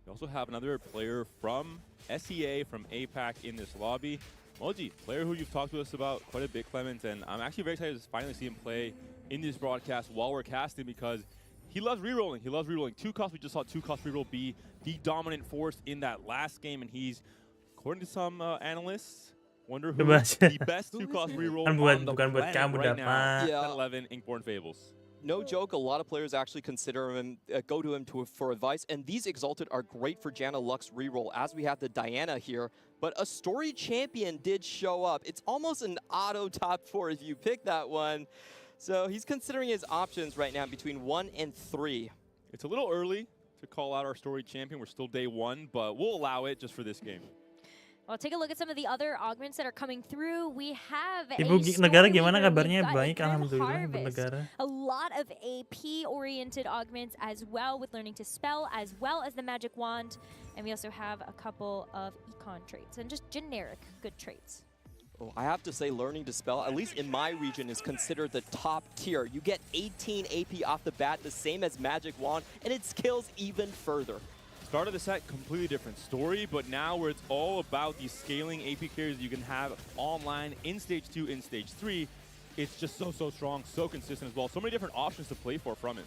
We also have another player from SEA, from APAC in this lobby. Moji, player who you've talked to us about quite a bit, Clement, and I'm actually very excited to finally see him play in this broadcast while we're casting because he loves rerolling. He loves rerolling. 2 cost, we just saw 2 cost reroll be the dominant force in that last game, and he's, according to some analysts, wonder who the best 2 cost reroll on the planet right now. 10-11 Inkborn Fables. No joke, a lot of players actually consider him, go to him for advice, and these Exalted are great for Janna Lux reroll, as we have the Diana here, but a story champion did show up. It's almost an auto top 4 if you pick that one. So he's considering his options right now between 1 and 3. It's a little early to call out our storied champion. We're still day 1, but we'll allow it just for this game. Well, take a look at some of the other augments that are coming through. We have Ibu negara gimana kabarnya? Baik, alhamdulillah, Ibu negara. A lot of AP-oriented augments as well, with learning to spell, as well as the magic wand. And we also have a couple of econ traits and just generic good traits. Oh, I have to say, learning to spell, at least in my region, is considered the top tier. You get 18 AP off the bat, the same as magic wand, and it scales even further. Start of the set, completely different story, but now where it's all about these scaling AP carries you can have online in Stage 2, in Stage 3, it's just so strong, so consistent as well. So many different options to play for from it.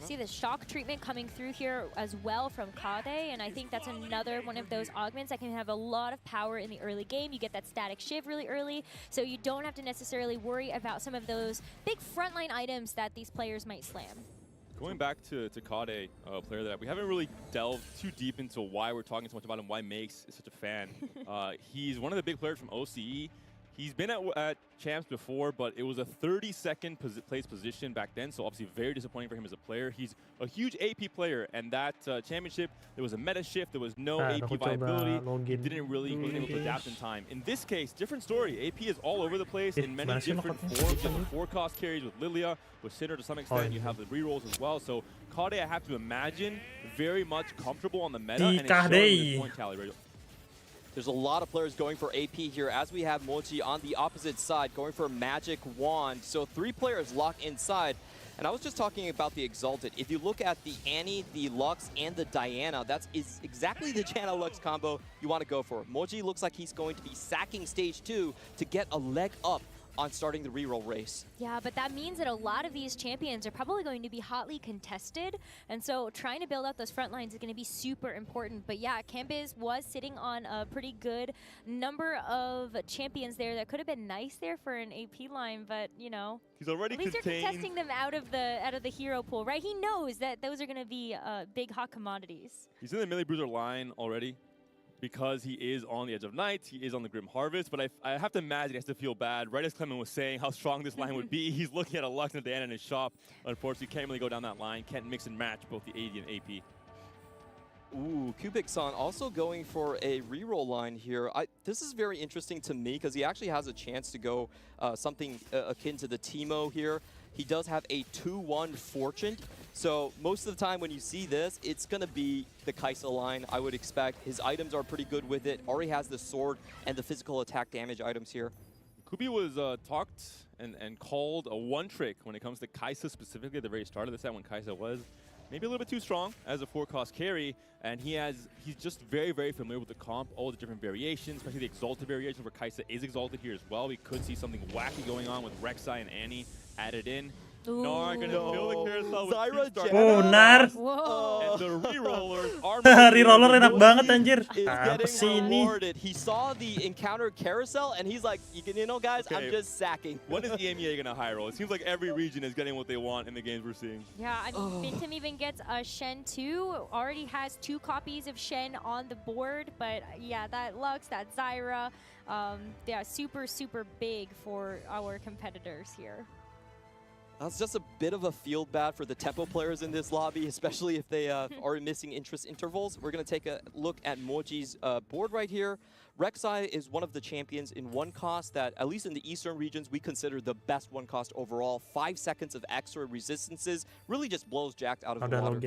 See the shock treatment coming through here as well from Kode, and I think that's another one of those augments that can have a lot of power in the early game. You get that static shiv really early, so you don't have to necessarily worry about some of those big frontline items that these players might slam. Going back to Kode, a player that we haven't really delved too deep into why we're talking so much about him, why Makes is such a fan. He's one of the big players from OCE. He's been at champs before, but it was a 32nd place position back then, so obviously very disappointing for him as a player. He's a huge AP player, and that championship, there was a meta shift, there was no AP viability. He didn't really wasn't able to adapt in time. In this case, different story. AP is all over the place in many different forms. You have the 4-cost carries with Lilia, with Sinner to some extent. You have the rerolls as well. So Kode, I have to imagine, very much comfortable on the meta, and it's showing the point tally right. There's a lot of players going for AP here, as we have Moji on the opposite side going for Magic Wand. So 3 players locked inside. And I was just talking about the Exalted. If you look at the Annie, the Lux, and the Diana, that is exactly the Janna Lux combo you want to go for. Moji looks like he's going to be sacking Stage 2 to get a leg up on starting the reroll race. Yeah, but that means that a lot of these champions are probably going to be hotly contested, and so trying to build out those front lines is going to be super important. But yeah, Kambiz was sitting on a pretty good number of champions there that could have been nice there for an AP line, but you know, he's already at least they're contesting them out of the hero pool, right? He knows that those are going to be big hot commodities. He's in the Melee Bruiser line already, because he is on the Edge of Night, he is on the Grim Harvest, but I have to imagine he has to feel bad. Right as Clement was saying how strong this line would be, he's looking at a Lux and a Diana in his shop. Unfortunately, can't really go down that line, can't mix and match both the AD and AP. Ooh, Kubik-san also going for a reroll line here. This is very interesting to me because he actually has a chance to go something akin to the Teemo here. He does have a 2-1 Fortune. So most of the time when you see this, it's going to be the Kaisa line, I would expect. His items are pretty good with it. Already has the sword and the physical attack damage items here. Kubi was talked and called a one-trick when it comes to Kaisa specifically at the very start of the set, when Kaisa was maybe a little bit too strong as a 4-cost carry, and he's just very familiar with the comp, all the different variations, especially the Exalted variation where Kaisa is Exalted here as well. We could see something wacky going on with Rek'Sai and Annie added in. Nar gonna fill the carousel with Zyra two Oh, Nar. And the rerollers are reroller enak banget anjir. Apa sih ini? He saw the encounter carousel and he's like, you know guys, I'm just sacking. When is EMEA gonna high roll? It seems like every region is getting what they want in the games we're seeing. Yeah, I mean, Bintim even gets a Shen too. Already has 2 copies of Shen on the board, but yeah, that Lux, that Zyra, yeah, super big for our competitors here. That's just a bit of a field bad for the tempo players in this lobby, especially if they are missing interest intervals. We're going to take a look at Moji's board right here. Rek'Sai is one of the champions in 1-cost that, at least in the eastern regions, we consider the best 1-cost overall. 5 seconds of extra resistances really just blows Jacked out of the water.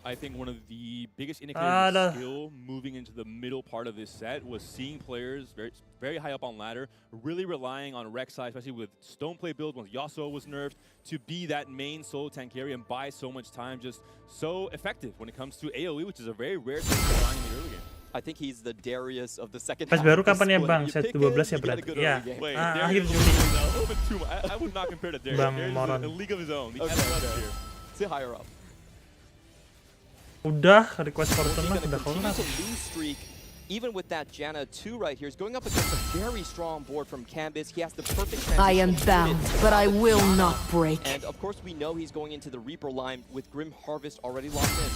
I think one of the biggest indicators of skill moving into the middle part of this set was seeing players very high up on ladder, really relying on Rek'Sai, especially with Stoneplay build once Yasuo was nerfed, to be that main solo tank carry and buy so much time, just so effective when it comes to AoE, which is a very rare thing to find in the early game. I think he's the Darius of the second half. Pas baru kapan ya Bang? Set 12 ya berarti. Ya. Akhir Juli. I would not compare to Darius. Bang Darius Moron. is a league of his own. Say higher up. Udah, request Fortune mah udah kelar. Even with that Janna 2 right here, is going up against a very strong board from Kambiz. He has the perfect transition. I am bound, but I will not break. And of course, we know he's going into the Reaper line with Grim Harvest already locked in.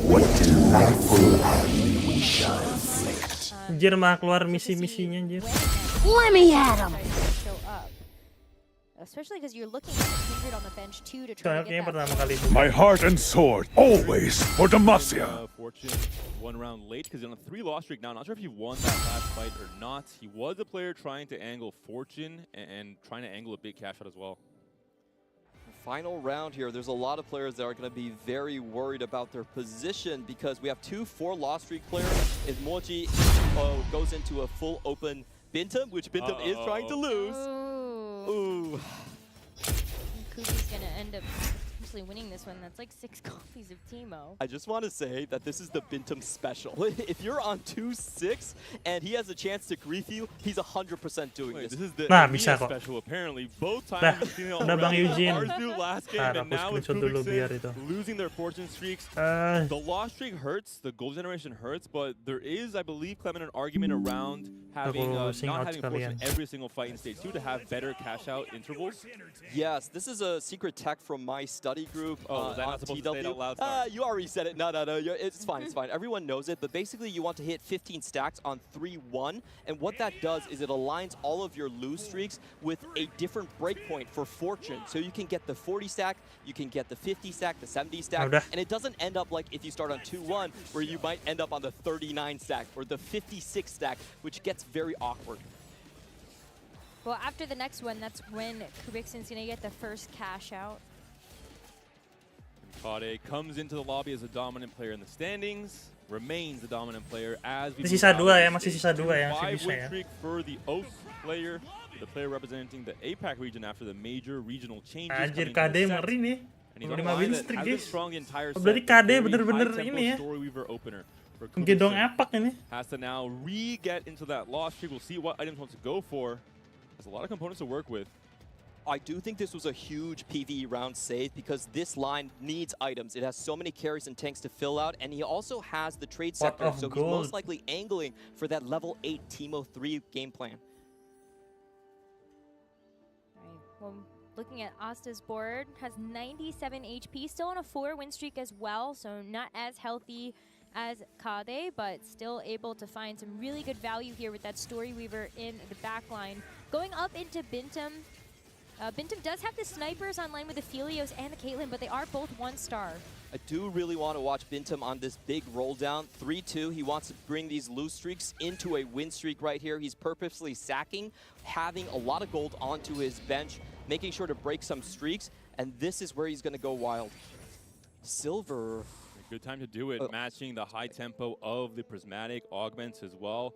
What delightful agony we shall inflict. Anjir mah keluar misi-misinya anjir. Let me at him. especially because you're looking at the Kindred on the bench too to try to get that. My heart and sword, always for Demacia. Fortune 1 round late because he's on a 3-loss streak now. Not sure if he won that last fight or not. He was the player trying to angle Fortune and trying to angle a big cash out as well. Final round here. There's a lot of players that are going to be very worried about their position because we have 2 4-loss streak players. If Moji goes into a full open Bintum, which Bintum is trying to lose. Ooh. Kubi's going to end up actually winning this one. That's like 6 copies of Teemo. I just want to say that this is the Bintum special. If you're on 2-6 and he has a chance to grief you, he's 100% doing this. This is the bisa kok. special apparently. Both times udah Bang Eugene. last game and now with losing their fortune streaks. The loss streak hurts, the goal generation hurts, but there is, I believe, Clement, an argument around having not having fortune every single fight in stage 2 to have better cash out intervals. Yes, this is a secret tech from my study group was that on not supposed TW. to say it out loud? You already said it. No, it's fine, it's fine. Everyone knows it, but basically you want to hit 15 stacks on 3-1, and what that does is it aligns all of your lose streaks with a different breakpoint for fortune. So you can get the 40 stack, you can get the 50 stack, the 70 stack, and it doesn't end up like if you start on 2-1, where you might end up on the 39 stack or the 56 stack, which gets very awkward. Well, after the next one, that's when Kubixen's going to get the first cash out. Kode comes into the lobby as a dominant player in the standings, remains the dominant player as we sisa 2 ya, masih sisa 2 ya, masih 5 bisa win ya. streak for the OS player, the player representing the APAC region after the major regional changes. Anjir, KD ngeri nih. 5 win streak guys. Berarti KD bener-bener ini ya. Gedong apak ini. Has to now re-get into that loss streak. We'll see what items wants to go for. Has a lot of components to work with. I do think this was a huge PvE round save because this line needs items. It has so many carries and tanks to fill out, and he also has the trade sector, so he's most likely angling for that level 8 Teemo 3 game plan. All right, well, looking at Asta's board, has 97 HP, still on a 4 win streak as well, so not as healthy as Kade, but still able to find some really good value here with that Story Weaver in the back line. Going up into Bintum. Bintum does have the snipers online with the Phelios and the Caitlyn, but they are both 1-star. I do really want to watch Bintum on this big roll down. 3-2, he wants to bring these lose streaks into a win streak right here. He's purposely sacking, having a lot of gold onto his bench, making sure to break some streaks, and this is where he's going to go wild. Silver. Good time to do it, matching the high tempo of the prismatic augments as well.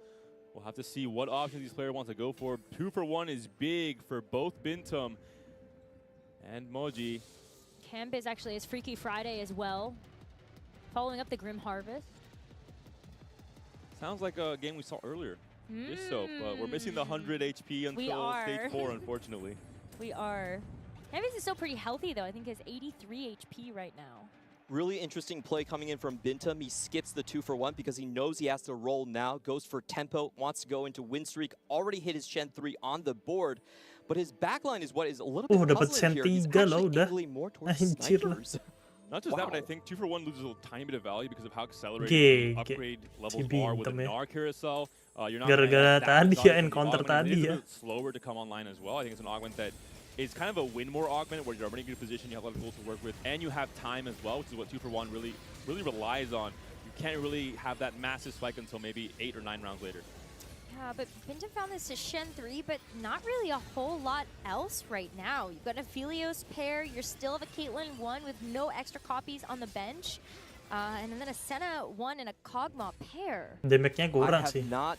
We'll have to see what options these players want to go for. 2 for 1 is big for both Bintum and Moji. Camp is actually his Freaky Friday as well, following up the Grim Harvest. Sounds like a game we saw earlier. Just so, but we're missing the 100 HP until stage 4, unfortunately. We are. Campus is still pretty healthy, though. I think he has 83 HP right now. Really interesting play coming in from Bintum. He skips the 2 for 1 because he knows he has to roll now. Goes for tempo, wants to go into win streak. Already hit his Shen 3 on the board. But his backline is what is a little bit puzzling here. He's actually angling more towards snipers. Not just that, but I think 2 for 1 loses a tiny bit of value because of how accelerated the upgrade levels are with the Gnar carousel. You're not gara-gara tadi ya, encounter tadi ya. Slower to come online as well. I think it's an augment that is kind of a win more augment where you're already in a good position, you have a lot of goals to work with, and you have time as well, which is what 2 for 1 really relies on. You can't really have that massive spike until maybe 8 or 9 rounds later. Yeah, but Bintum found this to Shen 3, but not really a whole lot else right now. You've got a Phelios pair, you're still have a Caitlyn 1 with no extra copies on the bench, and then a Senna 1 and a Kog'Maw pair. Damage-nya kurang I sih. have not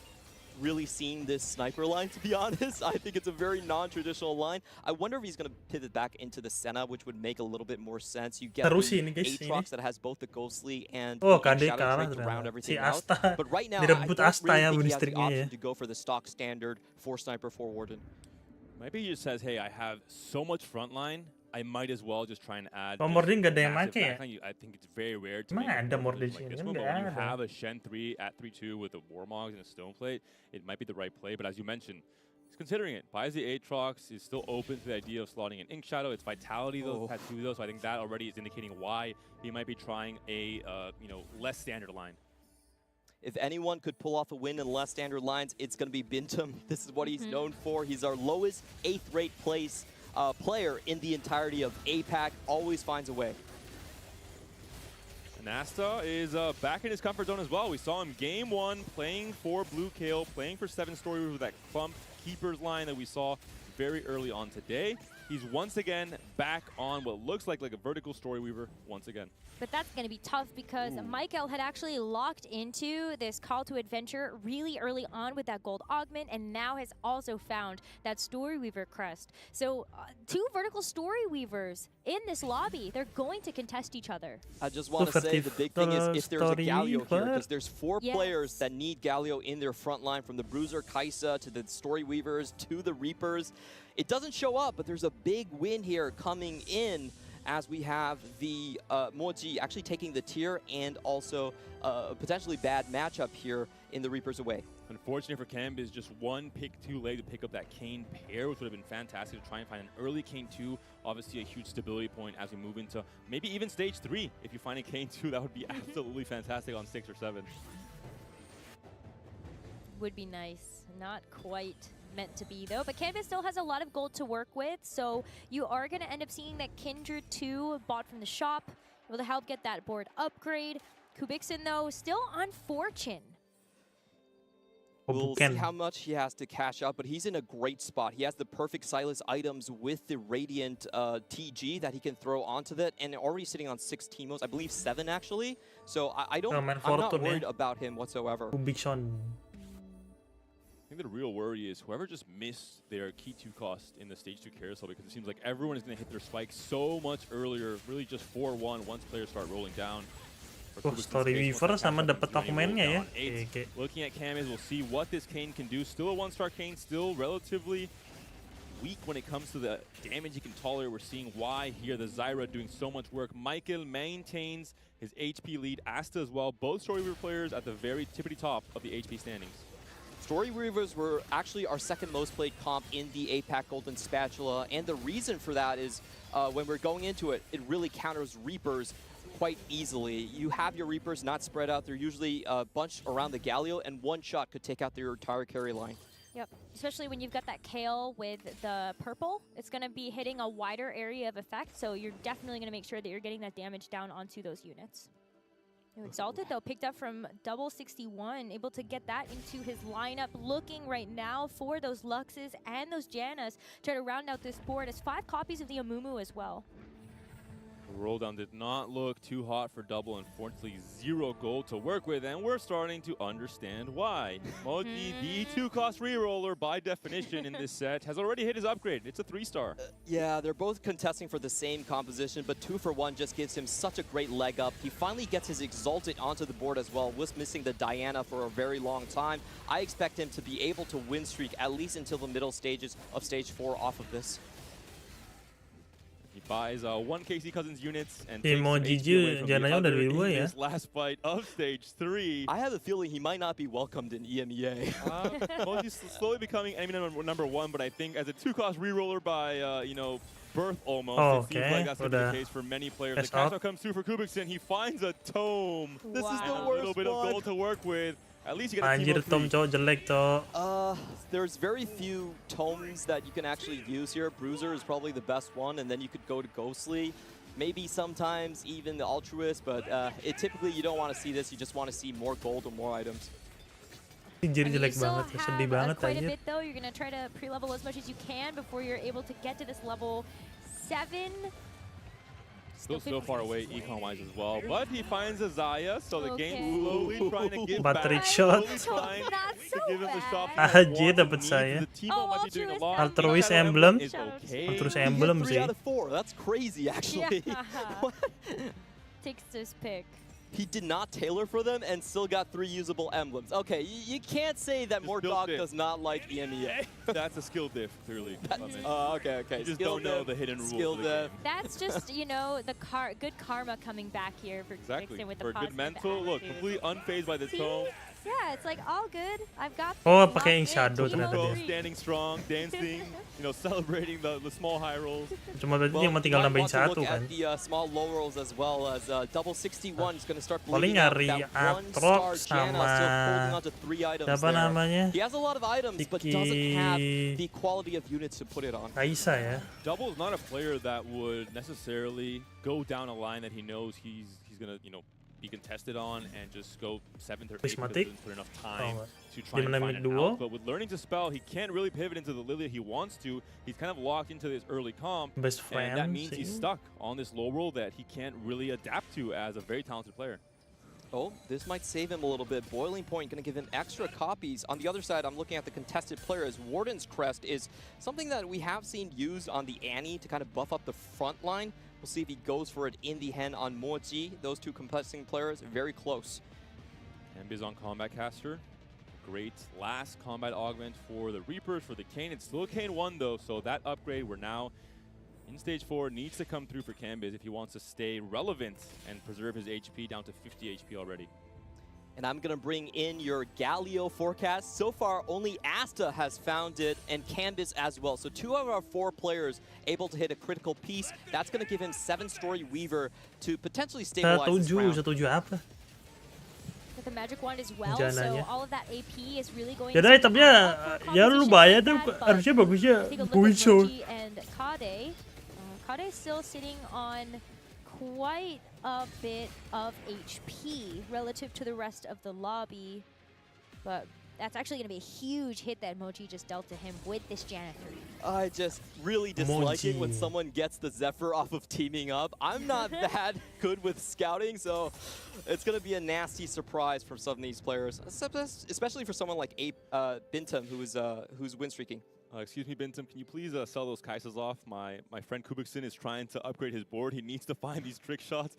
really seen this sniper line, to be honest. I think it's a very non-traditional line. I wonder if he's going to pivot back into the Senna, which would make a little bit more sense. You get Aatrox that has both the Ghostly and KD Shadow Trait to round everything out. But right now, I don't really think he has the option to go for the stock standard 4-sniper, 4-warden. Maybe he just says, hey, I have so much frontline, I might as well just try and add. Mordin nggak ada yang make ya? I think it's very rare to make ada Mordin like sini this kan one, but nggak when you ada. have a Shen 3 at 3-2 with a Warmogs and a Stone Plate, it might be the right play. But as you mentioned, he's considering it. Buys the Aatrox, is still open to the idea of slotting an Ink Shadow. It's Vitality though, tattoo though, so I think that already is indicating why he might be trying a less standard line. If anyone could pull off a win in less standard lines, it's going to be Bintum. This is what he's known for. He's our lowest 8th rate place player in the entirety of APAC, always finds a way. Nasta is back in his comfort zone as well. We saw him game 1 playing for Blue Kale, playing for 7 Story with that clumped keepers line that we saw very early on today. He's once again back on what looks like a vertical Story Weaver once again. But that's going to be tough because Michael had actually locked into this call to adventure really early on with that gold augment, and now has also found that Story Weaver crest. So 2 vertical Story Weavers in this lobby, they're going to contest each other. I just want to say the big thing is if there's a Galio here, because there's 4 players that need Galio in their front line, from the Bruiser, Kaisa, to the Story Weavers, to the Reapers. It doesn't show up, but there's a big win here coming in as we have the Moji actually taking the tier, and also a potentially bad matchup here in the Reapers away. Unfortunately for Cam, is just 1 pick too late to pick up that Kane pair, which would have been fantastic to try and find an early Kane 2. Obviously a huge stability point as we move into maybe even stage 3. If you find a Kane 2, that would be absolutely fantastic on 6 or 7. Would be nice. Not quite meant to be though, but Canvas still has a lot of gold to work with, so you are going to end up seeing that Kindred 2 bought from the shop, able to help get that board upgrade. Kubikson though, still on Fortune. We'll see how much he has to cash out, but he's in a great spot. He has the perfect Silas items with the Radiant TG that he can throw onto that, and already sitting on 6 Teemos, I believe 7 actually. So I'm not worried about him whatsoever. I think the real worry is whoever just missed their key 2 cost in the stage 2 carousel, because it seems like everyone is going to hit their spike so much earlier, really just 4-1 once players start rolling down. Story Weaver sama dapat augmentnya ya. Looking at Cam, we'll see what this Kane can do. Still a 1-star Kane, still relatively weak when it comes to the damage he can tolerate. We're seeing why here. The Zyra doing so much work. Michael maintains his HP lead. Asta as well. Both Story Weaver players at the very tippity top of the HP standings. Story Weavers were actually our 2nd most played comp in the APAC Golden Spatula, and the reason for that is when we're going into it, it really counters Reapers quite easily. You have your Reapers not spread out. They're usually bunched around the Galio, and 1 shot could take out their entire carry line. Yep, especially when you've got that Kale with the purple. It's going to be hitting a wider area of effect, so you're definitely going to make sure that you're getting that damage down onto those units. Exalted, though, picked up from double 61, able to get that into his lineup, looking right now for those Luxes and those Jannas, try to round out this board as 5 copies of the Amumu as well. Roll down did not look too hot for double. Unfortunately, 0 gold to work with, and we're starting to understand why. Moji, the 2 cost reroller by definition in this set, has already hit his upgrade. It's a 3-star. Yeah, they're both contesting for the same composition, but 2 for 1 just gives him such a great leg up. He finally gets his Exalted onto the board as well. Was missing the Diana for a very long time. I expect him to be able to win streak at least until the middle stages of stage 4 off of this. He buys 1 KC Cousins units and Moji jananya udah dari gue ya. His last fight of stage 3. I have a feeling he might not be welcomed in EMEA. Moji's slowly becoming enemy number 1, but I think as a 2-cost reroller by birth almost, it seems like that's going to be the case for many players. The cash out comes through for Kubikson. He finds a tome. This is the and worst a little bit of gold to work with. At least you get a Anjir, Tom cowok jelek, cowok. There's very few tomes that you can actually use here. Bruiser is probably the best one, and then you could go to Ghostly. Maybe sometimes even the Altruist, but typically you don't want to see this. You just want to see more gold or more items. Anjir, jelek banget, sedih banget quite anjir. a bit though. You're going to try to pre-level as much as you can before you're able to get to this level 7. Still so far away econ-wise as well, but he finds a Zaya, so the game slowly trying to give back. Battery shot. Trying to give him the shot. Anjir, dapat saya. Altruist emblem. Altruist emblem 3 sih. out of 4. That's crazy, actually. Yeah. Takes this pick. He did not tailor for them and still got 3 usable emblems. Okay, you can't say that Mordog does not like EMEA. That's a skill diff, clearly. Okay. You just don't know the hidden rules of the game. That's just, the good karma coming back here for Dixon with the for good mental. Look, completely unfazed by the tone. Yeah, it's like all good. I've got. Oh, pakai ink shadow ternyata Bro, dia. standing strong, dancing, celebrating the small high rolls. Cuma berarti dia tinggal nambahin satu look kan. at the small low rolls as well as double 61 is going to start Paling bleeding out nyari that one Atrox star Janna still holding sama on to 3 items siapa there. namanya? He has a lot of items but doesn't have the quality of units to put it on. Kaisa ya. Double is not a player that would necessarily go down a line that he knows he's gonna be contested on and just go 7th or 8th because he doesn't put enough time to try and find an out. But with learning to spell, he can't really pivot into the Lily he wants to. He's kind of locked into this early comp, Best friend, and that means he's stuck on this low roll that he can't really adapt to as a very talented player. Oh, this might save him a little bit. Boiling Point going to give him extra copies. On the other side, I'm looking at the contested players. Warden's Crest is something that we have seen used on the Annie to kind of buff up the front line. We'll see if he goes for it in the hen on Mochi. Those two contesting players very close. Cambiz on Combat Caster. Great last combat augment for the Reapers, for the Kayn. It's still Kayn 1 though, so that upgrade we're now in stage 4 needs to come through for Cambiz if he wants to stay relevant and preserve his HP down to 50 HP already. And I'm going to bring in your Galio forecast. So far, only Asta has found it, and Cambiz as well. So 2 out of our 4 players able to hit a critical piece. That's going to give him 7-story Weaver to potentially stabilize this round. Setuju apa? With the magic wand as well, so all of that AP is really going. Jadi itemnya ya lumayan tuh, harusnya bagusnya Guinsol. And Kode, Kode is still sitting on quite a bit of HP relative to the rest of the lobby, but that's actually going to be a huge hit that Mochi just dealt to him with this Janna 3. I just really dislike it when someone gets the Zephyr off of teaming up. I'm not that good with scouting, so it's going to be a nasty surprise for some of these players, especially for someone like Bintum, who's win streaking. Excuse me, Bintum, can you please sell those Kaisas off? My friend Kubikson is trying to upgrade his board. He needs to find these trick shots.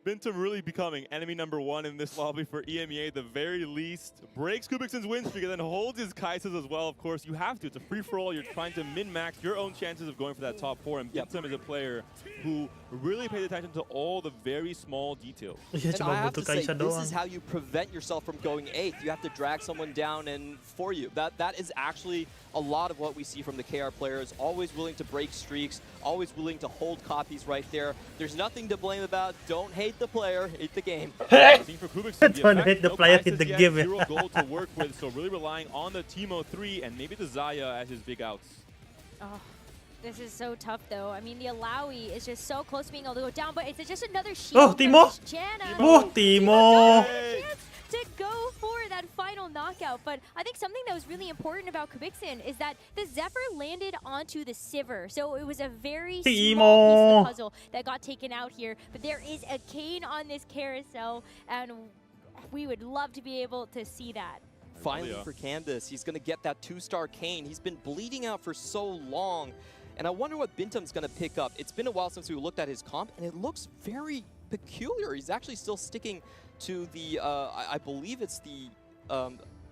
Bintum really becoming enemy number 1 in this lobby for EMEA at the very least. Breaks Kubikson's win streak and then holds his Kaisas as well. Of course, you have to. It's a free-for-all. You're trying to min-max your own chances of going for that top 4. And Bintum is a player who really pays attention to all the very small details. And I have to say, this is how you prevent yourself from going 8th. You have to drag someone down and for you. That is actually a lot of what we see from the KR players. Always willing to break streaks, always willing to hold copies right there. There's nothing to blame about. Don't hate the player, hate the game. Don't hate the player, hate the game. 0 gold to work with, so really relying on the Teemo 3 and maybe the Zaya as his big outs. Oh, this is so tough though. I mean, the Alawi is just so close to being able to go down, but it's just another shield. Oh, Teemo! Oh, Teemo! To go for that final knockout, but I think something that was really important about Kubikson is that the Zephyr landed onto the Sivir, so it was a very small piece of the puzzle that got taken out here, but there is a Kayn on this carousel, and we would love to be able to see that. Finally for Cambiz, he's going to get that 2-star Kayn. He's been bleeding out for so long, and I wonder what Bintum's going to pick up. It's been a while since we looked at his comp, and it looks very peculiar. He's actually still sticking to the, I believe it's the,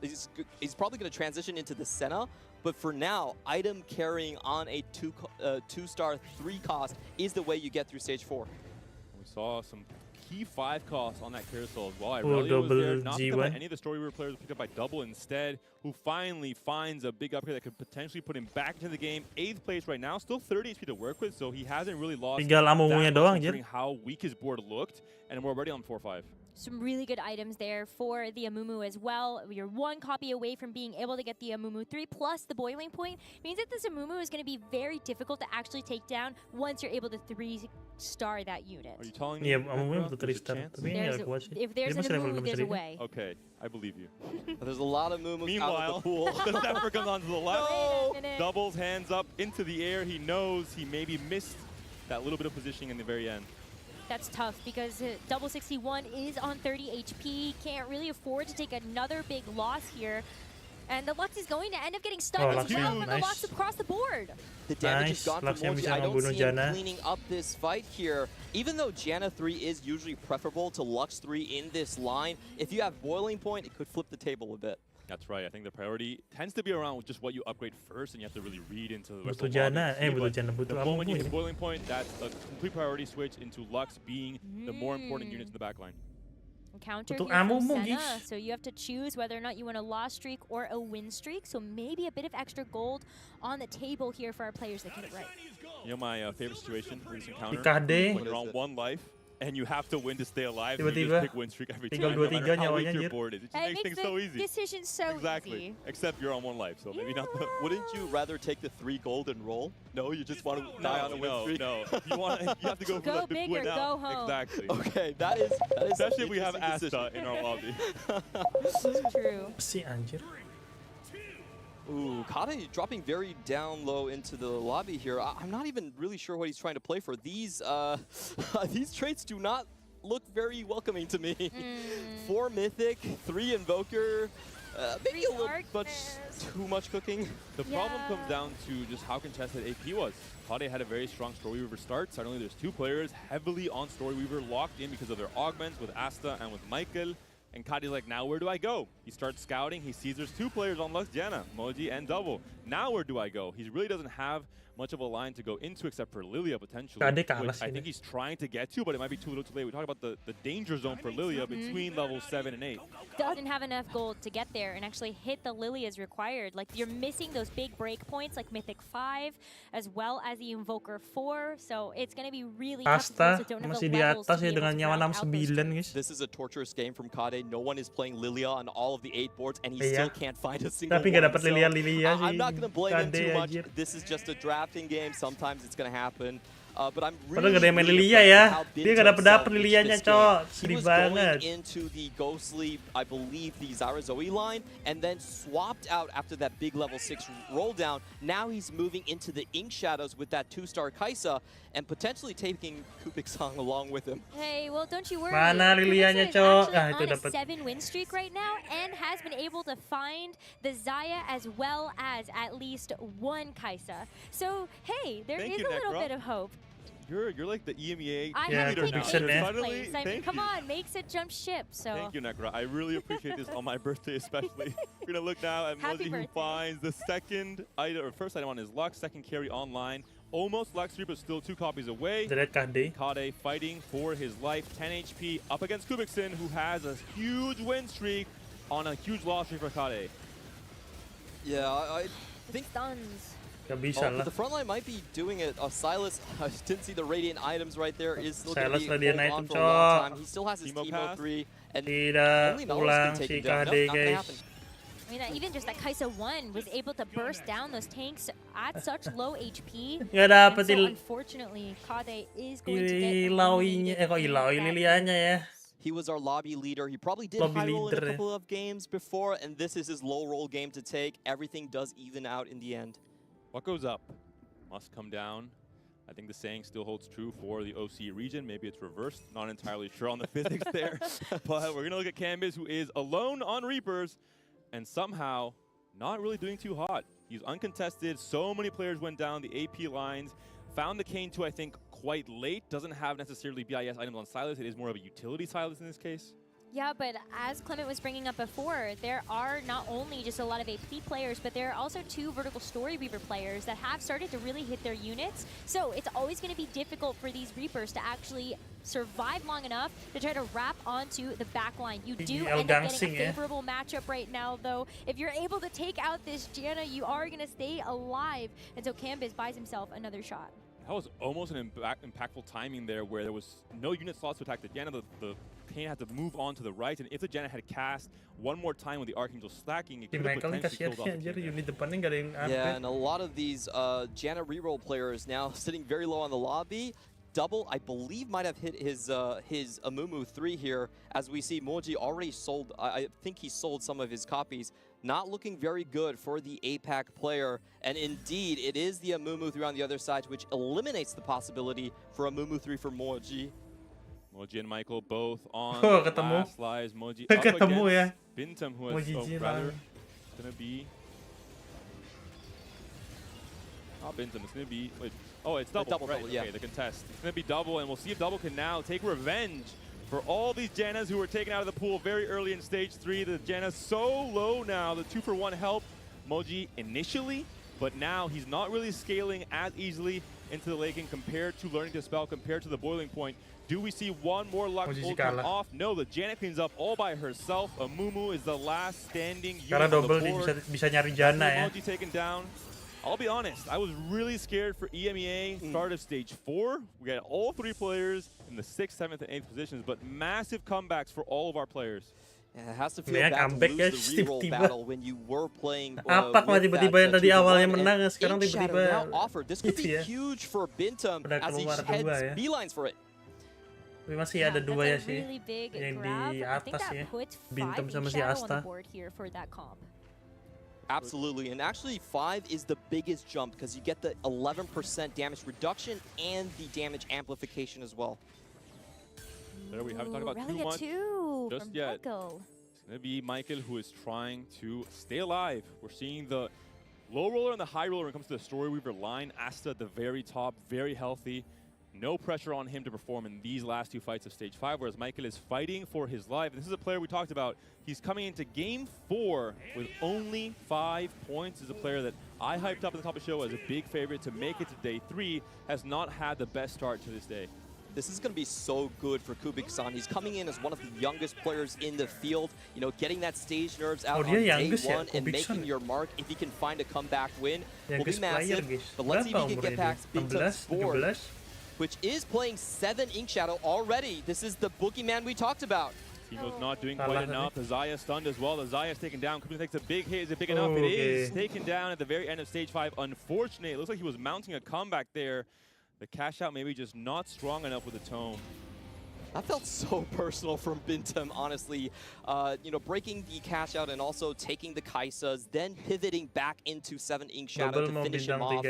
he's probably going to transition into the Senna, but for now, item carrying on a 2-star 3 cost is the way you get through stage 4. We saw some key 5 costs on that carousel as well. I really was there, not picked up by any of the Story players, picked up by Double instead, who finally finds a big upgrade that could potentially put him back into the game. 8th place right now, still 30 HP to work with, so he hasn't really lost that much considering how weak his board looked, and we're already on 4-5. Some really good items there for the Amumu as well. You're 1 copy away from being able to get the Amumu 3 plus the boiling point. Means that this Amumu is going to be very difficult to actually take down once you're able to 3-star that unit. Are you telling me? Yeah, Amumu 3-star. If there's an Amumu, there's a way. Okay, I believe you. There's a lot of Amumus Meanwhile, out of the pool. the Zephyr comes onto the left. No. Doubles hands up into the air. He knows he maybe missed that little bit of positioning in the very end. That's tough because Double 61 is on 30 HP. Can't really afford to take another big loss here. And the Lux is going to end up getting stunned as well from the Lux across the board. The damage is gone from Mochi. I don't see him cleaning up this fight here. Even though Janna 3 is usually preferable to Lux 3 in this line, if you have Boiling Point, it could flip the table a bit. That's right. I think the priority tends to be around just what you upgrade first, and you have to really read into the rest of the the moment you hit Boiling Point, that's a complete priority switch into Lux being the more important units in the backline. encounter Untuk here from amumu, Senna. guys. So you have to choose whether or not you want a loss streak or a win streak. So maybe a bit of extra gold on the table here for our players that get it right. You know my favorite situation for this Di encounter? KD. When you're on 1 life and you have to win to stay alive, so you Tiba-tiba just pick win streak every tinggal time, no 2-3 matter how nyawanya, weak your anjir. board is. It just It makes makes things the so easy. decision so Exactly. easy. Except you're on 1 life, so maybe not the... Wouldn't you rather take the 3 gold and roll? No, you just want to die on a win streak? No. You have to go for Go the big win or out. go home. Exactly. Okay, that is Especially if we have interesting Asta in our lobby. True. Si anjir. Ooh, Kode dropping very down low into the lobby here. I'm not even really sure what he's trying to play for. These these traits do not look very welcoming to me. 4 Mythic, 3 Invoker, maybe a little too much cooking. The problem comes down to just how contested AP was. Kode had a very strong Storyweaver start. Suddenly there's 2 players heavily on Storyweaver locked in because of their augments with Asta and with Michael. And Kode's like, now where do I go? He starts scouting. He sees there's 2 players on Lux Janna, Moji and Double. Now where do I go? He really doesn't have much of a line to go into except for Lilia potentially, Kode kalah which sih I ini. think he's trying to get to, but it might be too little too late. We talk about the danger zone for Lilia between levels 7 and 8. Doesn't have enough gold to get there and actually hit the Lily as required. Like, you're missing those big break points like Mythic 5 as well as the Invoker 4. So it's going to be really tough. Asta Don't have masih the di levels to atas be ya able dengan to nyawa route out those 69 guys. This is a torturous game from Kode. No one is playing Lilia on all of the 8 boards, and he Iya. still can't find a single Tapi one. nggak dapat Lilia sih. I'm not going to blame him Kode too much. anjir. This is just a drafting game. Sometimes it's going to happen. But I'm Padahal really, gak ada yang main really Lilia impressed ya. with how Dia Binto gak dapet salvaged Lilianya, this cok. game. He Sedih was banget. going into the Ghostly, I believe, the Zyra Zoe line, and then swapped out after that big level 6 roll down. Now he's moving into the Ink Shadows with that 2-star Kaisa, and potentially taking Kupik-sang along with him. Hey, well, don't you worry. Mana Lilianya, Kumisa is cok? Ah, actually itu on a dapat. 7 win streak right now and has been able to find the Zaya as well as at least 1 Kaisa. So, hey, there Thank is you, a little Necro. bit of hope. You're like the EMEA I Yeah, have to take Nikmati, Makes eh? Suddenly, place. I mean, thank come you. on, makes it jump ship. So Thank you, Nekra. I really appreciate this on my birthday, especially. We're gonna look now at Happy Mozi, who birthday. finds the second item, or first item on his Lux, second carry online. Almost Lux 3, but still 2 copies away. Dread KD. Kode fighting for his life, 10 HP, up against Kubikson, who has a huge win streak on a huge loss streak for Kode. Yeah, I think stuns. Gak bisa but lah. the front line might be doing it. Silas, I didn't see the Radiant items right there. Is still going to Silas be Radiant holding on item, for a long cok. time. He still has his Teemo Teemo pass. 3. And Tidak only Nala's ulang been si taken down. KD Nope, not gonna guys. happen. I mean, even just that Kaisa 1 was able to burst down those tanks at such low HP. Gak dapet And so unfortunately, Kode is going to get ilauinya. eliminated Kok in ilaui that Lilianya ya. He was our lobby leader. He probably did Lobby high roll in leader, a eh? couple of games before, and this is his low roll game to take. Everything does even out in the end. What goes up must come down. I think the saying still holds true for the OC region. Maybe it's reversed. Not entirely sure on the physics there. But we're going to look at Canvas, who is alone on Reapers and somehow not really doing too hot. He's uncontested. So many players went down the AP lines. Found the Kane 2, I think, quite late. Doesn't have necessarily BIS items on Silas. It is more of a utility Silas in this case. Yeah, but as Clement was bringing up before, there are not only just a lot of AP players, but there are also 2 Vertical Story Reaper players that have started to really hit their units. So it's always going to be difficult for these Reapers to actually survive long enough to try to wrap onto the back line. You do end up getting a favorable matchup right now, though. If you're able to take out this Janna, you are going to stay alive. And so Canvas buys himself another shot. That was almost an impactful timing there, where there was no unit slots to attack the Janna. The Kane had to move on to the right, and if the Janna had cast one more time with the Archangel stacking, it could have potentially killed off the Kane. Unit depannya gak ada yang Yeah, and a lot of these Janna reroll players now sitting very low on the lobby. Double, I believe, might have hit his Amumu 3 here, as we see Moji already sold. I think he sold some of his copies. Not looking very good for the APAC player, and indeed, it is the Amumu 3 on the other side, which eliminates the possibility for Amumu 3 for Moji. Moji and Michael both on Oh, the ketemu. last lives. Moji up Ketemu ya. against Bintam, who has Moji rather Jiran. gonna be. Not Bintam, it's gonna be. Wait, oh, it's double. Double, right? double, yeah. Okay, the contest. It's gonna be double, and we'll see if double can now take revenge for all these Jannas who were taken out of the pool very early in stage 3. The Janna's so low now. The 2-for-1 helped Moji initially, but now he's not really scaling as easily. into the Laking compared to learning to spell, compared to the boiling point. Do we see one more Lux ult come off? No, the Janet cleans up all by herself. Amumu is the last standing unit on the board. Bisa nyari Jana ya. Moji taken down. I'll be honest, I was really scared for EMEA start of stage 4. We got all 3 players in the 6th, 7th, and 8th positions, but massive comebacks for all of our players. Yeah, it has to feel bad to lose the reroll battle when you were playing Apa tiba-tiba yang tadi awalnya menang, sekarang tiba-tiba This could be huge for Bintum as he heads beelines for it. Tapi masih ada 2 ya sih yang di atas ya, Bintum sama si Asta. Absolutely, and actually 5 is the biggest jump because you get the 11% damage reduction and the damage amplification as well. There we haven't talked about too much just yet. It's going to be Michael who is trying to stay alive. We're seeing the low roller and the high roller when it comes to the Story Weaver line. Asta at the very top, very healthy. No pressure on him to perform in these last 2 fights of Stage 5, whereas Michael is fighting for his life. This is a player we talked about. He's coming into Game 4 with only 5 points. This is a player that I hyped up at the top of the show as a big favorite to make it to Day 3. Has not had the best start to this day. This is going to be so good for Kubik-san. He's coming in as one of the youngest players in the field. You know, getting that stage nerves out on day 1 and making your mark. If he can find a comeback win, will be massive. But let's see if he can get past Bintum's board, which is playing 7 Ink Shadow already. This is the boogeyman we talked about. Teemo's not doing quite enough. The Zaya stunned as well. The Zaya's taken down. Kubik takes a big hit. Is it big enough? It is taken down at the very end of Stage 5. Unfortunately, it looks like he was mounting a comeback there. The cash out maybe just not strong enough with the tome. That felt so personal from Bintum, honestly. You know, breaking the cash out and also taking the Kaisas, then pivoting back into 7 Ink Shadow to finish him off.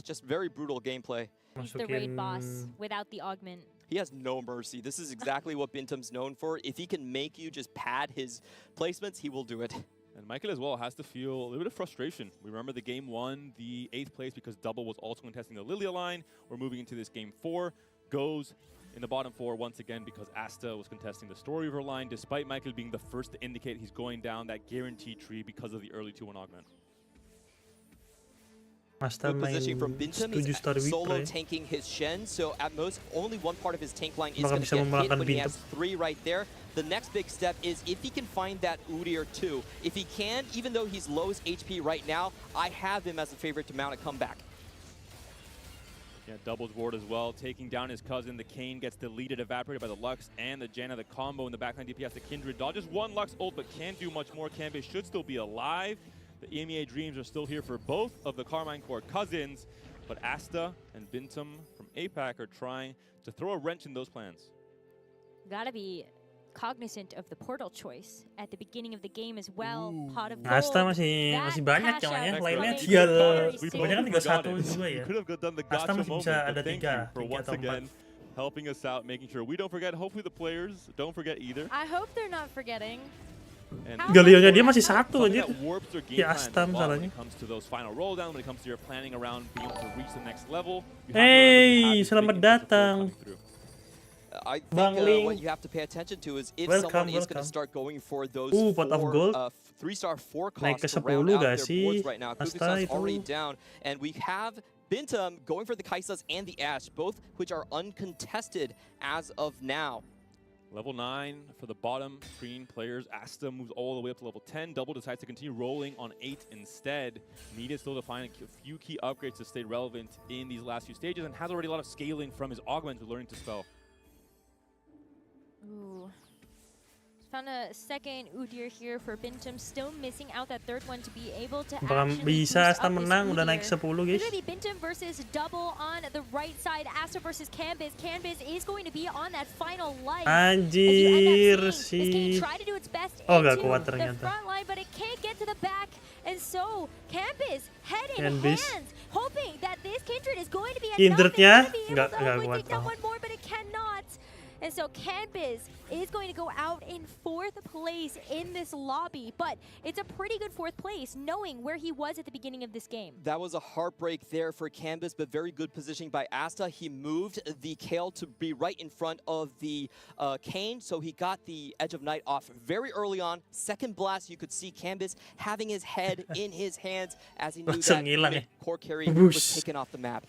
Just very brutal gameplay. He's the raid boss without the augment. He has no mercy. This is exactly what Bintum's known for. If he can make you just pad his placements, he will do it. And Michael as well has to feel a little bit of frustration. We remember the game 1, the 8th place because Double was also contesting the Lilia line. We're moving into this game 4. Goes in the bottom 4 once again because Asta was contesting the Story Weaver line, despite Michael being the first to indicate he's going down that guaranteed tree because of the early 2-1 augment. Good positioning from Bintum. He's solo tanking his Shen, so at most only one part of his tank line is going to get hit when he has 3 right there. The next big step is if he can find that Udyr 2. If he can, even though he's lowest HP right now, I have him as a favorite to mount a comeback. Yeah, doubles ward as well, taking down his cousin. The Kayn gets deleted, evaporated by the Lux and the Janna. The combo in the backline DPS, the Kindred dodges 1 Lux ult, but can't do much more. Kanbei should still be alive. The EMEA dreams are still here for both of the Carmine Core cousins, but Asta and Bintum from APAC are trying to throw a wrench in those plans. Gotta be cognizant of the portal choice at the beginning of the game as well. Pot of gold. Asta masih banyak ya, lainnya tinggal banyak kan 31 juga ya. Asta masih bisa ada 3 for once again helping us out, making sure we don't forget. Hopefully the players don't forget either. I hope they're not forgetting. Galionya dia masih 1 anjir. Ya Asta masalahnya. Hey, selamat datang. I think what you have to pay attention to is if someone is going to start going for those 3-star 4 costs to round out their boards right now. Kubik-san's already down, and we have Bintum going for the Kaisas and the Ashe, both which are uncontested as of now. Level 9 for the bottom screen players. Asta moves all the way up to level 10. Double decides to continue rolling on 8 instead. Needed still to find a few key upgrades to stay relevant in these last few stages, and has already a lot of scaling from his augment with learning to spell. Ooh. Found a second Udyr here for Bintum, still missing out that third one to be able to actually bisa Asta menang, udah naik 10 guys. It's going to be Bintum versus Double on the right side. Asta versus Kanbei. Kanbei is going to be on that final life. Anjir sih. Try to do its best gak kuat the ternyata. front line, but it can't get to the back. And so Kanbei's head in hands, hoping that this Kindred is going to be enough. Kindrednya gak kuat. One more, but it cannot. And so Kanbei is going to go out in 4th place in this lobby, but it's a pretty good 4th place, knowing where he was at the beginning of this game. That was a heartbreak there for Kanbei, but very good positioning by Asta. He moved the Kale to be right in front of the Kayn, so he got the Edge of Night off very early on. Second blast, you could see Kanbei having his head in his hands as he knew that core carry was taken off the map.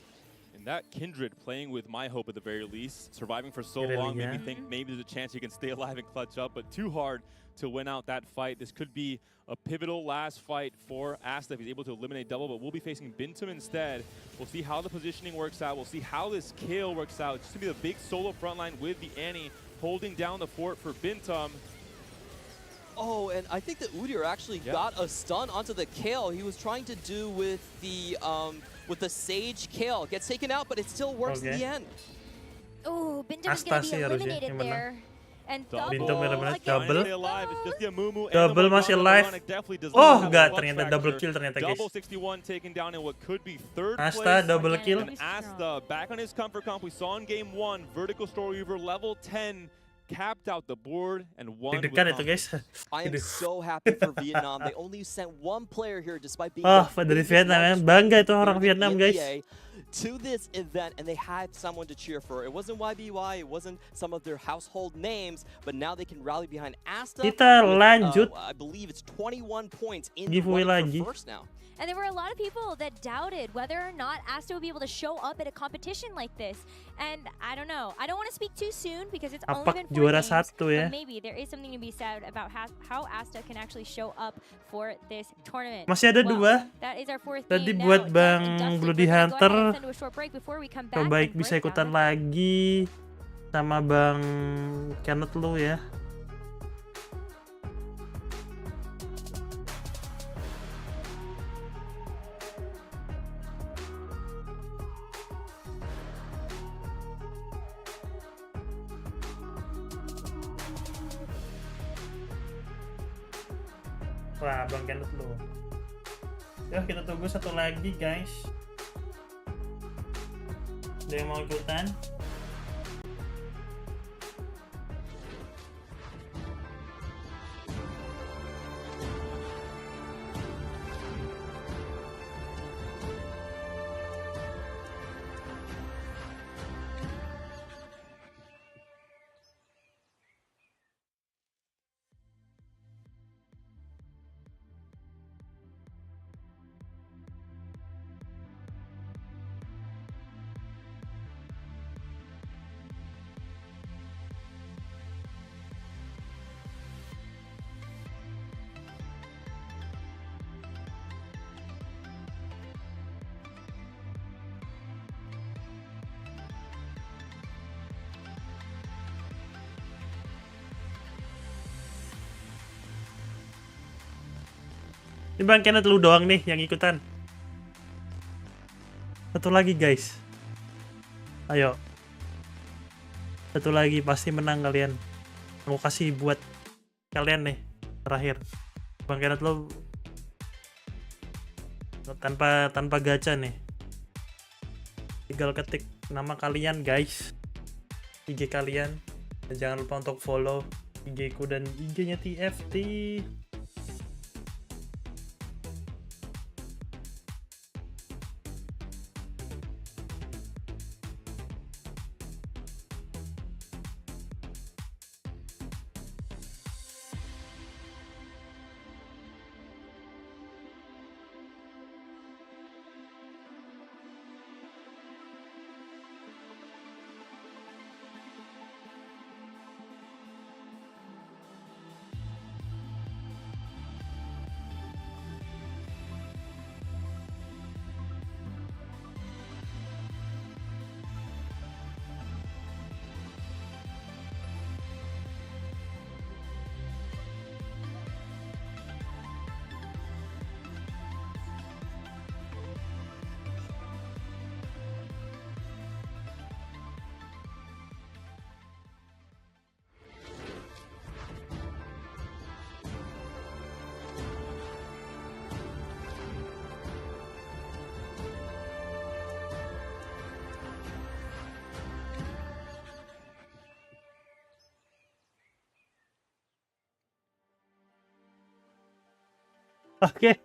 that Kindred playing with my hope at the very least, surviving for so long, made me think maybe there's a chance he can stay alive and clutch up, but too hard to win out that fight. This could be a pivotal last fight for Asta if he's able to eliminate double, but we'll be facing Bintum instead. We'll see how the positioning works out. We'll see how this kill works out. It's just going to be the big solo frontline with the Annie holding down the fort for Bintum. Oh, and I think that Udyr actually got a stun onto the Kale he was trying to do with the Sage Kale. Gets taken out, but it still works in the end. Oh, Bintum is going to be eliminated there. And Bintum benar-benar double. Double masih alive. Oh, enggak, ternyata double kill ternyata, guys. Double 61 taken down in what could be third Asta place. double kill. And Asta back on his comfort comp. We saw in game 1, Vertical Storyweaver level 10 capped out the board and won. Deg-degan itu, guys. I am so happy for Vietnam. They only sent one player here despite being dari Vietnam, bangga itu orang Vietnam, guys. To this event, and they had someone to cheer for. It wasn't YBY, it wasn't some of their household names, but now they can rally behind Asta. Kita lanjut. I believe it's 21 points in Giveaway the lagi. for first now. And there were a lot of people that doubted whether or not Asta would be able to show up at a competition like this. And I don't know. I don't want to speak too soon because it's only been 4 juara games. satu ya. But maybe there is something to be said about how Asta can actually show up for this tournament. Masih ada dua. That is our fourth Tadi game buat now. Bang Bloody Hunter. Baik bisa ikutan lagi sama Bang Kenneth lu ya. Wah, Bang Kenneth lu. Ya, kita tunggu satu lagi, guys. Ada yang mau ikutan? Ini Bang Kenneth lu doang nih yang ikutan. Satu lagi, guys. Ayo. Satu lagi pasti menang kalian. Aku kasih buat kalian nih terakhir. Bang Kenneth lu tanpa gacha nih. Tinggal ketik nama kalian, guys. IG kalian. Dan jangan lupa untuk follow IG ku dan IG-nya TFT. Oke,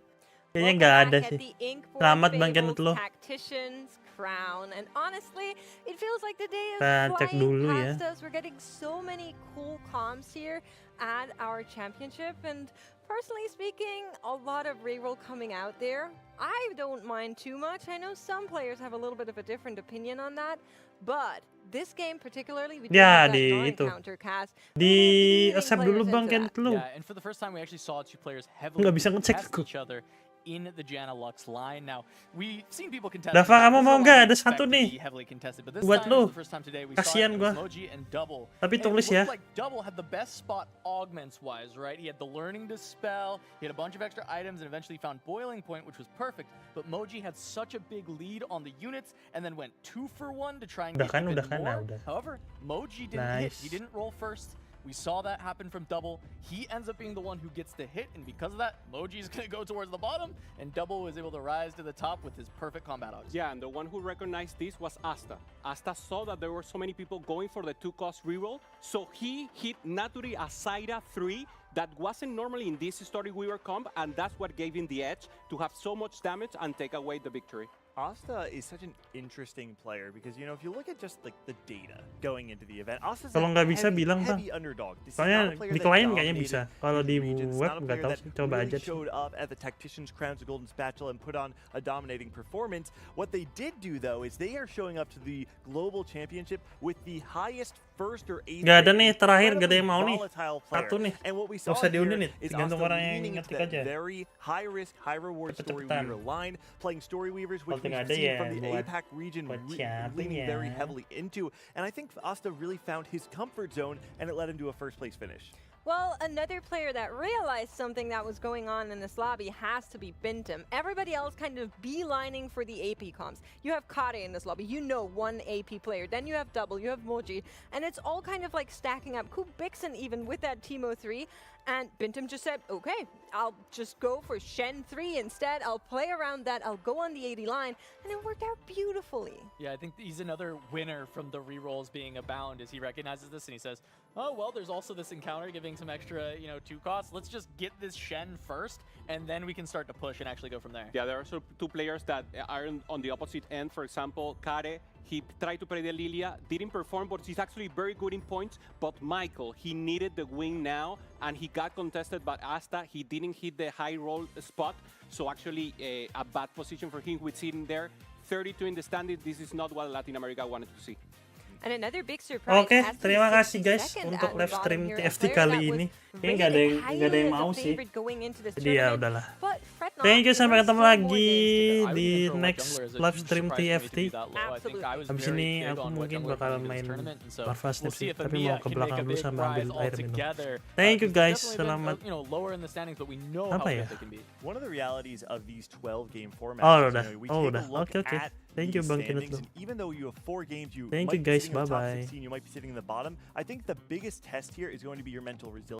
kayaknya nggak ada sih. Selamat Bang Kenneth lo. Tactician'S crown, and honestly, it feels like the day is cek flying dulu past ya. us. We're getting so many cool comps here at our championship, and Personally speaking, a lot of reroll coming out there. I don't mind too much. I know some players have a little bit of a different opinion on that, but this game particularly, we Ya, did di that itu. counter cast. Di accept dulu bang Kenneth lu. Yeah, and for the first time, we actually saw two players heavily Nggak bisa ngecek contest aku. each other in the Janna Lux line. Now, we've seen people contest. Dava, kamu mau nggak? Ada satu nih. Heavily contested, but this Buat time lu. is the first time today we Kasian saw it. gua. Moji and Double. Tapi And tulis it ya. looked like Double had the best spot augments-wise, right? He had the learning to spell, he had a bunch of extra items, and eventually found Boiling Point, which was perfect. But Moji had such a big lead on the units, and then went 2 for 1 to try and Udah get kan, even udah kan, more. udah. However, Moji didn't hit. Nice. He didn't roll first. We saw that happen from Double. He ends up being the one who gets the hit, and because of that, Moji's going to go towards the bottom, and Double was able to rise to the top with his perfect combat odds. Yeah, and the one who recognized this was Asta. Asta saw that there were so many people going for the 2-cost reroll, so he hit Naturi a Zaira 3 that wasn't normally in this story Weaver comp, and that's what gave him the edge to have so much damage and take away the victory. Asta is such an interesting player because, you know, if you look at just like the data going into the event, Asta's Kalau nggak bisa bilang bang. heavy underdog. This is Soalnya not a player di that klien kayaknya dominated bisa. Kalau di regions. It's web not a nggak player tahu that sih. Coba really aja sih. showed up at the Tactician'S Crowns of Golden Spatula and put on a dominating performance. What they did do though is they are showing up to the Global Championship with the highest first or eighth. Nggak ada nih terakhir, nggak ada yang mau nih. volatile Satu player. nih. And what we Nggak saw usah here diunin nih. is Tergantung Asta orang yang leaning into ngetik that aja. very high risk, high reward Story Cepet-cepetan. Weaver line, playing Story Weavers, which Penting we've ada seen ya from the buat APAC region siapin leaning ya. very heavily into. And I think Asta really found his comfort zone, and it led him to a first place finish. Well, another player that realized something that was going on in this lobby has to be Bintum. Everybody else kind of beelining for the AP comps. You have Kode in this lobby, you know, one AP player. Then you have Double, you have Moji, and it's all kind of like stacking up. Bixen even with that Teemo 3, and Bintum just said, okay, I'll just go for Shen 3 instead. I'll play around that, I'll go on the 80 line, and it worked out beautifully. Yeah, I think he's another winner from the rerolls being abound as he recognizes this and he says, oh, well, there's also this encounter giving some extra, 2 costs. Let's just get this Shen first, and then we can start to push and actually go from there. Yeah, there are also 2 players that are on the opposite end. For example, Kade, he tried to play the Lilia, didn't perform, but he's actually very good in points. But Michael, he needed the win now, and he got contested by Asta. He didn't hit the high roll spot, so actually a bad position for him with sitting there. 32 in the standing, this is not what Latin America wanted to see. And another big surprise. Oke, terima kasih guys untuk live stream TFT kali ini. Kayaknya nggak ada yang mau sih. Jadi ya udahlah. Thank you, sampai ketemu lagi di next live stream TFT. Habis ini aku mungkin bakal main Marva Snip sih, tapi mau ke belakang dulu sama ambil air minum. Thank you guys, selamat. Apa ya? One of the realities of these 12 game formats. Oh udah, oke. Thank you Bang Kenneth. Even though you have 4 games, you Thank might you be guys, sitting in the top bye-bye. 16, you might be sitting in the bottom. I think the biggest test here is going to be your mental resilience.